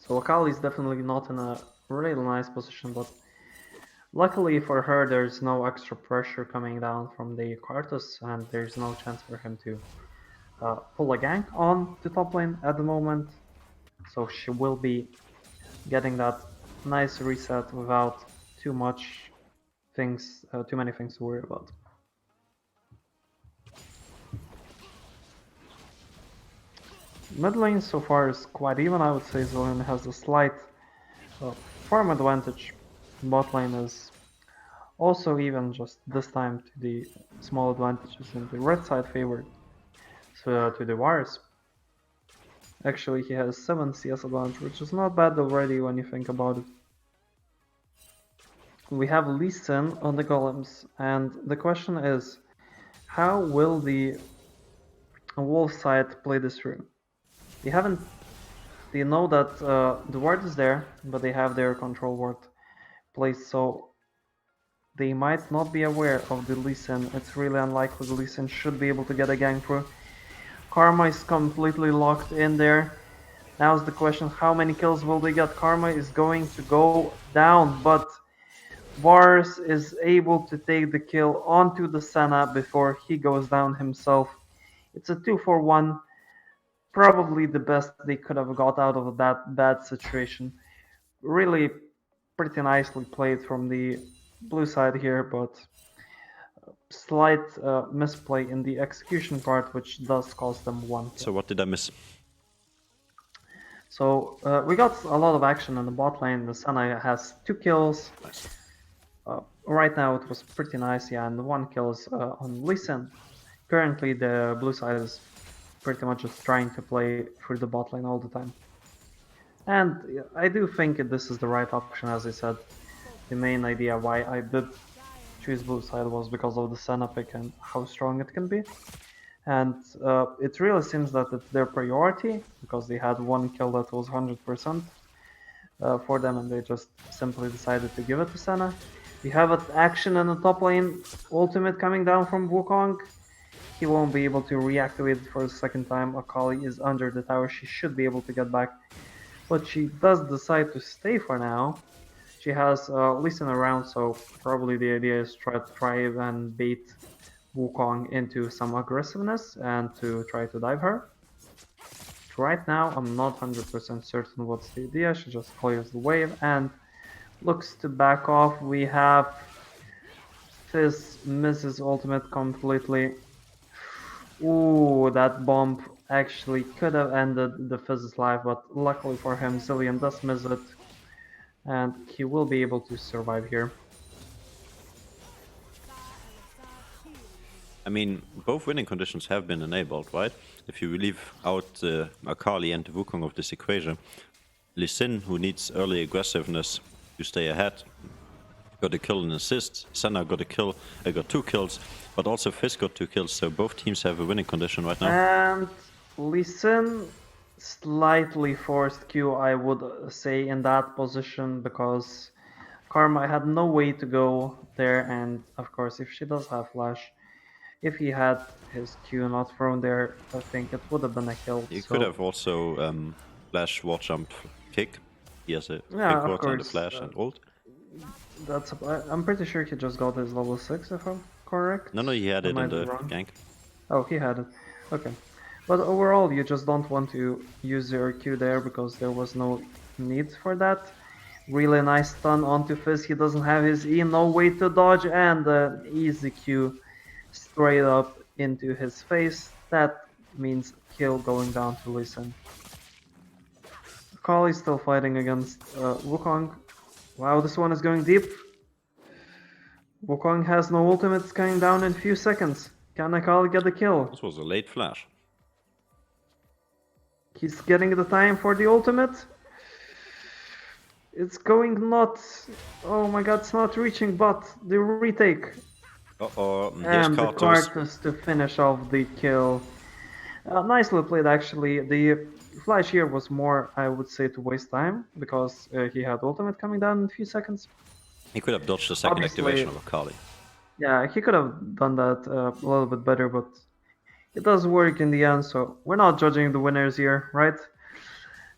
So Akali is definitely not in a really nice position, but luckily for her there's no extra pressure coming down from the Karthus and there's no chance for him to pull a gank on the top lane at the moment. So she will be getting that nice reset without too many things to worry about. Mid lane so far is quite even. I would say Zilean has a slight farm advantage. Bot lane is also even, just this time to the small advantages in the red side favored to the Wars. Actually, he has 7 CS advantage, which is not bad already when you think about it. We have Lee Sin on the golems, and the question is, how will the Wolf side play this through? They know that the ward is there, but they have their control ward placed, so they might not be aware of the Lee Sin. It's really unlikely the Lee Sin should be able to get a gang through. Karma is completely locked in there. Now's the question, how many kills will they get? Karma is going to go down, but Varus is able to take the kill onto the Senna before he goes down himself. It's a 2-for-1. Probably the best they could have got out of that bad situation. Really pretty nicely played from the blue side here, but slight misplay in the execution part, which does cost them 1 kill. So what did I miss? So we got a lot of action in the bot lane. The Senna has 2 kills. Nice. Right now it was pretty nice, yeah, and 1 kill is on Lee Sin. Currently the blue side is pretty much just trying to play through the bot lane all the time. And I do think this is the right option, as I said. The main idea why I did choose blue side was because of the Senna pick and how strong it can be. And it really seems that it's their priority, because they had 1 kill that was 100% for them, and they just simply decided to give it to Senna. We have an action in the top lane, ultimate coming down from Wukong. He won't be able to reactivate it for the second time. Akali is under the tower, she should be able to get back. But she does decide to stay for now. She has Lee Sin around, so probably the idea is try and bait Wukong into some aggressiveness and to try to dive her. Right now, I'm not 100% certain what's the idea. She just clears the wave and looks to back off. We have Fizz misses ultimate completely. Ooh, that bomb actually could have ended the Fizz's life, but luckily for him, Zilean does miss it. And he will be able to survive here. I mean, both winning conditions have been enabled, right? If you leave out Akali and Wukong of this equation, Lee Sin, who needs early aggressiveness to stay ahead, got a kill and assist. Senna got a kill, got 2 kills, but also Fizz got 2 kills, so both teams have a winning condition right now. And Lee Sin slightly forced Q, I would say, in that position because Karma had no way to go there, and of course, if she does have flash, if he had his Q not thrown there, I think it would have been a kill. He could have also flash, wall jump, kick. He has a Yeah, quick of ward and a course. flash and ult. I'm pretty sure he just got his level 6, if I'm correct. No, he had I it in might be the wrong. gank. Oh, he had it. Okay. But overall, you just don't want to use your Q there because there was no need for that. Really nice stun onto Fizz. He doesn't have his E, no way to dodge, and an easy Q straight up into his face. That means kill going down to Lee Sin. Akali still fighting against Wukong. Wow, this one is going deep. Wukong has no ultimate, it's going down in a few seconds. Can Akali get the kill? This was a late flash. He's getting the time for the ultimate. It's going not... Oh my god, it's not reaching, but the retake. Uh-oh, here's And the Karthus. Karthus to finish off the kill. Nicely played, actually. The flash here was more, I would say, to waste time, because he had ultimate coming down in a few seconds. He could have dodged the second Obviously- activation of Akali. Yeah, he could have done that a little bit better, but it does work in the end, so we're not judging the winners here, right?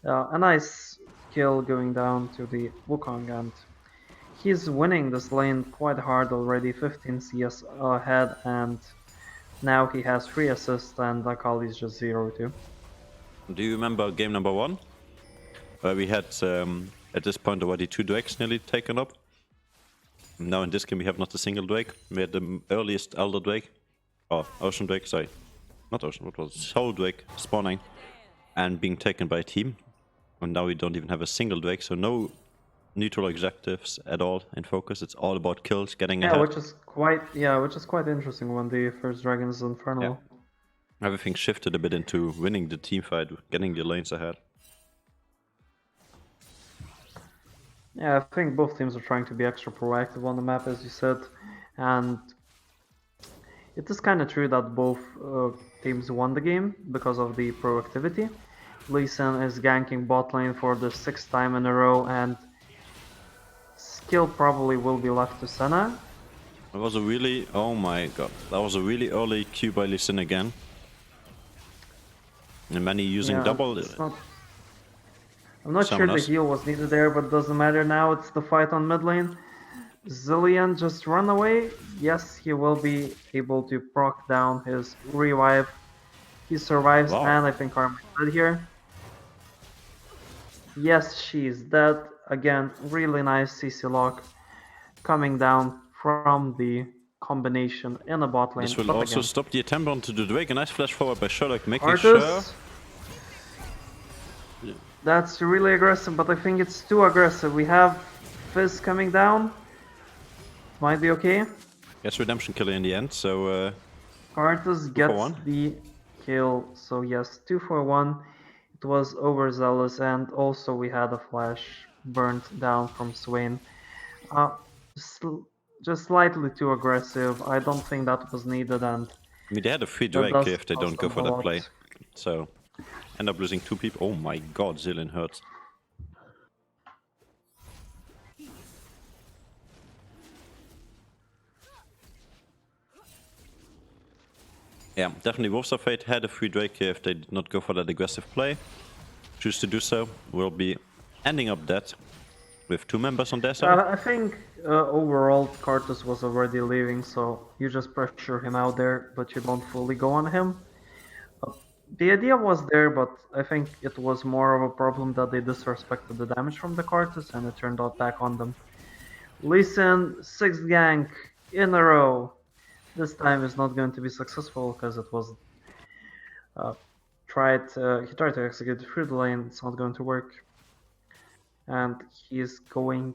A nice kill going down to the Wukong, and he's winning this lane quite hard already, 15 CS ahead, and now he has 3 assists, and Akali's just 0-2. Do you remember game number 1? Where we had, at this point, already 2 Drakes nearly taken up. Now in this game we have not a single Drake. We had the earliest Elder Drake, or Ocean Drake, sorry. Not Ocean, what was it? Soul Drake spawning and being taken by a team. And now we don't even have a single Drake, so no neutral objectives at all in focus. It's all about kills, getting Yeah, ahead. which is quite interesting when the first dragon is Infernal. Everything shifted a bit into winning the team fight, getting the lanes ahead. Yeah, I think both teams are trying to be extra proactive on the map, as you said, and it is kind of true that both teams won the game because of the proactivity. Lee Sin is ganking bot lane for the 6th time in a row, and skill probably will be left to Senna. That was a really, oh my god, that was a really early Q by Lee Sin again. And many using Yeah, double. I'm not sure the Summoners. heal was needed there, but doesn't matter now. It's the fight on mid lane. Zilean just run away. Yes, he will be able to proc down his revive. He survives, Wow. and I think Karma is dead here. Yes, she is dead. Again, really nice CC lock coming down from the combination in the bot lane. This will But also again, stop the attempt onto the Drake. A nice flash forward by Sherlock, making sure. Arthas. That's really aggressive, but I think it's too aggressive. We have Fizz coming down. Might be okay. Gets redemption killer in the end, so Karthus for gets one. the kill. So yes, 2 for 1. It was overzealous, and also we had a flash burnt down from Swain. Just slightly too aggressive. I don't think that was needed, and I mean, they had a free that Drake does if they don't cost go them for a that lot. play. So, end up losing 2 people. Oh my god, Zilean hurts. Yeah, definitely Wolves of Fate had a free Drake here if they did not go for that aggressive play. Choose to do so, will be ending up dead with 2 members on their side. I think overall, Karthus was already leaving, so you just pressure him out there, but you don't fully go on him. The idea was there, but I think it was more of a problem that they disrespected the damage from the Karthus, and it turned out back on them. Lee Sin, 6th gank in a row. This time is not going to be successful because it was he tried to execute through the lane. It's not going to work, and he's going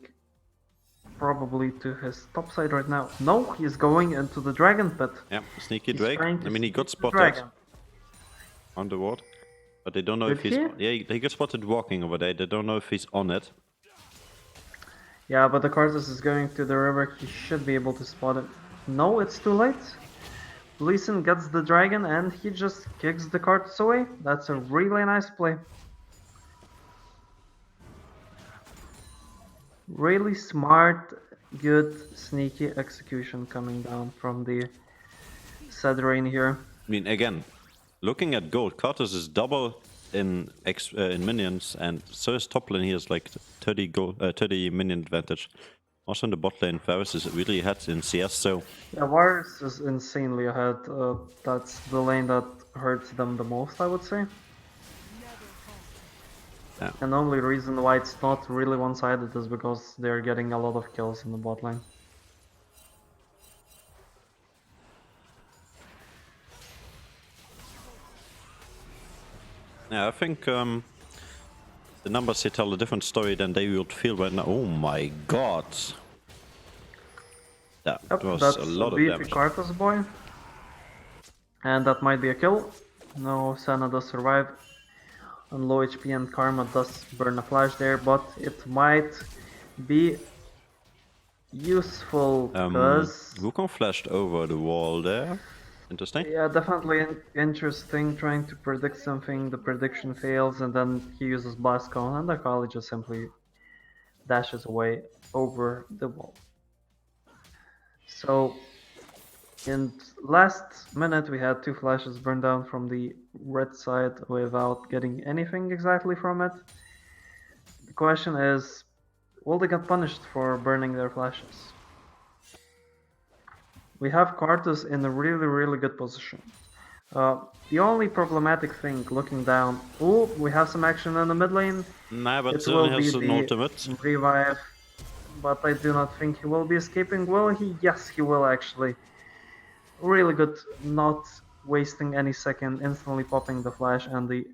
probably to his top side right now. No, he's going into the dragon pit. Yeah, sneaky He's Drake. trying to I mean, he got sneak the spotted dragon. on the ward, but they don't know Did if he's. he? Yeah, he got spotted walking over there. They don't know if he's on it. Yeah, but the Karthus is going to the river. He should be able to spot it. No, it's too late. Lee Sin gets the dragon and he just kicks the Karthus away. That's a really nice play. Really smart, good, sneaky execution coming down from the Sedrain here. I mean, again, looking at gold, Karthus is double in minions, and so is top lane. He has like 30 minion advantage. Also in the bot lane, Varus is really ahead in CS. So Yeah, Varus is insanely ahead. That's the lane that hurts them the most, I would say. yeah. And the only reason why it's not really one-sided is because they're getting a lot of kills in the bot lane. Yeah, I think the numbers here tell a different story than they would feel right now. Oh my god! That Yep, was that's a lot of beefy damage. Karthus boy. And that might be a kill. No, Senna does survive. On low HP and Karma does burn a flash there, but it might be useful because... Wukong flashed over the wall there. Interesting. Yeah, definitely interesting trying to predict something, the prediction fails, and then he uses Blast Cone, and Akali just simply dashes away over the wall. So, in last minute we had 2 flashes burned down from the red side without getting anything exactly from it. The question is, will they get punished for burning their flashes? We have Karthus in a really good position. The only problematic thing looking down... Oh, we have some action in the mid lane. Nah, but It he only will be has an the ultimate. revive, but I do not think he will be escaping. Will he? Yes, he will actually. Really good, not wasting any second, instantly popping the flash and the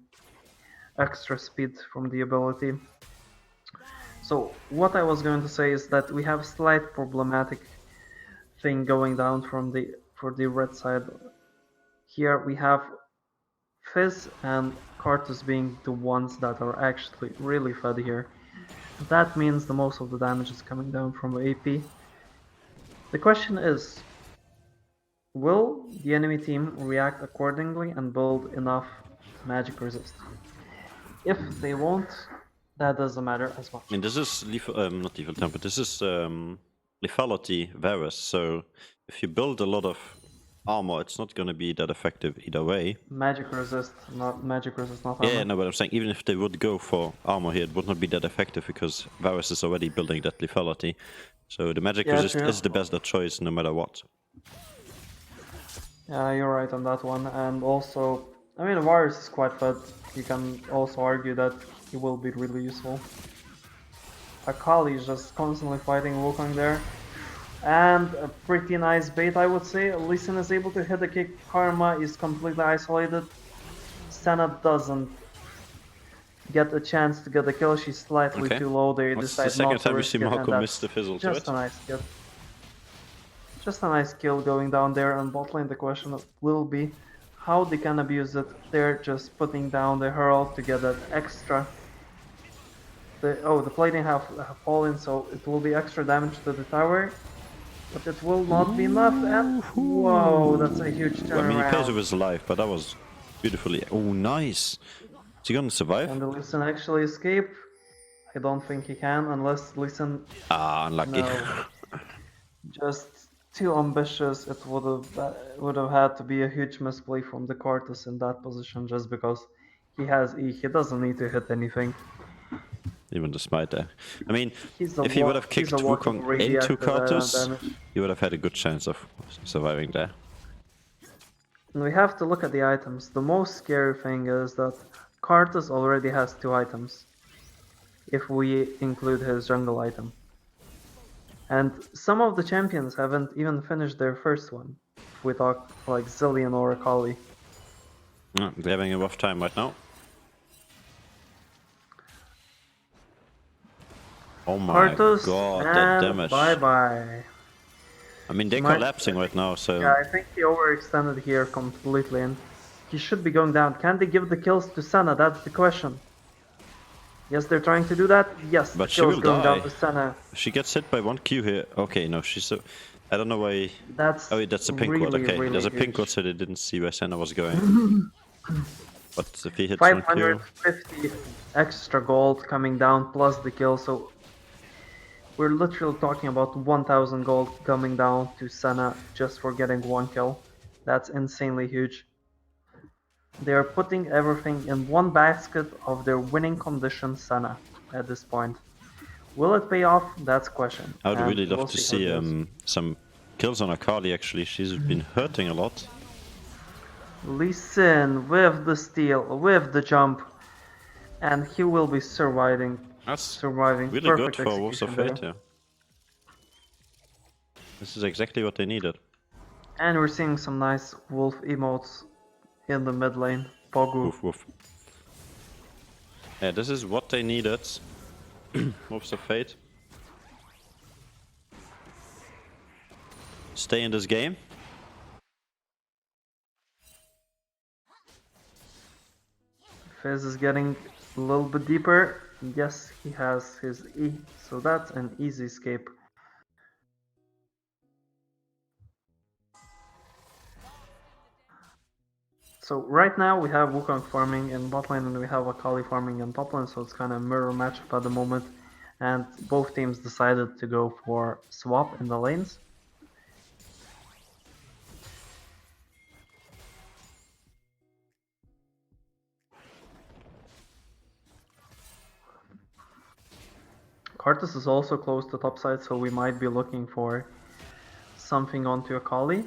extra speed from the ability. So what I was going to say is that we have slight problematic thing going down from for the red side. Here we have Fizz and Karthus being the ones that are actually really fed here. That means the most of the damage is coming down from AP. The question is, will the enemy team react accordingly and build enough magic resist? If they won't, that doesn't matter as much. I mean, this is not lethal temper. This is lethality Varus. So if you build a lot of armor, it's not going to be that effective either way. Magic resist, not armor. Yeah, no, but I'm saying even if they would go for armor here, it would not be that effective because Varus is already building that lethality. So the magic resist is the best choice no matter what. Yeah, you're right on that one. And also, I mean, Varus is quite fed. You can also argue that he will be really useful. Akali is just constantly fighting Wukong there. And a pretty nice bait, I would say. Lee Sin is able to hit the kick. Karma is completely isolated. Senna doesn't get a chance to get the kill. She's slightly too low. They What's decide the second not to time we risk see it, and Marco miss that's the fizzle to just it? a nice kill. Just a nice kill going down there on bot lane. The question will be how they can abuse it. They're just putting down the Herald to get that extra. The plating have fallen, so it will be extra damage to the tower. But it will not be enough, and whoa, that's a huge turnaround. I mean, he pays with his life, but that was beautifully... Oh, nice! Is he gonna survive? Can the Lee Sin actually escape? I don't think he can, unless Lee Sin... Ah, unlucky. No. Just too ambitious. It would have had to be a huge misplay from the Karthus in that position, just because he has E. He doesn't need to hit anything. even the smite there. I mean, He's a if he would have he's kicked a walking Wukong into radioactive Karthus, damage. he would have had a good chance of surviving there. And we have to look at the items. The most scary thing is that Karthus already has 2 items, if we include his jungle item. And some of the champions haven't even finished their first one, if we talk like Zilean or Akali. Yeah, they're having a rough time right now. Oh my Karthus, god, that and damage. bye-bye. I mean, they're collapsing right now, so... Yeah, I think he overextended here completely, and he should be going down. Can they give the kills to Senna? That's the question. Yes, they're trying to do that. Yes, But the she kills will going down die. to Senna. She gets hit by 1 Q here. Okay, no, she's so... I don't know why... That's Oh, that's a pink really, ward. Okay, really there's a pink huge. ward, so they didn't see where Senna was going. But if he hits 1 Q... 550 extra gold coming down plus the kill, so we're literally talking about 1000 gold coming down to Senna just for getting 1 kill. That's insanely huge. They are putting everything in one basket of their winning condition Senna at this point. Will it pay off? That's question. I would And really love we'll to see how it see goes. some kills on Akali, actually. She's been hurting a lot. Lee Sin with the steal, with the jump, and he will be surviving. That's Surviving. really good Perfect for Wolves of execution Fate, there. yeah. This is exactly what they needed. And we're seeing some nice wolf emotes in the mid lane. Pogu. Woof woof. Yeah, this is what they needed. Wolves of Fate. Stay in this game. Fizz is getting a little bit deeper. Yes, he has his E, so that's an easy escape. So right now we have Wukong farming in bot lane and we have Akali farming in top lane, so it's kind of a mirror matchup at the moment. And both teams decided to go for swap in the lanes. Karthus is also close to top side, so we might be looking for something onto Akali.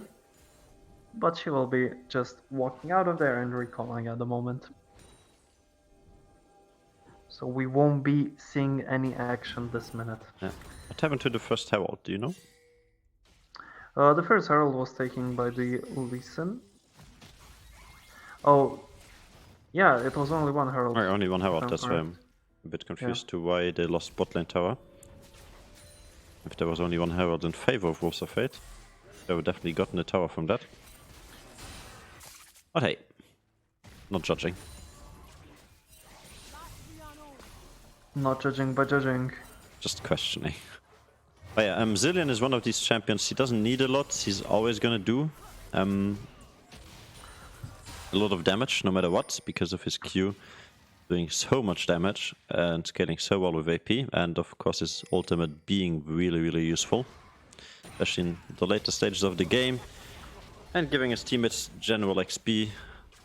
But she will be just walking out of there and recalling at the moment. So we won't be seeing any action this minute. Yeah. What happened to the first Herald, do you know? The first Herald was taken by the Lee Sin. Oh, yeah, it was only one Herald. Oh, only one Herald, I'm that's why correct. I'm a bit confused to why they lost bot lane tower. If there was only one Herald in favor of Wolves of Fate, they would definitely gotten the tower from that. But hey, not judging. Not judging, but judging. Just questioning. Oh yeah, Zilean is one of these champions. He doesn't need a lot. He's always gonna do a lot of damage, no matter what, because of his Q doing so much damage and scaling so well with AP, and of course his ultimate being really, really useful, especially in the later stages of the game, and giving his teammates general XP.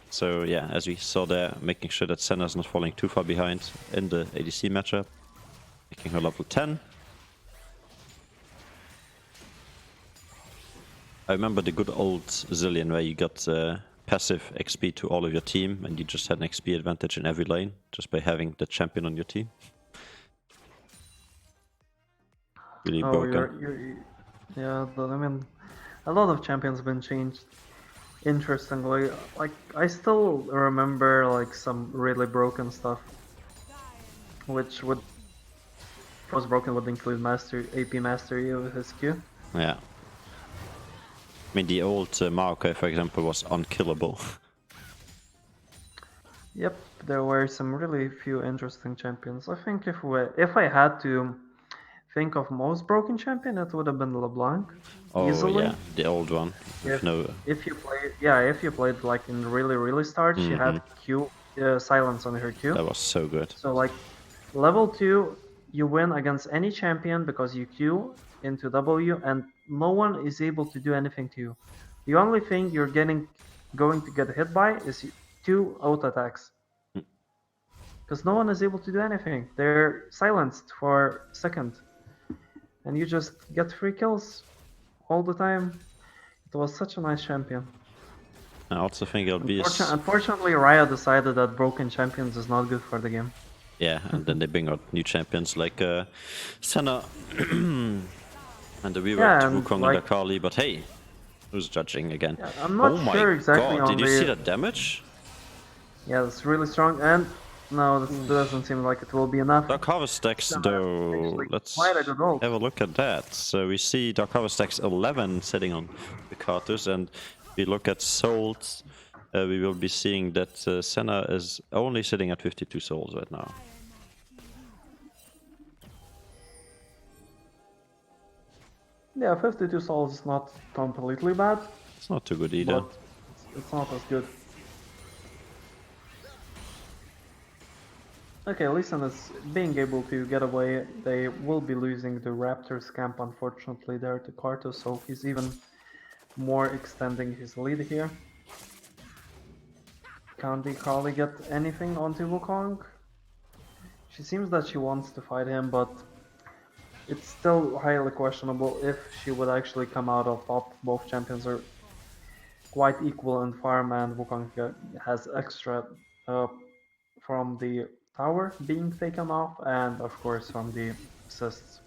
So yeah, as we saw there, making sure that Senna's not falling too far behind in the ADC matchup, making her level 10. I remember the good old Zilean where you got passive XP to all of your team and you just had an XP advantage in every lane just by having the champion on your team. Really broken. Yeah, but I mean, a lot of champions been changed. Interestingly, like I still remember like some really broken stuff, which would was broken would include AP mastery of his Q. Yeah. I mean, the old Maokai, for example, was unkillable. Yep, there were some really few interesting champions. I think if I had to think of most broken champion, it would have been LeBlanc. Oh easily. yeah, the old one. If you played like in really start, she had Q silence on her Q. That was so good. So like level 2, you win against any champion because you Q into W and no one is able to do anything to you. The only thing you're going to get hit by is 2 auto attacks. because no one is able to do anything. They're silenced for a second, and you just get free kills all the time. It was such a nice champion. I also think it'll be Unfortunately, Riot decided that broken champions is not good for the game. yeah, and then they bring out new champions like Senna and the Weaver, and Wukong like- and Akali, but hey, who's judging again? Yeah, I'm not Oh my sure exactly god, on did you the- see that damage? Yeah, it's really strong, and no, this doesn't seem like it will be enough. Dark Harvest stacks Senna though, actually let's quite a good ult. have a look at that. So we see Dark Harvest stacks 11 sitting on the Cartus, and we look at souls, we will be seeing that Senna is only sitting at 52 souls right now. Yeah, 52 souls is not completely bad, It's not too good either. but it's not as good. Okay, Lee Sin is being able to get away. They will be losing the Raptors camp, unfortunately, there to Karthus, so he's even more extending his lead here. Can't the Akali get anything onto Wukong? She seems that she wants to fight him, but it's still highly questionable if she would actually come out of top. Both champions are quite equal in farm, and Wukong has extra from the tower being taken off, and of course from the assists.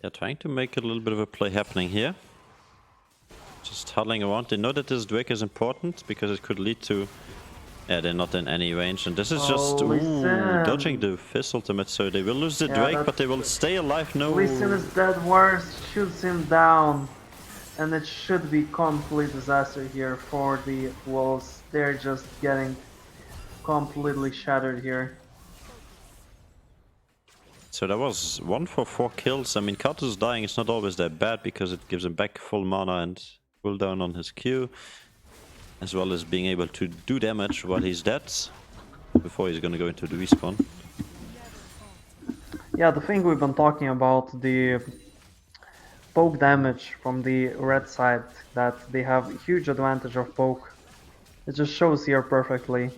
They're trying to make a little bit of a play happening here. Just huddling around. They know that this Drake is important because it could lead to... Yeah, they're not in any range, and this is just Lee Sin. dodging the Fizz ultimate, so they will lose the Yeah, Drake, that's- but they will stay alive. No, Lee Sin is dead. Wars shoots him down, and it should be complete disaster here for the Wolves. They're just getting completely shattered here. So that was 1 for 4 kills. I mean, Karthus dying is not always that bad because it gives him back full mana and cooldown on his Q, as well as being able to do damage while he's dead before he's gonna go into the respawn. Yeah, the thing we've been talking about, the poke damage from the red side, that they have huge advantage of poke. It just shows here perfectly.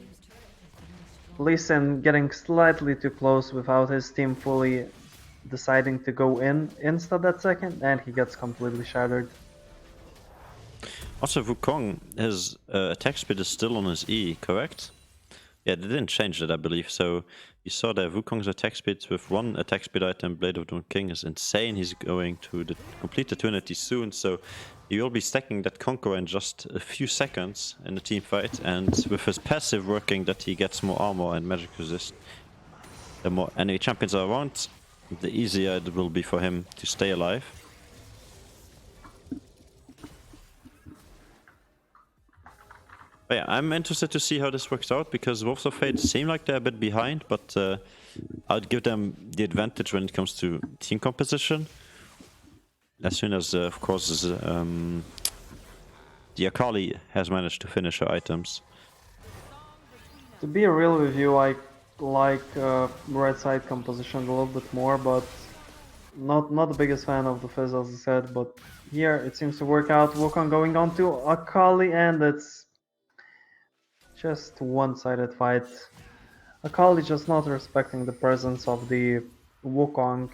Lee Sin getting slightly too close without his team fully deciding to go in insta that second, and he gets completely shattered. Also, Wukong, his attack speed is still on his E, correct? Yeah, they didn't change that, I believe. So you saw that Wukong's attack speed with 1 attack speed item, Blade of the King, is insane. He's going to complete the Trinity soon, so he will be stacking that Conqueror in just a few seconds in the team fight. And with his passive working, that he gets more armor and magic resist. The more enemy champions are around, the easier it will be for him to stay alive. But yeah, I'm interested to see how this works out, because Wolves of Fate seem like they're a bit behind, but I'd give them the advantage when it comes to team composition. As soon as, of course, the Akali has managed to finish her items. To be real with you, I like red side composition a little bit more, but not the biggest fan of the Fizz, as I said. But here it seems to work out. Wukong going on to Akali, and it's just one-sided fight. Akali just not respecting the presence of the Wukong.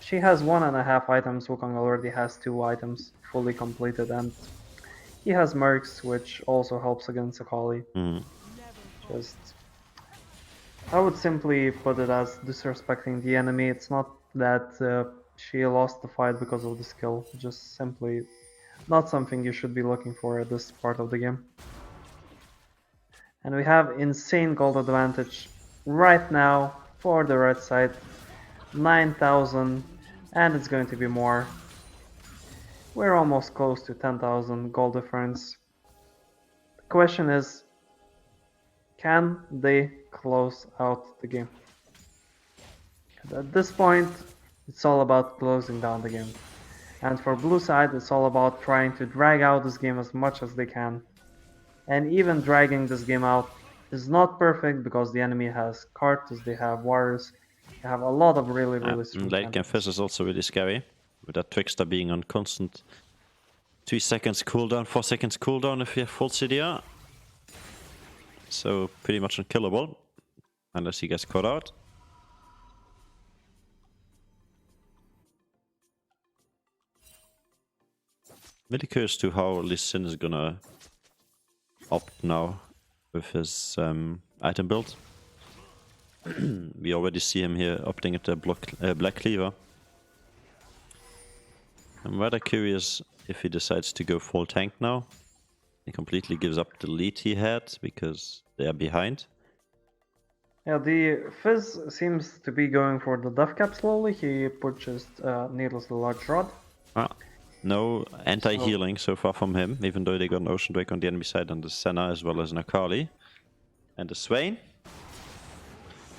She has 1.5 items, Wukong already has 2 items fully completed, and he has Mercs, which also helps against Akali. Just, I would simply put it as disrespecting the enemy. It's not that she lost the fight because of the skill, just simply not something you should be looking for at this part of the game. And we have insane gold advantage right now for the red side. 9,000, and it's going to be more. We're almost close to 10,000 gold difference. The question is, can they close out the game? At this point, it's all about closing down the game. And for blue side, it's all about trying to drag out this game as much as they can. And even dragging this game out is not perfect because the enemy has Karthus, they have Warriors, they have a lot of really strong Late game champions. Fizz is also really scary, with that Twixter being on constant 3 seconds cooldown, 4 seconds cooldown if you have full CDR. So pretty much unkillable, unless he gets caught out. Really curious to how Lee Sin is gonna opt now with his item build. We already see him here opting at the Black Cleaver. I'm rather curious if he decides to go full tank now. He completely gives up the lead he had because they are behind. Yeah, the Fizz seems to be going for the death cap slowly. He purchased Needlessly Large Rod. No anti-healing so far from him, even though they got an Ocean Drake on the enemy side and the Senna as well as an Akali. And the Swain.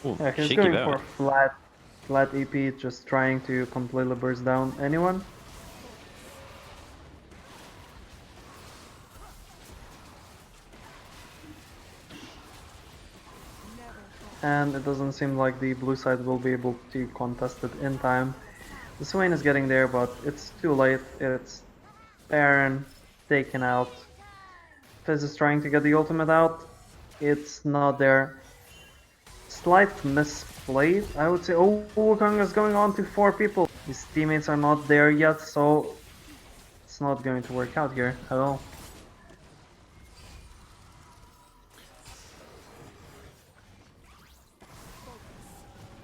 Ooh, Yeah, he's cheeky going Baron. for flat EP, just trying to completely burst down anyone. And it doesn't seem like the blue side will be able to contest it in time. The Swain is getting there, but it's too late. It's Baron taken out. Fizz is trying to get the ultimate out. It's not there. Slight misplay, I would say. Oh, Wukong is going on to 4 people. His teammates are not there yet, so it's not going to work out here at all.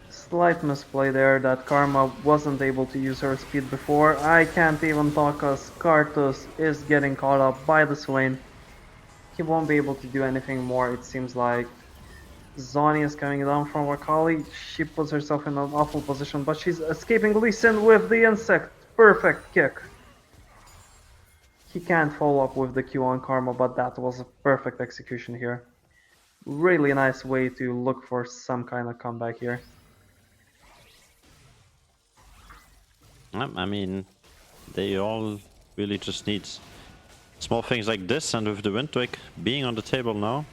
Slight misplay there that Karma wasn't able to use her speed before. I can't even talk as Karthus is getting caught up by the Swain. He won't be able to do anything more, it seems like. Zhonya is coming down from Akali. She puts herself in an awful position, but she's escaping Lee Sin with the insect. Perfect kick. He can't follow up with the Q on Karma, but that was a perfect execution here. Really nice way to look for some kind of comeback here. I mean, they all really just need small things like this, and with the Wind Drake being on the table now,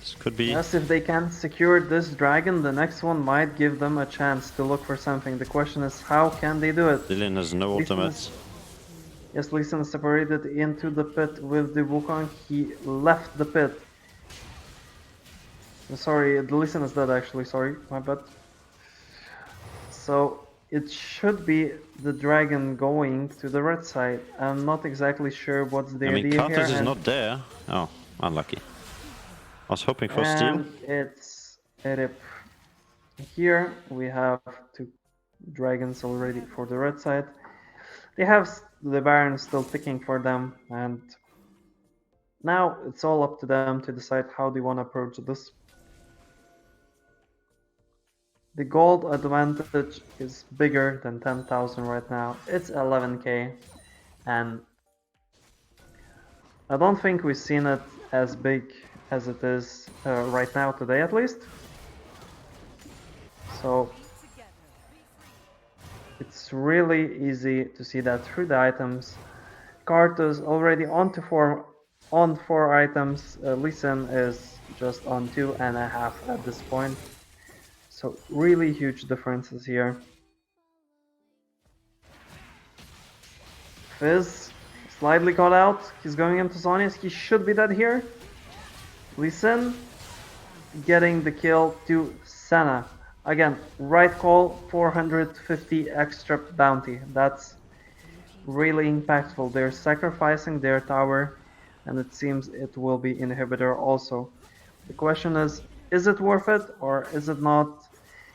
this could be... Yes, if they can secure this dragon, the next one might give them a chance to look for something. The question is, how can they do it? Zilean has no ultimates. Yes, Lee Sin is separated into the pit with the Wukong. He left the pit. Sorry, the Lee Sin is dead actually, sorry, my bad. So, it should be the dragon going to the red side. I'm not exactly sure what's the idea here. Karthus is not there. Oh, unlucky. I was hoping for steal. And it's Erip. Here we have 2 dragons already for the red side. They have the Baron still ticking for them, and now it's all up to them to decide how they want to approach this. The gold advantage is bigger than 10,000 right now. It's 11k, and I don't think we've seen it as big as it is right now today at least. So it's really easy to see that through the items. Karthus already on 4 items. Lee Sin is just on 2.5 at this point. So really huge differences here. Fizz slightly caught out. He's going into Zhonya's. He should be dead here. Lee Sin getting the kill to Senna. Again, right call, 450 extra bounty. That's really impactful. They're sacrificing their tower, and it seems it will be inhibitor also. The question is it worth it or is it not?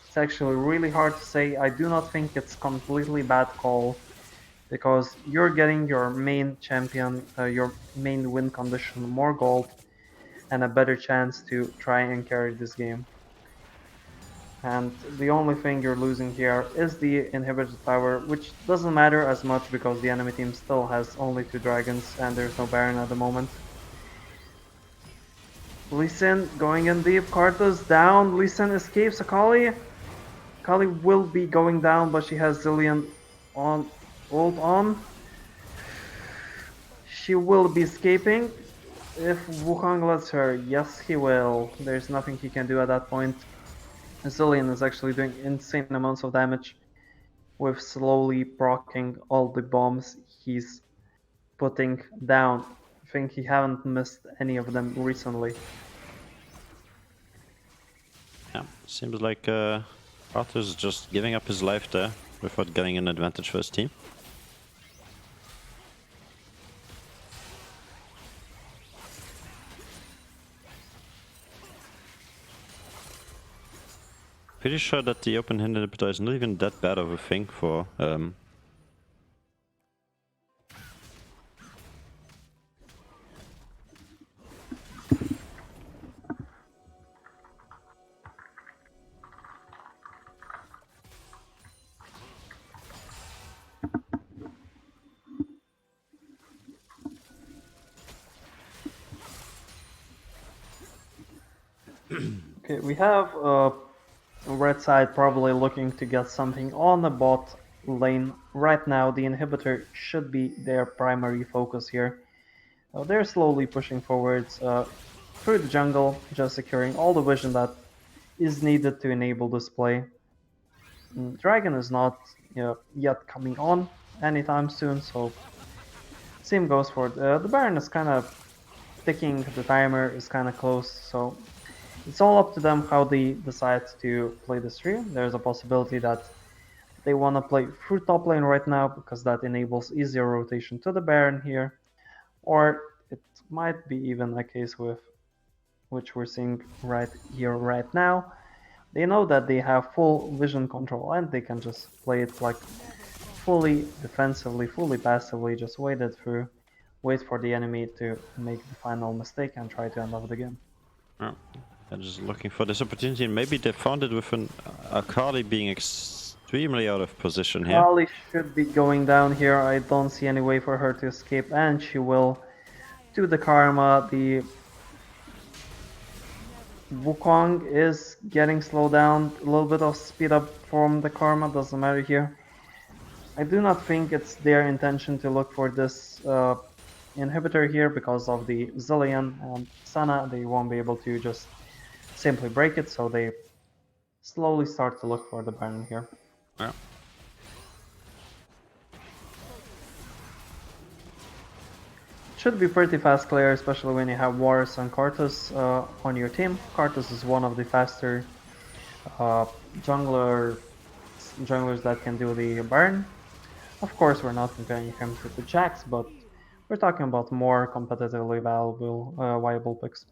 It's actually really hard to say. I do not think it's completely bad call, because you're getting your main champion, your main win condition, more gold, and a better chance to try and carry this game. And the only thing you're losing here is the inhibitor tower, which doesn't matter as much because the enemy team still has only 2 dragons and there's no Baron at the moment. Lee Sin going in deep, Karthus down, Lee Sin escapes Akali. Akali will be going down, but she has Zilean on, ult on. She will be escaping. If Wukong lets her, yes he will. There's nothing he can do at that point. Zilean is actually doing insane amounts of damage with slowly proccing all the bombs he's putting down. I think he haven't missed any of them recently. Yeah, seems like Arthur's just giving up his life there without getting an advantage for his team. Pretty sure that the open hand inhibitor is not even that bad of a thing for Okay, we have red side probably looking to get something on the bot lane. Right now, the inhibitor should be their primary focus here. They're slowly pushing forwards through the jungle, just securing all the vision that is needed to enable this play. Dragon is not yet coming on anytime soon, so same goes for the Baron is kind of ticking, the timer is kind of close, so it's all up to them how they decide to play this tree. There's a possibility that they want to play through top lane right now because that enables easier rotation to the Baron here, or it might be even a case with which we're seeing right here right now. They know that they have full vision control and they can just play it like fully defensively, fully passively, just wait it through, wait for the enemy to make the final mistake and try to end off the game. yeah, they're just looking for this opportunity, and maybe they found it with an Akali being extremely out of position here. Kali should be going down here. I don't see any way for her to escape, and she will do the Karma. The Wukong is getting slowed down. A little bit of speed up from the Karma, doesn't matter here. I do not think it's their intention to look for this inhibitor here because of the Zilean and Sana. They won't be able to just simply break it, so they slowly start to look for the Baron here. Yeah. Should be pretty fast clear, especially when you have Varus and Karthus on your team. Karthus is one of the faster junglers that can do the Baron. Of course, we're not comparing him to the Jax, but we're talking about more competitively viable picks.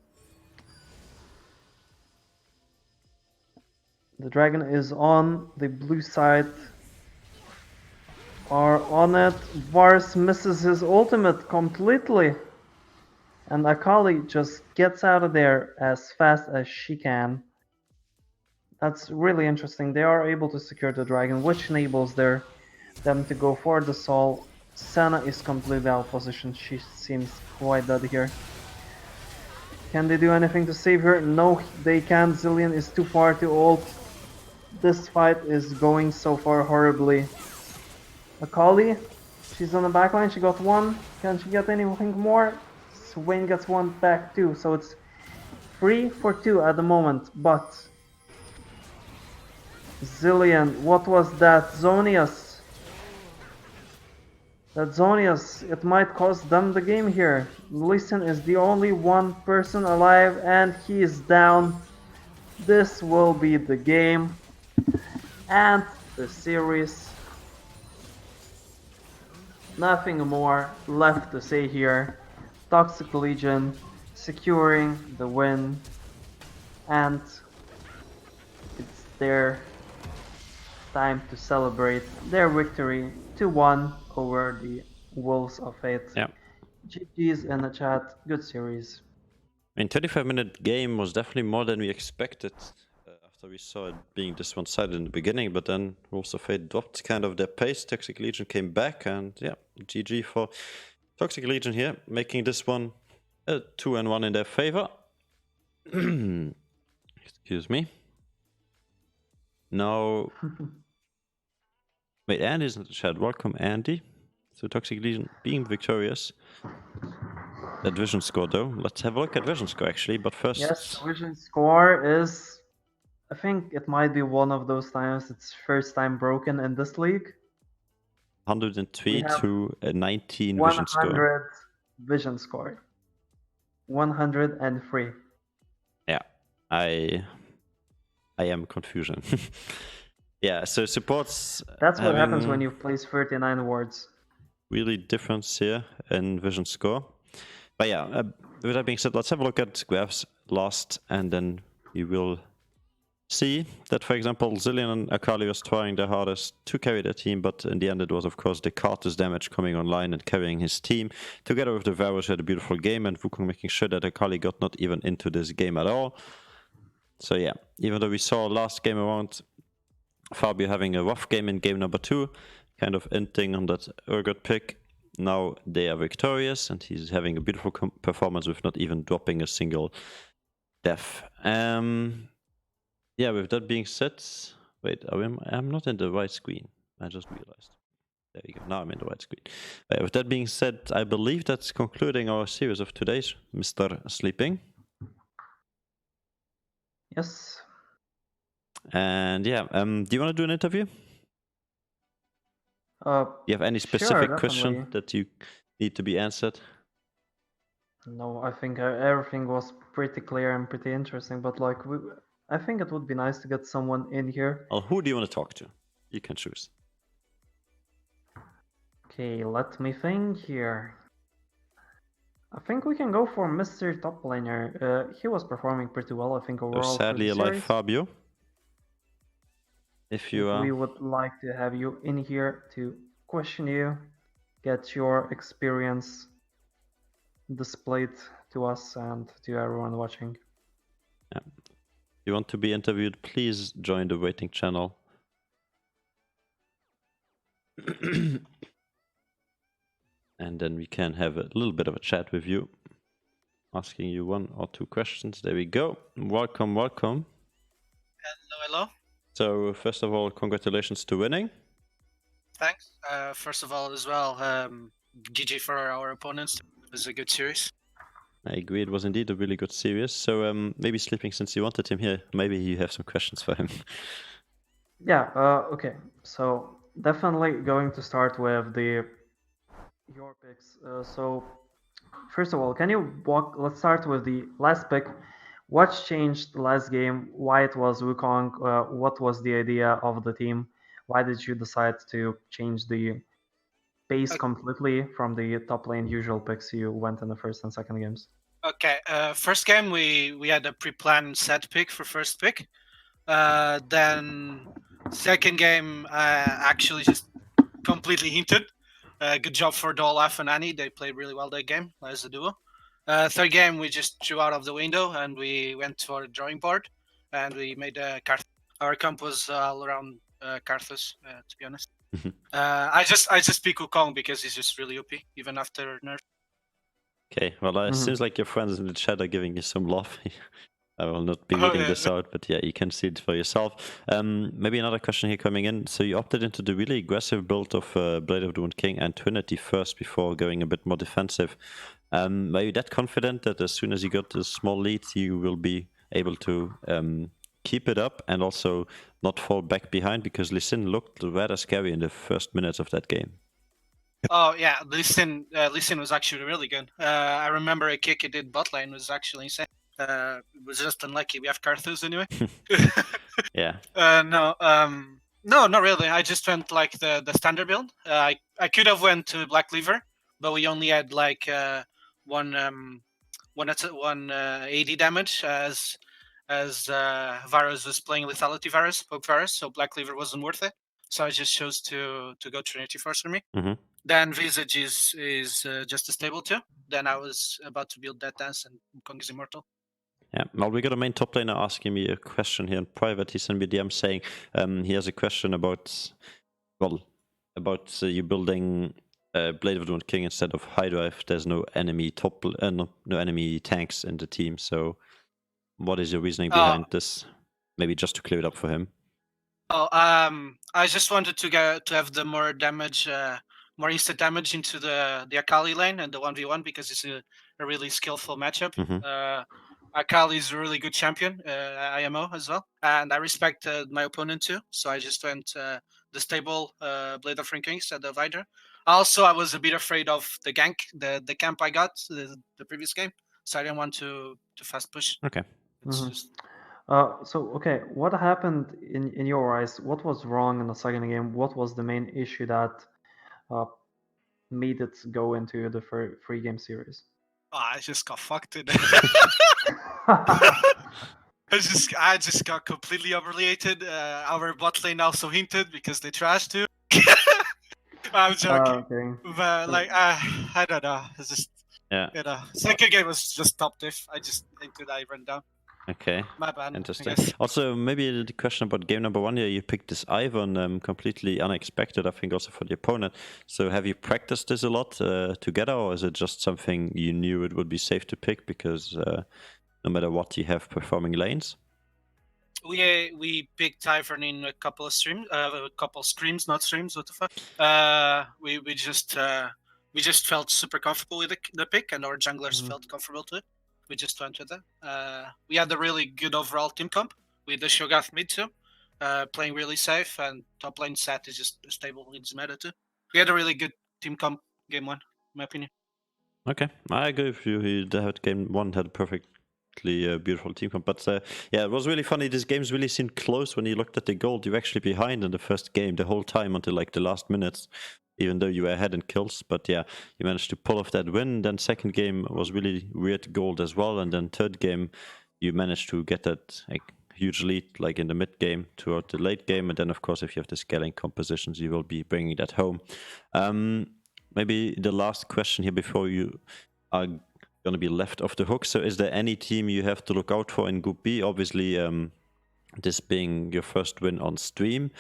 The dragon is on the blue side. Are on it. Varus misses his ultimate completely. And Akali just gets out of there as fast as she can. That's really interesting. They are able to secure the dragon, which enables them to go for the soul. Senna is completely out of position. She seems quite dead here. Can they do anything to save her? No, they can't. Zilean is too far to ult. This fight is going so far horribly. Akali, she's on the backline. She got one. Can she get anything more? Swain gets one back too. So it's 3 for 2 at the moment. But Zilean, what was that? Zonius. That Zonius, it might cost them the game here. Lee Sin is the only one person alive and he is down. This will be the game and the series. Nothing more left to say here. Toxic Legion securing the win, and it's their time to celebrate their victory 2-1 over the Wolves of Fate. Yeah. GG's in the chat, good series. I mean, 25-minute game was definitely more than we expected after we saw it being this one-sided in the beginning, but then Wolves of Fate dropped kind of their pace. Toxic Legion came back, and yeah, GG for Toxic Legion here, making this one a 2-1 in their favor. Excuse me. Now, wait, Andy's in the chat. Welcome, Andy. So Toxic Legion being victorious. at Vision Score though. Let's have a look at Vision Score actually, but first... Yes, Vision Score is... I think it might be one of those times it's first time broken in this league. 103 to 19 Vision Score. 100 Vision Score. 103. Yeah, I am confusion. Yeah, so supports... That's what happens when you place 39 wards. Really difference here in Vision Score. But yeah, with that being said, let's have a look at graphs last, and then we will see that, for example, Zilean and Akali was trying their hardest to carry their team, but in the end it was, of course, the Karthus damage coming online and carrying his team, together with the Varus who had a beautiful game, and Wukong making sure that Akali got not even into this game at all. So yeah, even though we saw last game around Fabio having a rough game in game number 2, kind of ending on that Urgot pick, now they are victorious, and he's having a beautiful performance with not even dropping a single death. Yeah, with that being said, wait, I'm not in the right screen. I just realized. There you go. Now I'm in the right screen. With that being said, I believe that's concluding our series of today's Mr. Sleeping. Yes. And yeah, do you want to do an interview? Do you have any specific question that you need to be answered? No, I think everything was pretty clear and pretty interesting, but like, I think it would be nice to get someone in here. Well, who do you want to talk to? You can choose. Okay, let me think here. I think we can go for Mr. Top Laner. He was performing pretty well, I think, overall. So sadly, like Fabio. If you we would like to have you in here to question you, get your experience displayed to us and to everyone watching. Yeah. If you want to be interviewed, please join the waiting channel. And then we can have a little bit of a chat with you, asking you 1 or 2 questions. There we go. Welcome, welcome. Hello, hello. So first of all, congratulations to winning. Thanks. First of all, as well, GG for our opponents. It was a good series. I agree, it was indeed a really good series. So maybe Sleeping, since you wanted him here, maybe you have some questions for him. Yeah, okay. So definitely going to start with your picks. So first of all, can you let's start with the last pick. What changed the last game? Why it was Wukong? What was the idea of the team? Why did you decide to change the pace completely from the top lane usual picks you went in the first and second games? Okay, first game we had a pre-planned set pick for first pick. Then second game actually just completely hinted. Good job for Dolaf and Annie. They played really well that game as a duo. Third game, we just threw out of the window and we went to our drawing board and we made a Karthus. Our comp was all around Karthus, to be honest. I just pick Wukong because he's just really OP, even after nerf. Okay, well, it seems like your friends in the chat are giving you some love. I will not be reading this out, but yeah, you can see it for yourself. Maybe another question here coming in. So you opted into the really aggressive build of Blade of the Ruined King and Trinity first before going a bit more defensive. Were you that confident that as soon as you got a small lead, you will be able to keep it up and also not fall back behind? Because Lee Sin looked rather scary in the first minutes of that game. Oh yeah, Lee Sin was actually really good. I remember a kick he did bot lane was actually insane. It was just unlucky. We have Karthus anyway. Yeah. No, not really. I just went like the standard build. I could have went to Black Cleaver, but we only had like one 80 damage as Varus was playing Lethality Varus, Poke Varus, so Black Cleaver wasn't worth it. So I just chose to go Trinity first for me. Then Visage is just a stable too. Then I was about to build Death Dance and Wukong is immortal. Yeah, well, we got a main top laner asking me a question here in private. He sent me a DM saying he has a question about, you building Blade of the Ruined King instead of Hydra if there's no enemy no enemy tanks in the team. So what is your reasoning behind this? Maybe just to clear it up for him. I just wanted to have the more damage more instant damage into the Akali lane and the 1v1 because it's a really skillful matchup. Mhm. Akali is a really good champion, IMO as well, and I respect my opponent too. So I just went the stable Blade of Ruined Kings at the Vidra. Also, I was a bit afraid of the gank, the camp I got the previous game, so I didn't want to fast push. Okay. It's Mhm. just So okay, what happened in your eyes? What was wrong in the second game? What was the main issue that made it go into the free game series? I just got fucked in. I just got completely overrated. Our bot lane also hinted because they trashed too. I'm joking, Okay. but So- like I don't know. It's just Yeah. second game was just top diff. I just hinted I ran down. Okay. My bad. I Interesting. guess. Also, maybe the question about game number 1 here, you picked this Ivern completely unexpected, I think, also for the opponent. So have you practiced this a lot together, or is it just something you knew it would be safe to pick because no matter what you have performing lanes? We picked Ivern in a couple of streams, not streams. What the fuck? We just felt super comfortable with the pick, and our junglers Mhm. felt comfortable to it. We just went with that. We had a really good overall team comp with the Shogath mid too, playing really safe, and top lane set is just stable in meta too. We had a really good team comp game 1, in my opinion. Okay, I agree with you. That game 1 had a perfectly beautiful team comp. But yeah, it was really funny. This game's really seemed close when you looked at the gold. You were actually behind in the first game the whole time until like the last minutes, even though you were ahead in kills. But yeah, you managed to pull off that win. Then second game was really weird gold as well. And then third game, you managed to get that like huge lead like in the mid game toward the late game. And then of course, if you have the scaling compositions, you will be bringing that home. Maybe the last question here before you are going to be left off the hook. So is there any team you have to look out for in Group B? Obviously, this being your first win on stream.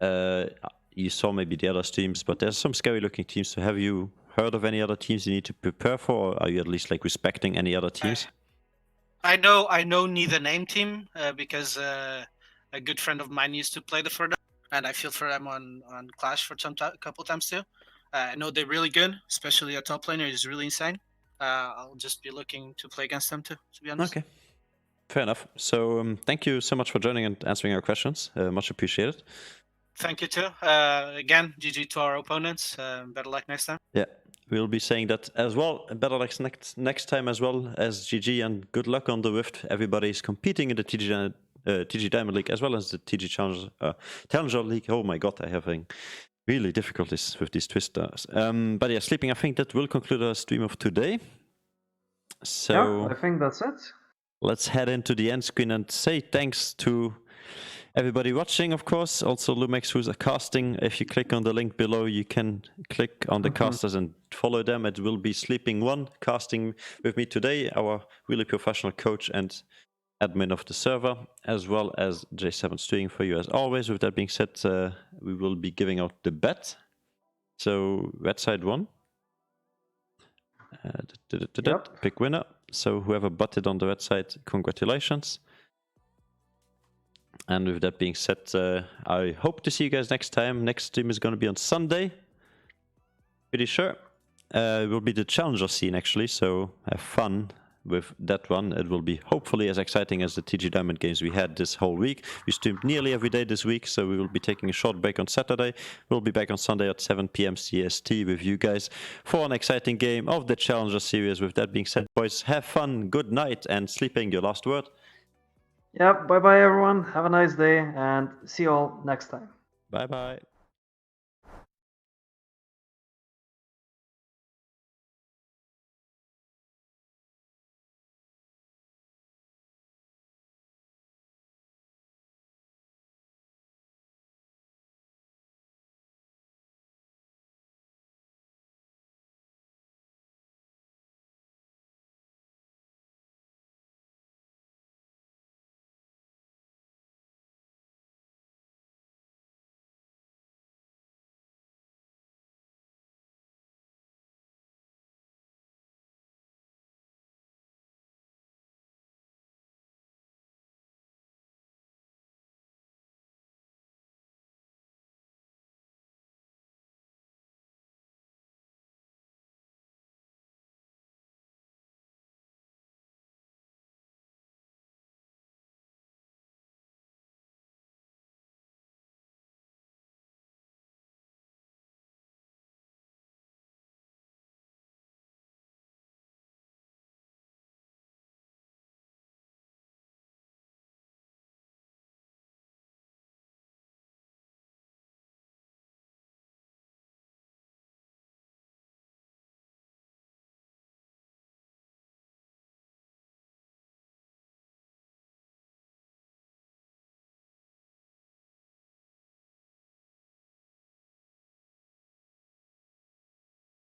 You saw maybe the other teams, but there's some scary looking teams. So have you heard of any other teams you need to prepare for, or are you at least like respecting any other teams? I know neither name team because a good friend of mine used to play the for them, and I feel for them on Clash for a couple times too. I know they're really good, especially a top laner is really insane. I'll just be looking to play against them too, to be honest. Okay, fair enough. So thank you so much for joining and answering our questions. Much appreciated. Thank you too. Again, GG to our opponents. Better luck next time. Yeah, we'll be saying that as well. Better luck next time as well as GG, and good luck on the Rift. Everybody's competing in the TG Diamond League as well as the TG Challenger League. Oh my god, I'm having really difficulties with these twisters. But yeah, sleeping. I think that will conclude our stream of today. So yeah, I think that's it. Let's head into the end screen and say thanks to everybody watching, of course. Also Lumex, who's casting. If you click on the link below, you can click on the casters and follow them. It will be Sleeping1 casting with me today, our really professional coach and admin of the server, as well as J7 streaming for you as always. With that being said, we will be giving out the bet. So red side won. Yep. Pick winner. So whoever butted on the red side, congratulations. And with that being said, I hope to see you guys next time. Next stream is going to be on Sunday. Pretty sure. It will be the Challenger scene actually, so have fun with that one. It will be hopefully as exciting as the TG Diamond games we had this whole week. We streamed nearly every day this week, so we will be taking a short break on Saturday. We'll be back on Sunday at 7 p.m. CST with you guys for an exciting game of the Challenger series. With that being said, boys, have fun, good night, and Sleeping, your last word. Yep, bye bye everyone. Have a nice day and see you all next time. Bye bye.